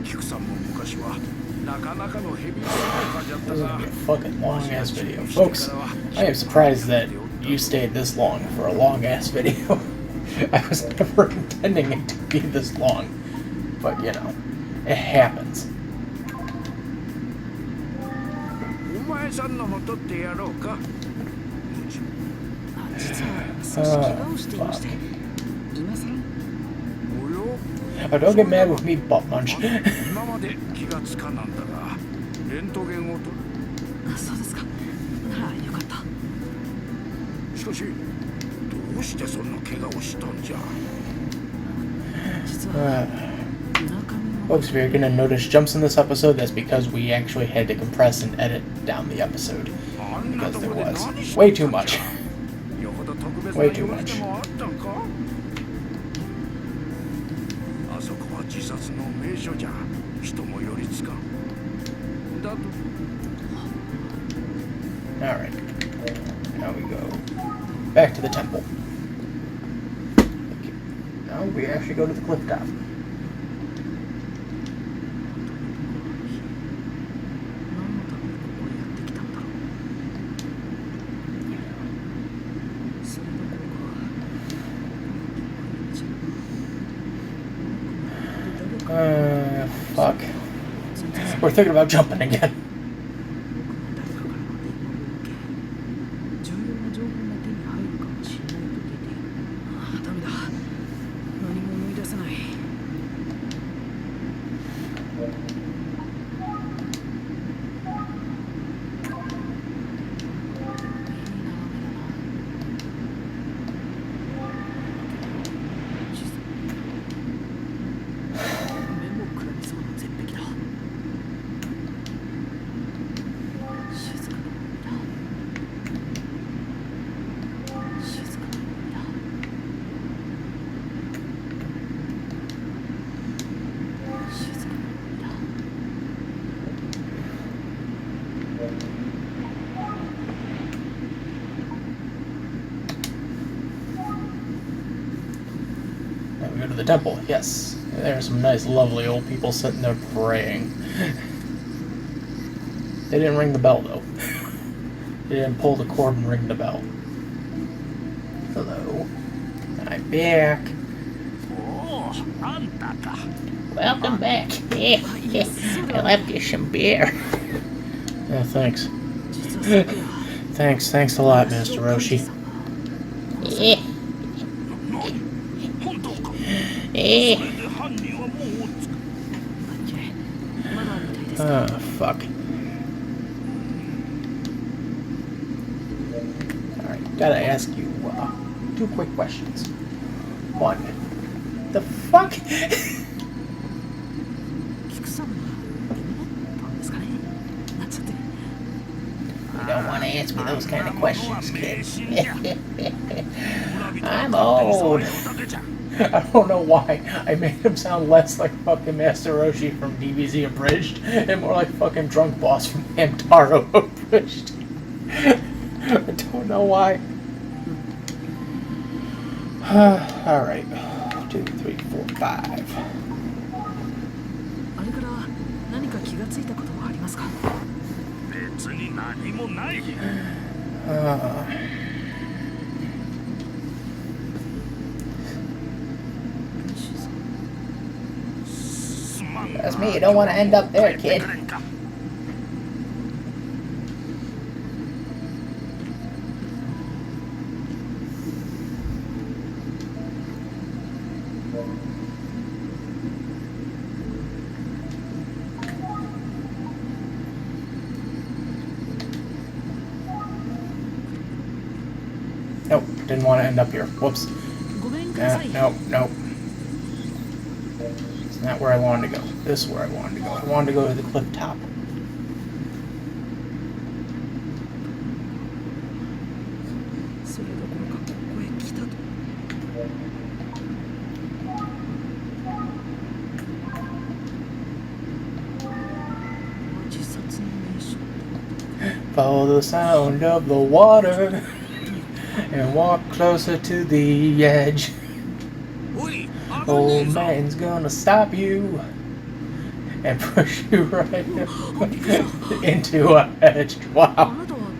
菊さんも昔はなかなかのヘビースモーカーじゃった This is が。 gonna be a fucking long ass video. Folks, I am surprised that you stayed this long for a long ass video. I was never intending it to be this long. But, you know, it happens. お前さんのも取ってやろうか。実は少し怪我をしていまして、今さら。およ。 Oh, don't get mad with me, butt munch. 今まで気がつかなんだが、レントゲンを取る。あ、そうですか。ならよかった。しかし、どうしてそんな怪我をしたんじゃ。実は Folks, if you're gonna notice jumps in this episode, that's because we actually had to compress and edit down the episode. Because there was way too much. Way too much. あそこは自殺の名所じゃ。人も寄りつかん。だと。 Alright. Now we go back to the temple. Now we actually go to the cliff top. 何のためにここにやってきたんだろう。それどころか Fuck. We're thinking about jumping again. 重要な情報が手に入るかもしれないと出ている。ああ、ダメだ。何も思い出せない。メモくらみそうな絶 the temple, yes. There are some nice, lovely old people sitting there praying. They didn't ring the bell, though. They didn't pull the cord and ring the bell. Hello. I'm back. Oh, あんたか。 Welcome back. Yeah, I left you some beer. Yeah, thanks. 実は昨夜 Thanks a lot, Mr. Roshi. Yeah. 本当か。 Eh. それで犯人はもうまだみたいです。 Oh, fuck. Alright, gotta ask you 2 quick questions. 1. The fuck? 菊さんが夢だったんですかね。なんちゃって。 You don't want to answer me those kind of questions, kid. I'm old. I don't know why I made him sound less like fucking Master Roshi from DBZ Abridged and more like fucking Drunk Boss from Hamtaro Abridged. I don't know why. Alright. 2, 3, 4, 5. あれから何か気がついたことはありますか。別に何もない。 That's me, you don't want to end up there, kid. Nope, didn't want to end up here. Whoops. ごめんください。 Nope. It's not where I wanted to go. This is where I wanted to go. I wanted to go to the cliff top. Follow the sound of the water and walk closer to the edge. Old man's gonna stop you and push you right into a hedge. Wow.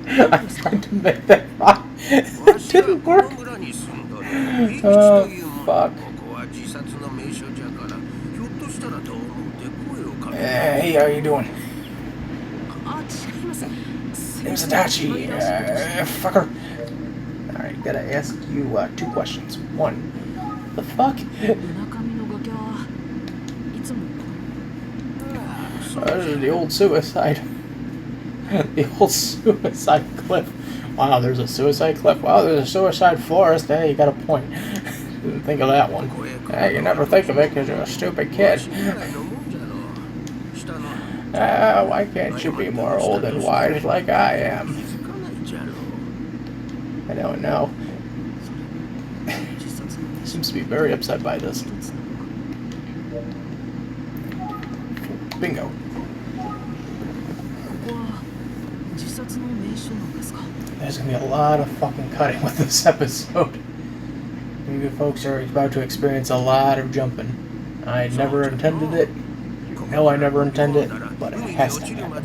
I tried to make that rock. It didn't work. Oh, fuck. Hey, how you doing? Name's Adachi. Fucker. Alright, gotta ask you 2 questions. 1. The fuck? This is the old suicide. The old suicide cliff. Wow, there's a suicide cliff. Wow, there's a suicide forest. Hey, you got a point. Didn't think of that one. Hey, you never think of it because you're a stupid kid. Why can't you be more old and wise like I am? I don't know. Seems to be very upset by this. Bingo. There's gonna be a lot of fucking cutting with this episode. You folks are about to experience a lot of jumping. I never intended it. No, I never intended it, but it has to happen.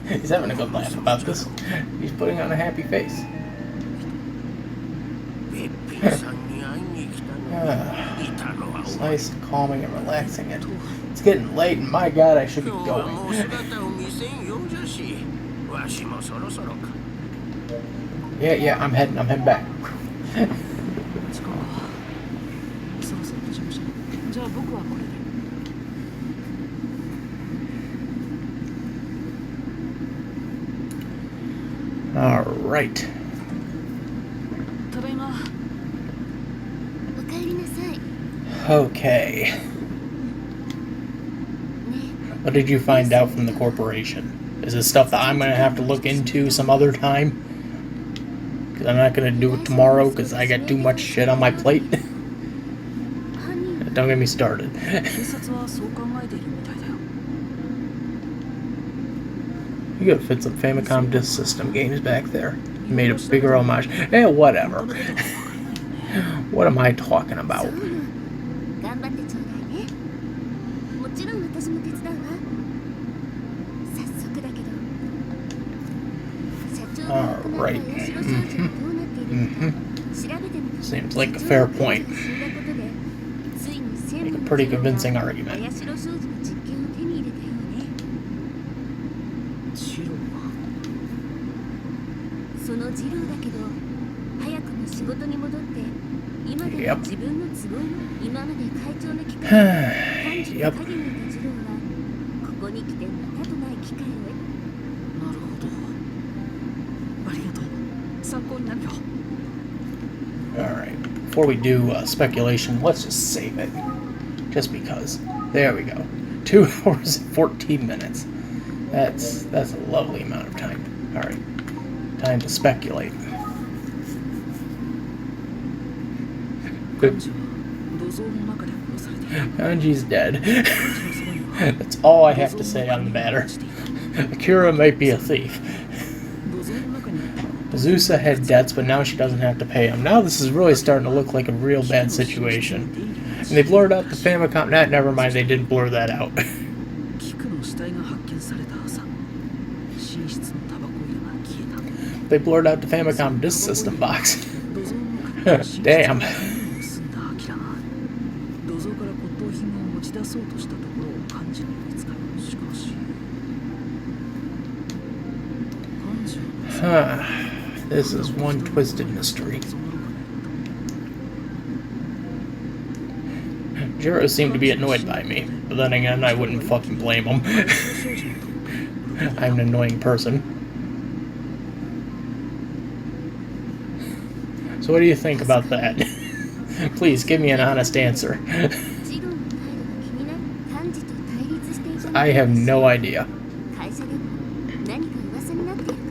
He's having a good laugh about this. He's putting on a happy face. It's nice and calming and relaxing, and it's getting late, and my god, I should be going. Yeah, I'm heading back. Alright. Okay. What did you find out from the corporation? Is this stuff that I'm going to have to look into some other time? Because I'm not going to do it tomorrow because I got too much shit on my plate. Don't get me started. 警察はそう考えているみたいだよ。 You could fit some Famicom Disk System games back there. You made a bigger homage. Eh, whatever. What am I talking そ about? うよ。頑張ってちょうだいね。もちろん私も手伝うわ。早速だけど、社長が亡くなった八代少女がどうなっているのか調べてみた。 Seems like a fair point. 死んだことで、ついに専 Make 務 a の pretty ジローが convincing argument. 八代少女の実験を手に入れたようね。ジローはそのジローだけど、早くも仕事に戻って、今では Yep. 自分の都合の今まで会長の機会で幹事の Yep. 陰にいたジローは、ここに来てまたとない機会を得なるほど。ありがとう。参考になるよ。 Alright. Before we do speculation, let's just save it. Just because. There we go. 2 hours and 14 minutes. That's a lovely amount of time. Alright. Time to speculate. 幹事は土蔵の中で殺されている。 Anji's dead. 幹事のそばには That's all I have to say on the matter. Akira might be a thief. 土蔵の中にあったのは Azusa had debts, but now she doesn't have to pay them. Now this is really starting to look like a real bad situation. And they blurred out the Famicom. Nah, never mind, they didn't blur that out. キクの死体が発見された朝、寝室のタバコ入れが消えた。 They blurred out the Famicom Disk System box. 土蔵の中に Damn. 盗んだアキラが土蔵から骨董品を持ち出そうとしたところを幹事に見つかる。しかし幹事は This is one twisted mystery. Jiro seemed to be annoyed by me, but then again, I wouldn't fucking blame him. I'm an annoying person. So what do you think about that? Please, give me an honest answer. ジローの態度が気になる。幹事と対立していたの I have no idea 会社でも何か噂になっているかもよ。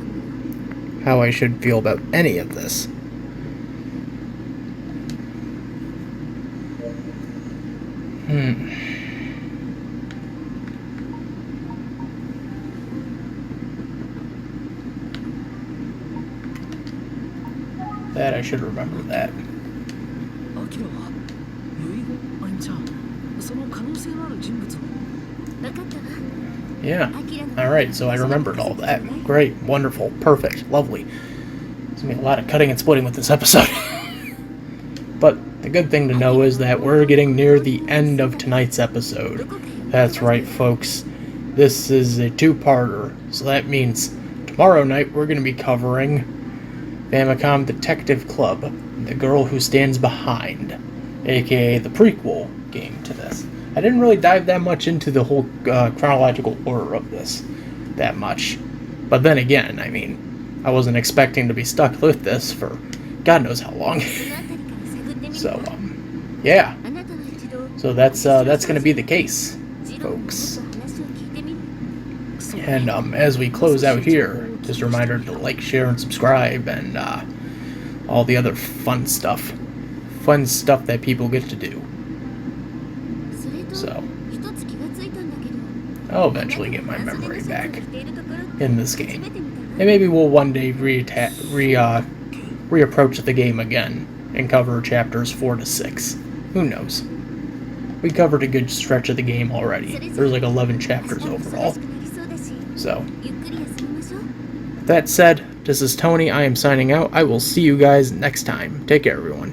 how I should feel about any of this. That I should remember that. アキラは遺言あんちゃん、その可能性のある人物を分かったわ。 Yeah. アキラの Alright, so I remembered all that. Great, wonderful, perfect, lovely. There's gonna be a lot of cutting and splitting with this episode. But the good thing to know is that we're getting near the end of tonight's episode. That's right, folks. This is a two-parter, so that means tomorrow night we're going to be covering Famicom Detective Club, The Girl Who Stands Behind, aka the prequel game to this. I didn't really dive that much into the whole chronological order of this that much. But then again, I mean, I wasn't expecting to be stuck with this for God knows how long. So, yeah. So that's going to be the case, folks. And as we close out here, just a reminder to like, share, and subscribe, and all the other fun stuff that people get to do. So, I'll eventually get my memory back in this game, and maybe we'll one day reapproach the game again and cover chapters 4 to 6. Who knows? We covered a good stretch of the game already. There's like 11 chapters overall. So, with that said, this is Tony. I am signing out. I will see you guys next time. Take care, everyone.